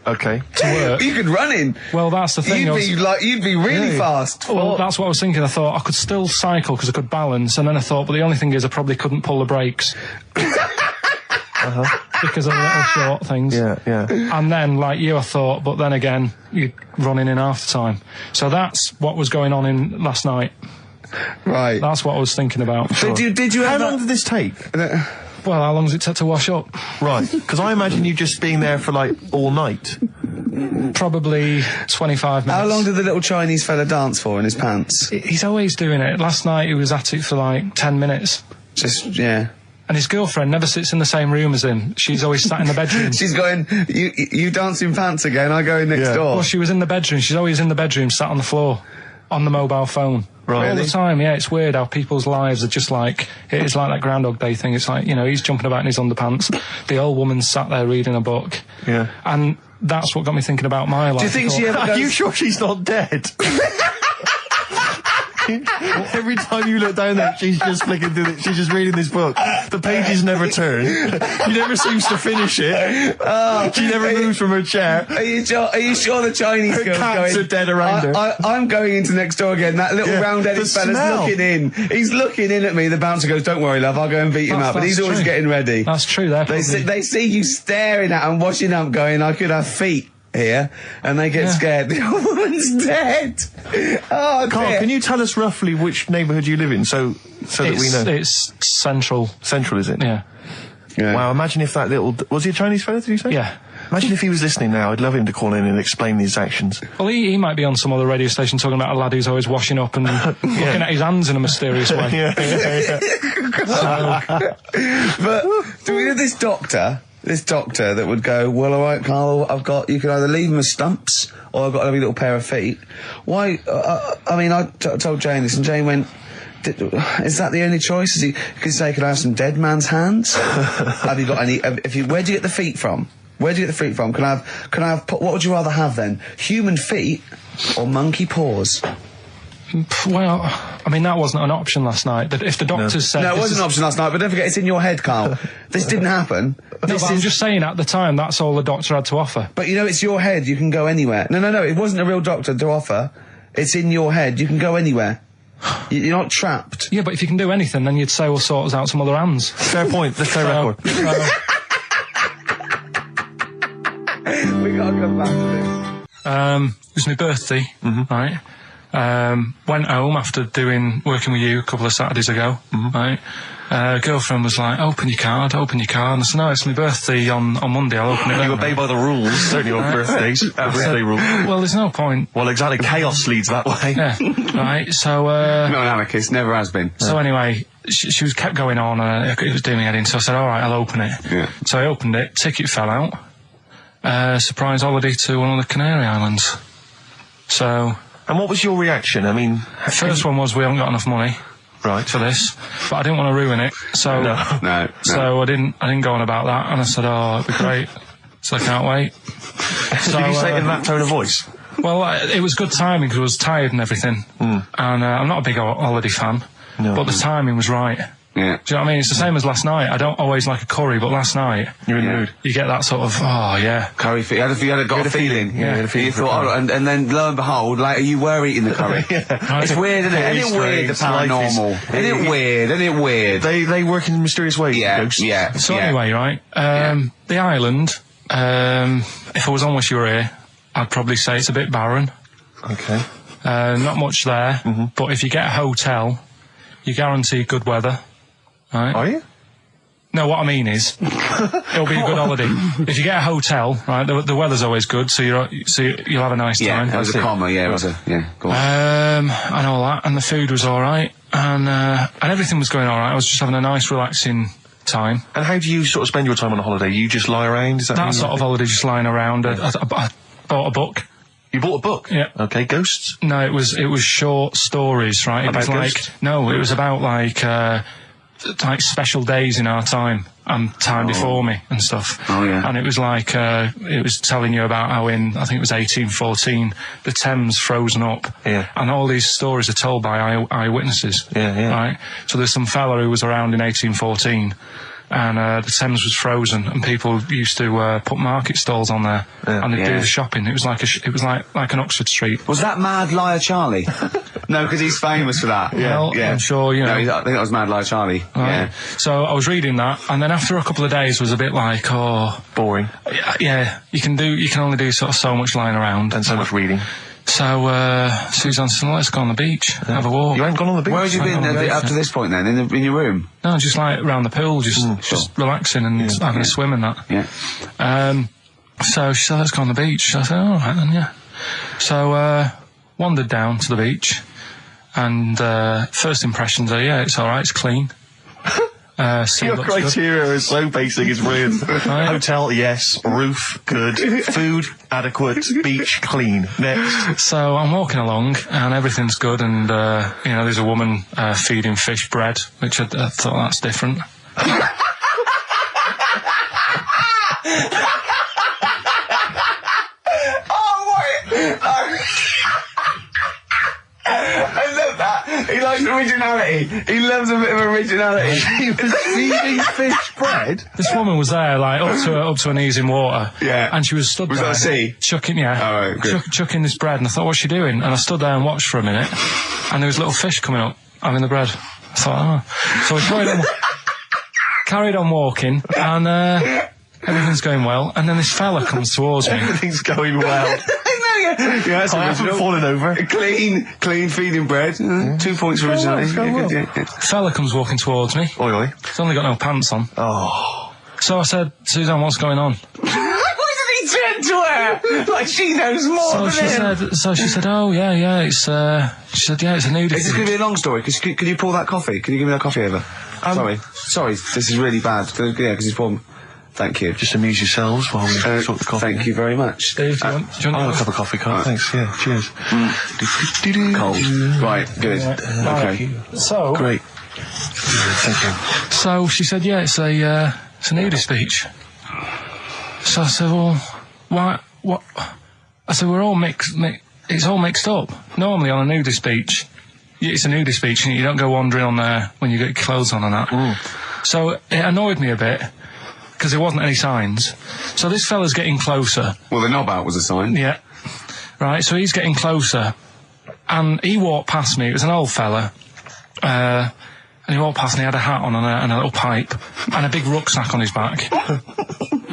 Okay. To work. You could run in. Well, that's the thing. You'd be really fast. Well, that's what I was thinking. I thought I could still cycle because I could balance, and then I thought, but the only thing is I probably couldn't pull the brakes. Because of the little short things. Yeah. And then, like you, I thought, but then again, you're running in half the time. So that's what was going on in last night. Right. That's what I was thinking about. Sure. Did you? How long did this take? Well, how long does it take to wash up? Right, because I imagine you just being there for like all night. Probably 25 minutes. How long did the little Chinese fella dance for in his pants? He's always doing it. Last night he was at it for like 10 minutes. Yeah. And his girlfriend never sits in the same room as him. She's always sat in the bedroom. She's going, you dance in pants again, I go in next door. Well, she was in the bedroom. She's always in the bedroom, sat on the floor, on the mobile phone. Right. All the time, yeah. It's weird how people's lives are just like, it's like that Groundhog Day thing. It's like, he's jumping about in his underpants. The old woman's sat there reading a book. Yeah. And that's what got me thinking about my life. Do you think she ever goes... Are you sure she's not dead? Every time you look down there, she's just flicking through it. She's just reading this book. The pages never turn. She never seems to finish it. She never moves from her chair. Are you sure the Chinese girl's cats are dead around her? I'm going into next door again. That little round-headed fella's looking in. He's looking in at me. The bouncer goes, "Don't worry, love. I'll go and beat him up." But he's always getting ready. That's true. They see you staring at him, washing up, going, "I could have feet here," and they get scared. The old woman's dead. Oh, Carl, dear. can you tell us roughly which neighbourhood you live in, so that we know? It's central. Central, is it? Yeah. Wow, imagine if that little... Was he a Chinese fella, did you say? Yeah. Imagine if he was listening now. I'd love him to call in and explain his actions. Well, he might be on some other radio station talking about a lad who's always washing up and looking at his hands in a mysterious way. But do we know this doctor that would go, "Well, all right, Carl, you can either leave them as stumps or I've got a little pair of feet." Why? I told Jane this, and Jane went, "Is that the only choice?" He could say, "Could I have some dead man's hands?" Have you got any? Where do you get the feet from? Can I have? What would you rather have then? Human feet or monkey paws? Well, that wasn't an option last night. If the doctors said... No, it wasn't an option last night, but don't forget, it's in your head, Carl. This didn't happen. I'm just saying, at the time, that's all the doctor had to offer. But it's your head, you can go anywhere. No, it wasn't a real doctor to offer. It's in your head, you can go anywhere. You're not trapped. Yeah, but if you can do anything, then you'd say, we'll sort us out some other hands. Fair point, let's play record. We gotta come back to this. It was my birthday, right? Went home after working with you a couple of Saturdays ago, right? Girlfriend was like, open your card. And I said, no, it's my birthday on Monday, I'll open it then. You obey by the rules, certainly on birthdays. Birthday rule. Well, there's no point. Well, exactly, chaos leads that way. Yeah, right, so... Not an anarchist, never has been. So anyway, she was kept going on, it was doing me head in, so I said, alright, I'll open it. Yeah. So I opened it, ticket fell out. Surprise holiday to one of the Canary Islands. So... And what was your reaction? I mean... First one was, we haven't got enough money. Right. For this, but I didn't want to ruin it, so no. So I didn't go on about that, and I said, "Oh, it'd be great." So I can't wait. So, did you say it in that tone of voice? Well, it was good timing because I was tired and everything, and I'm not a big holiday fan, but the timing was right. Yeah. Do you know what I mean? It's the same as last night. I don't always like a curry, but last night you're in the mood. You get that sort of curry. You had a feeling. Yeah. You thought, and then lo and behold, later you were eating the curry. Yeah. It's weird, isn't it? Isn't it weird, the paranormal? Isn't it weird? They work in mysterious ways. Yeah. So anyway, right, the island. If I was on with you here, I'd probably say it's a bit barren. Okay. Not much there, but if you get a hotel, you guarantee good weather. Right. Are you? No, what I mean is, it'll be a good holiday. If you get a hotel, right, the weather's always good, so you'll have a nice time. Yeah, that was a comma. Yeah, it was a Go on. And all that, and the food was all right, and everything was going all right. I was just having a nice, relaxing time. And how do you sort of spend your time on a holiday? You just lie around? Is that sort of holiday, just lying around. I bought a book. You bought a book? Yeah. Okay, ghosts? No, it was short stories, right? About it was ghosts? it was about like special days in our time and time before me and stuff. Oh, yeah. And it was like, it was telling you about how I think it was 1814, the Thames frozen up. Yeah. And all these stories are told by eyewitnesses. Yeah. Right? So there's some fella who was around in 1814 and the Thames was frozen and people used to put market stalls on there and they'd do the shopping. It was like like an Oxford Street. Was that Mad Liar Charlie? No, because he's famous for that. Well, I'm sure, you know. No, I think that was Mad Liar Charlie. Right. Yeah. So I was reading that, and then after a couple of days was a bit like, boring. Yeah, you can only do sort of so much lying around. And so much reading. So Suzanne said, let's go on the beach, have a walk. You ain't gone on the beach? Where had you been up to this point then? In your room? No, just like around the pool, just relaxing and having a swim and that. Yeah. So she said, let's go on the beach. I said, all right then, yeah. So wandered down to the beach, and first impressions are, it's all right, it's clean. Your criteria is so basic, it's brilliant. Hotel, yes. Roof, good. Food, adequate. Beach, clean. Next. So I'm walking along, and everything's good, and there's a woman feeding fish bread, which I thought that's different. I love that. He likes originality. He loves a bit of originality. He was feeding fish bread? This woman was there, like, up to her knees in water. Yeah. And she was stood there. Was that a sea? Chucking, All right, good. chucking this bread, and I thought, what's she doing? And I stood there and watched for a minute, and there was little fish coming up, having the bread. I thought, So we carried on walking, and everything's going well, and then this fella comes towards me. Everything's going well. Yeah, I haven't fallen over. Clean feeding bread. 2 points for originality. Fella comes walking towards me. Oi. He's only got no pants on. Oh. So I said, Suzanne, what's going on? Why did he turn to her? Like she knows more than him. So she said, oh, yeah, it's, she said, yeah, it's a nudity. Is this going to be a long story? Could you pour that coffee? Can you give me that coffee over? Sorry, this is really bad. Yeah, because he's poured... Thank you. Just amuse yourselves while we sort the coffee. Thank you very much. Dave, do you want I'll have a cup of coffee, Carl. Thanks, yeah, cheers. Cold. Right, good. Okay. So... Great. Thank you. So she said, yeah, it's a nudist beach. So I said, well, why, what? I said, we're all it's all mixed up. Normally on a nudist beach, it's a nudist beach and you don't go wandering on there when you get clothes on and that. So it annoyed me a bit, because there wasn't any signs. So this fella's getting closer. Well, the knob out was a sign. Yeah. Right, so he's getting closer. And he walked past me. It was an old fella. And he walked past and he had a hat on and a little pipe. And a big rucksack on his back.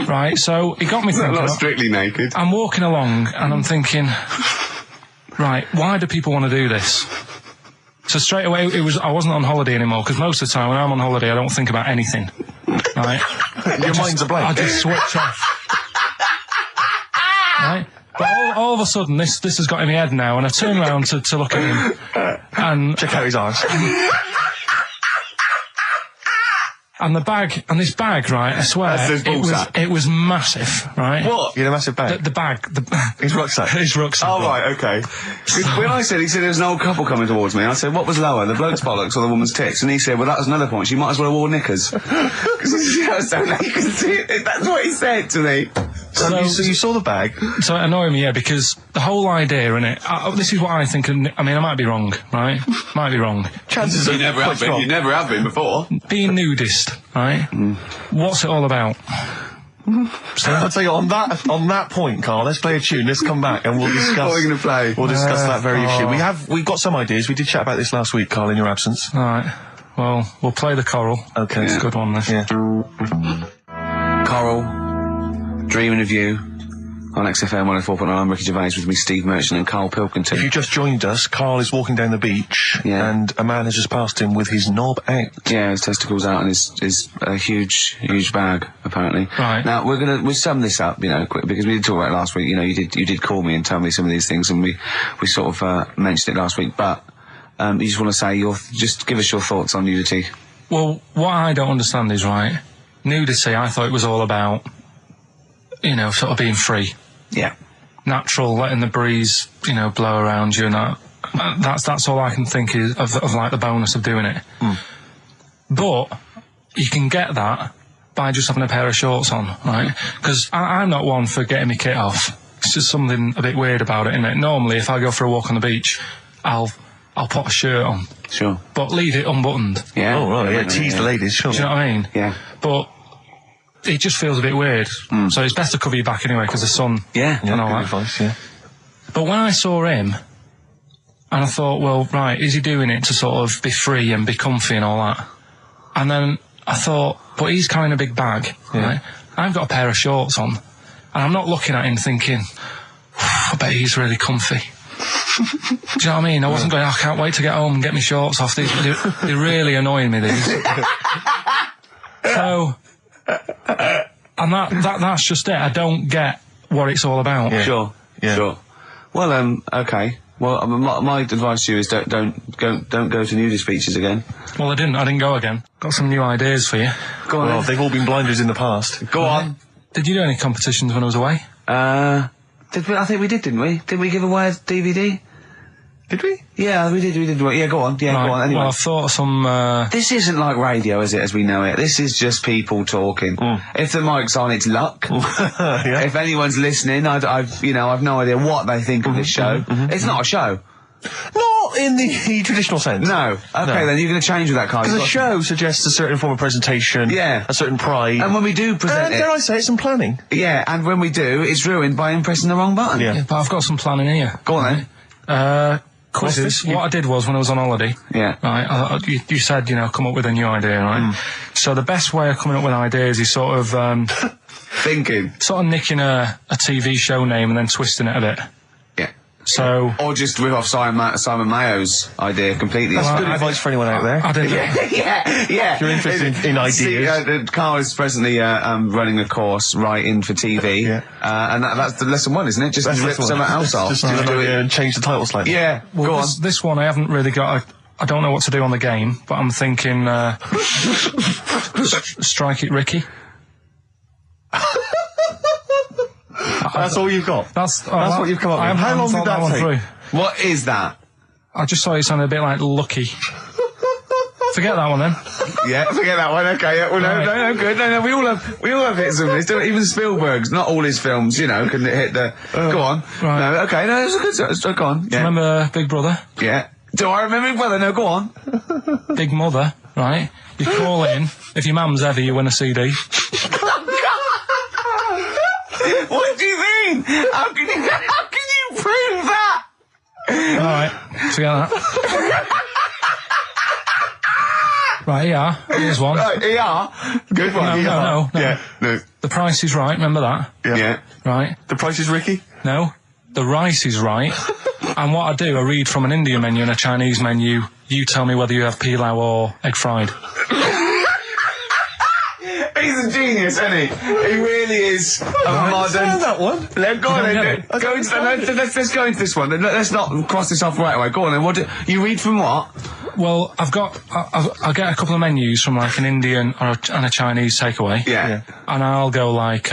Right, so he got me thinking... Not strictly naked. I'm walking along and I'm thinking... Right, why do people want to do this? So straight away, I wasn't on holiday anymore, because most of the time when I'm on holiday, I don't think about anything. Right? Your mind's a blank. I just switch off. Right? But all of a sudden, this has got in my head now, and I turn around to look at him, and... Check out his arse. And this bag, right, I swear, it was massive, right? What? You had a massive bag? The bag. His rucksack? His rucksack. Oh, right, okay. When he said there was an old couple coming towards me, I said, what was lower, the bloke's bollocks or the woman's tits? And he said, well, that was another point. She might as well have worn knickers. Because you know, so you can see it. That's what he said to me. So you saw the bag? So it annoyed me, yeah, because the whole idea in it, this is what I think, I mean, I might be wrong, right? Might be wrong. Chances are you never have been. You never have been before. Being nudist, right? What's it all about? So I'll tell you, on that point, Carl, let's play a tune, let's come back and we'll discuss... What are we going to play? We'll discuss that very issue. We've got some ideas, we did chat about this last week, Carl, in your absence. Alright, well, we'll play the Coral. Okay. It's a good one, this. Yeah. Coral, Dreaming of You, on XFM 104.9. I'm Ricky Gervais, with me Steve Merchant and Karl Pilkington. If you just joined us, Carl is walking down the beach, and a man has just passed him with his knob out. Yeah, his testicles out and his huge bag, apparently. Right. Now, we'll sum this up, you know, quick, because we did talk about it last week. You know, you did call me and tell me some of these things, and we sort of mentioned it last week, but you just want to say just give us your thoughts on nudity. Well, what I don't understand is, right, nudity, I thought it was all about, you know, sort of being free. Yeah. Natural, letting the breeze, you know, blow around you and that. That's all I can think is of like the bonus of doing it. But you can get that by just having a pair of shorts on, right? Because I'm not one for getting my kit off. It's just something a bit weird about it, isn't it? Normally, if I go for a walk on the beach, I'll put a shirt on. Sure. But leave it unbuttoned. Yeah. Oh, right, yeah, tease the ladies, sure. Do you know what I mean? Yeah. But it just feels a bit weird. So it's best to cover your back anyway, because the sun and all that. Advice, yeah. But when I saw him, and I thought, well, right, is he doing it to sort of be free and be comfy and all that? And then I thought, but he's carrying a big bag, right? I've got a pair of shorts on, and I'm not looking at him thinking, I bet he's really comfy. Do you know what I mean? I wasn't going, I can't wait to get home and get my shorts off. They're really annoying me, these. So... and that's just it. I don't get what it's all about. Yeah. Sure. Yeah. Sure. Well, okay. Well, my advice to you is don't go to nudist beaches again. Well, I didn't go again. Got some new ideas for you. Go on. Well, they've all been blinders in the past. Go on. Did you do any competitions when I was away? Did we? I think we did, didn't we? Did we give away a DVD? Did we? Yeah, we did. Yeah, go on. Yeah, right. Go on. Anyway. Well, I thought some... This isn't like radio, is it, as we know it? This is just people talking. If the mic's on, it's luck. If anyone's listening, I've no idea what they think of this show. It's not a show. Not in the traditional sense. No. Okay, then you're going to change with that, Carl. Because a show suggests a certain form of presentation. Yeah. A certain pride. And when we do present dare I say it, some planning. Yeah, and when we do, it's ruined by him pressing the wrong button. Yeah, but I've got some planning here. Go on then. What I did was, when I was on holiday, right, you said, you know, come up with a new idea, right? So the best way of coming up with ideas is sort of... thinking. Sort of nicking a TV show name and then twisting it a bit. Yeah. So... Or just rip off Simon Mayo's idea completely. That's good advice for anyone out there. I didn't... Yeah. If you're interested in ideas. Carl is presently running a course writing for TV. And that's the lesson one, isn't it? Just rip something else off. Just do it and change the title slightly. Yeah, well, go on. This one I haven't really got... I don't know what to do on the game, but I'm thinking... Strike It Ricky. That's all you've got? That's what you've come up with. How long did that take? Through. What is that? I just thought it sounded a bit like Lucky. Forget that one then. Yeah, forget that one. Okay, yeah, well, no, good. No, we all have hits of this. Even Spielberg's, not all his films, you know, can hit the. Go on. Right. No, okay, no, it's a good. Go on. Yeah. Remember Big Brother? Yeah. Do I remember Big Brother? No, go on. Big Mother, right? You call in. If your mum's ever, you win a CD. What do you mean? How can you prove that? Alright, forget that. Right, ER. Here's one. Right, ER. Good one. No. Yeah. No. The Price is Right, remember that? Yeah. Right. The Price is Ricky? No. the rice is right. And what I do, I read from an Indian menu and a Chinese menu. You tell me whether you have pilau or egg fried. He's a genius, isn't he? He really is a modern... that one. Let's go into this one. Let's not cross this off right away. Go on then. You read from what? Well, I'll get a couple of menus from like an Indian and a Chinese takeaway. Yeah. And I'll go like,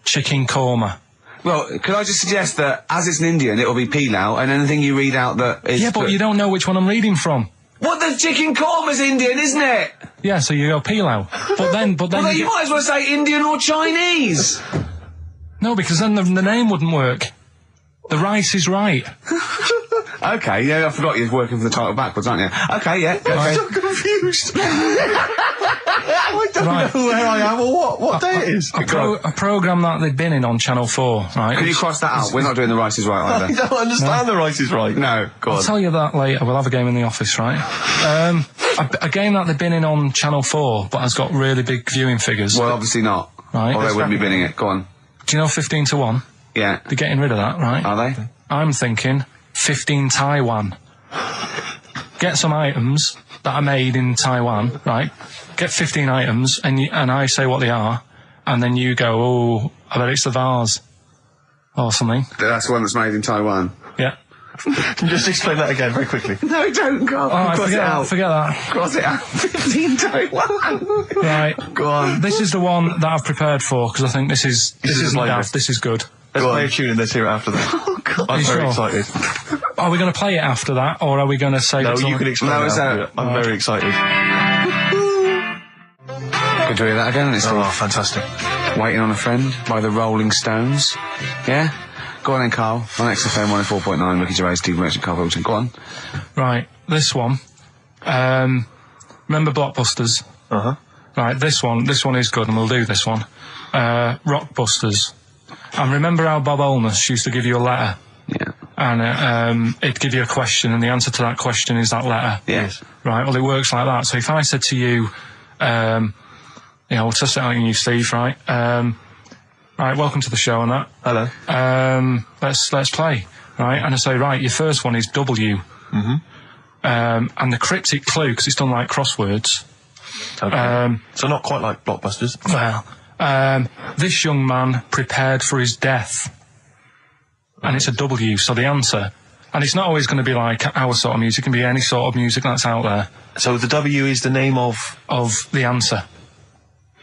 chicken korma. Well, could I just suggest that as it's an Indian, it'll be pilau, and anything you read out that is... Yeah, but you don't know which one I'm reading from. What, the chicken korma's Indian, isn't it? Yeah, so you go pilau. But then Well, you might as well say Indian or Chinese. No, because then the name wouldn't work. The rice is right. Okay, yeah, I forgot you're working for the title backwards, aren't you? Okay, yeah. I'm so confused. I don't know where I am or what day it is. A programme that they've been in on Channel 4, right? Can you cross that out? We're not doing the Rice is Right I either. don't understand the rice is right. No, go on. I'll tell you that later. We'll have a game in the office, right? A game that they've been in on Channel 4, but has got really big viewing figures. Well, obviously not. Right. Or they wouldn't be binning it. Go on. Do you know 15 to 1? Yeah. They're getting rid of that, right? Are they? I'm thinking 15 Taiwan. Get some items that are made in Taiwan, right? Get 15 items, and I say what they are, and then you go, oh, I bet it's the vase. Or something. That's the one that's made in Taiwan. Yeah. Just explain that again very quickly. No, don't, go on. Cross it out. Forget that. Cross it out. 15 Taiwan. Right. Go on. This is the one that I've prepared for, because I think this is daft. This is good. Let's play a tune and let's hear it after that. Oh, God. I'm very excited. Are we going to play it after that, or are we going to say... No, you can explain it after it. I'm very excited. Good to hear that again, isn't it? Oh, fantastic. Waiting on a Friend by the Rolling Stones. Yeah? Go on then, Carl. On XFM 104.9, Ricky Gervais, Steve Merchant, Karl Pilkington. Go on. Right, this one. Remember Blockbusters? Uh-huh. Right, this one is good, and we'll do this one. Rockbusters. And remember how Bob Holness used to give you a letter? Yeah. And it'd give you a question, and the answer to that question is that letter. Yes. Right, well, it works like that. So if I said to you, we'll test it out on you, Steve, right? Right, welcome to the show and that. Hello. Let's play, right? And I say, right, your first one is W. Mm-hmm. And the cryptic clue, because it's done like crosswords. Okay. So not quite like Blockbusters. Well, this young man prepared for his death. And it's a W, so the answer. And it's not always going to be like our sort of music, it can be any sort of music that's out there. So the W is the name of the answer.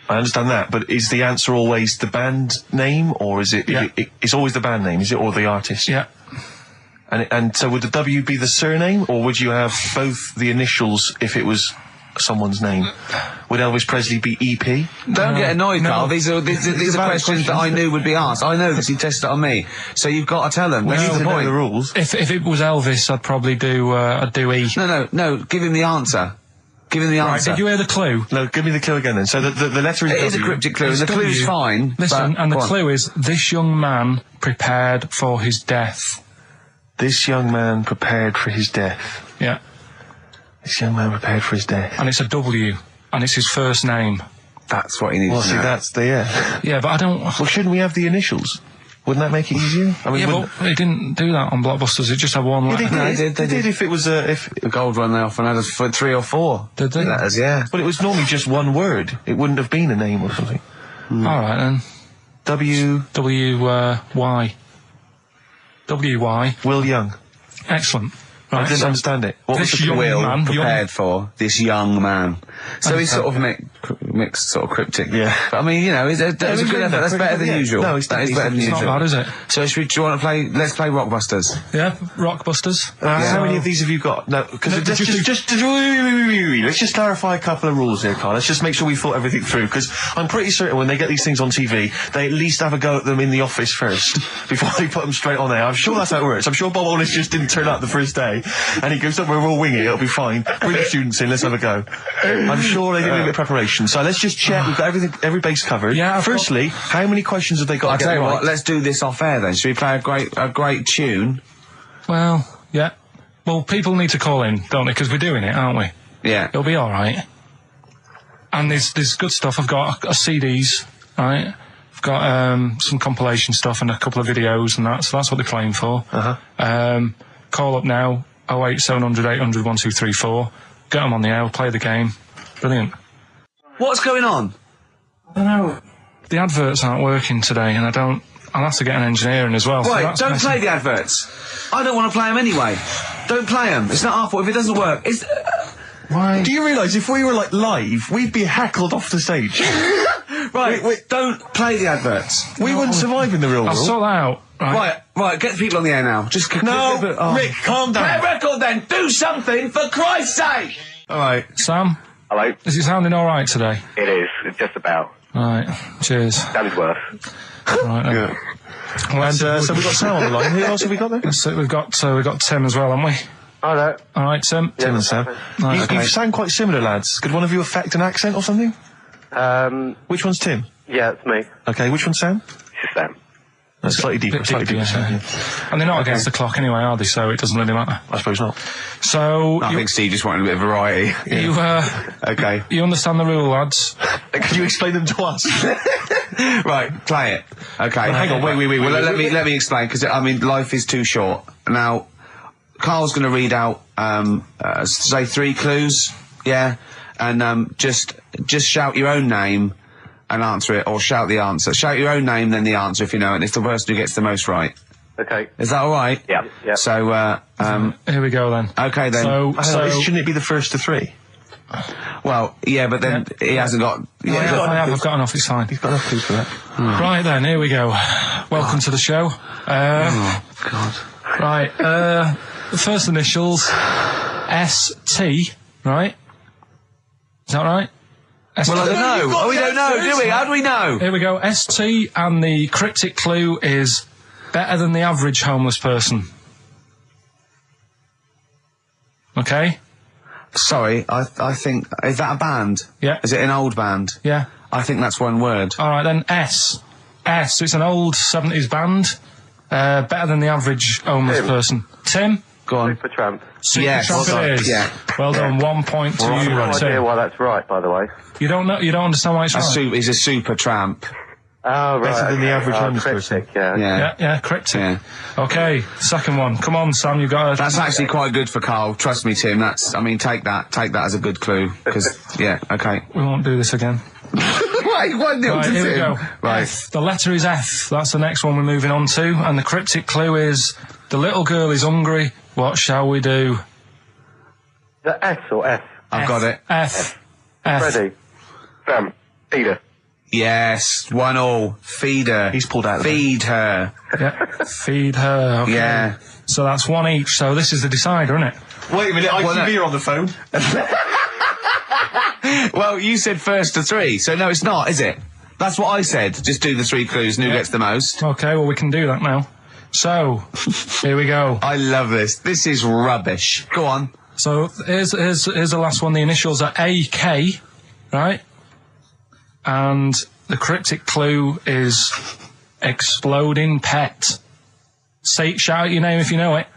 I understand that, but is the answer always the band name, or is it? Yeah. It's always the band name, is it, or the artist? Yeah. And so would the W be the surname, or would you have both the initials if it was someone's name? Would Elvis Presley be EP? Don't get annoyed, no. Carl. These are questions that I knew would be asked. I know this. You tested it on me, so you've got to tell them. We need to know point. the rules. If it was Elvis, I'd probably do E. No. Give him the answer. Give him the Right, answer. did you hear the clue? No, give me the clue again then. So the letter is It W. is a cryptic clue, and It's the clue's W. fine. Listen, but, and the go on. clue is, this young man prepared for his death. This young man prepared for his death. Yeah. This young man prepared for his death. And it's a W. And it's his first name. That's what he needs Well, to see, know. that's the, yeah. Yeah, but I don't... Well, shouldn't we have the initials? Wouldn't that make it easier? I mean, Yeah, wouldn't- but they didn't do that on Blockbusters. It just had one letter. They did if it was if The gold one they often had us for 3 or 4 Did they? letters, yeah. but it was normally just one word. It wouldn't have been a name or something. All right, then. W. W-Y. W-Y. Will Young. Excellent. I Right, didn't so understand it. What was this the young Will man... prepared for this young man. So he's sort of mixed sort of cryptic. Yeah. But I mean, you know, that's a good effort. That's better than Yeah. usual. No, it's that is better than It's not usual. bad, is it? So do you want to play? Let's play Rockbusters. Yeah, Rockbusters. How many of these have you got? No, because No, let's just clarify a couple of rules here, Carl. Let's just make sure we thought everything through, because I'm pretty certain when they get these things on TV, they at least have a go at them in the office first before they put them straight on there. I'm sure that's how it works. I'm sure Bob Holness just didn't turn up the first day, and he goes, "Don't worry, we'll wing it. It'll be fine. Bring the students in. Let's have a go." I'm sure they did a bit of preparation. So let's just check. We've got every base covered. Yeah, Firstly, how many questions have they got I'll to tell get you right? what. Let's do this off air then. Should we play a great tune? Well, yeah. Well, people need to call in, don't they? Because we're doing it, aren't we? Yeah. It'll be all right. And there's good stuff. I've got CDs, right, I've got some compilation stuff and a couple of videos and that, so that's what they're playing for. Call up now, 08700 800 1234. Get them on the air, play the game. Brilliant. What's going on? I don't know. The adverts aren't working today, and I'll have to get an engineer in as well. Right, so don't play the adverts. I don't want to play them anyway. Don't play them. It's not our fault if it doesn't work. It's... Why? Do you realise if we were, like, live, we'd be heckled off the stage? Right, don't play the adverts. We wouldn't survive in the real world. I'll sort that out. Right, get the people on the air now. Just Rick, calm down. Play a record then. Do something, for Christ's sake. All right. Sam? Hello? Is it sounding all right today? It is. It's just about. Right. Cheers. That is worse. Right then. Yeah. And so we've got Sam on the line. Who else have we got there? So we've got Tim as well, haven't we? Hello. All right, Tim. Tim and Sam. Right, You sound quite similar, lads. Could one of you affect an accent or something? Which one's Tim? Yeah, it's me. Okay, which one's Sam? It's Sam. That's slightly deeper. Yeah. And they're not against the clock anyway, are they? So it doesn't really matter. I suppose not. So I think Steve just wanted a bit of variety. Okay. You understand the rule, lads? Can you explain them to us? Right, play it. Okay. Hang on, wait. Well, let me explain, because I mean, life is too short. Now, Carl's going to read out, say 3 clues, yeah, and just shout your own name and answer it, or shout the answer. Shout your own name, then the answer if you know it. And it's the person who gets the most right. Okay. Is that all right? Yeah. So, here we go then. Okay then. So shouldn't it be the first to 3? Well, yeah, but then he hasn't got. I've got enough. It's fine. He's got enough clues for that. Right then, here we go. Welcome to the show. Oh God. Right. The first initials ST. Right. Is that right? Well, I don't know. We don't know, do we? How do we know? Here we go. ST, and the cryptic clue is better than the average homeless person. Okay? Sorry, I think... Is that a band? Yeah. Is it an old band? Yeah. I think that's one word. All right, then S. It's an old 70s band. Better than the average homeless person. Tim? Go on. Supertramp. Supertramp it is. Yeah. Well done. 1 point to you, I have no Tim. idea why that's right, by the way. You don't understand why it's right? He's a super tramp. Oh, right. Better than the average homeless person. Yeah. Cryptic. Yeah. Okay, second one. Come on, Sam, you got That's actually quite good for Carl. Trust me, Tim. Take that as a good clue. Because, yeah, okay. We won't do this again. Wait, 1-0 to Right, here we Tim. go. Right. F. The letter is F. That's the next one we're moving on to. And the cryptic clue is, the little girl is hungry. What shall we do? The S or F? I've got it. F. Freddy. Sam. Peter. Yes, 1-1. Feed her. He's pulled out. Feed her. Yeah. Feed her. Okay. Yeah. So that's 1 each. So this is the decider, isn't it? Wait a minute, ITV are on the phone. Well, you said first to 3, so no, it's not, is it? That's what I said. Just do the 3 clues and who gets the most. Okay, well, we can do that now. So, here we go. I love this. This is rubbish. Go on. So, here's the last one. The initials are AK, right? And the cryptic clue is exploding pet. Shout out your name if you know it.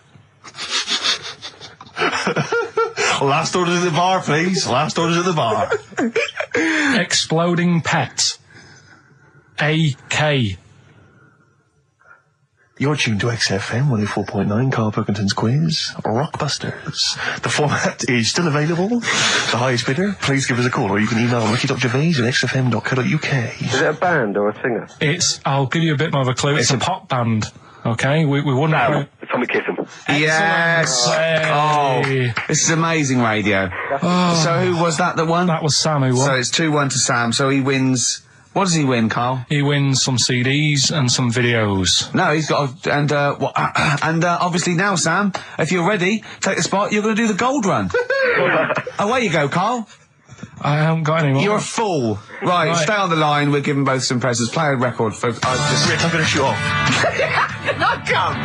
Last orders at the bar, please. Last orders at the bar. Exploding pet. AK. You're tuned to XFM 104.9, Karl Pilkington's quiz, Rockbusters. The format is still available. The highest bidder, please give us a call, or you can email ricky.gervais@xfm.co.uk. Is it a band or a singer? I'll give you a bit more of a clue. It's a pop band. Okay, we wouldn't... No, Tommy Kissem. Yes! Hey. Oh, this is amazing radio. So who was that won? That was Sam who won. So it's 2-1 to Sam, so he wins... What does he win, Carl? He wins some CDs and some videos. No, he's got... And obviously now, Sam, if you're ready, take the spot, you're going to do the gold run. Away you go, Carl. I haven't got any more. You're a fool. Right, stay on the line. We're giving both some presents. Play a record for... Rick, I'm going to shoot off. Not come!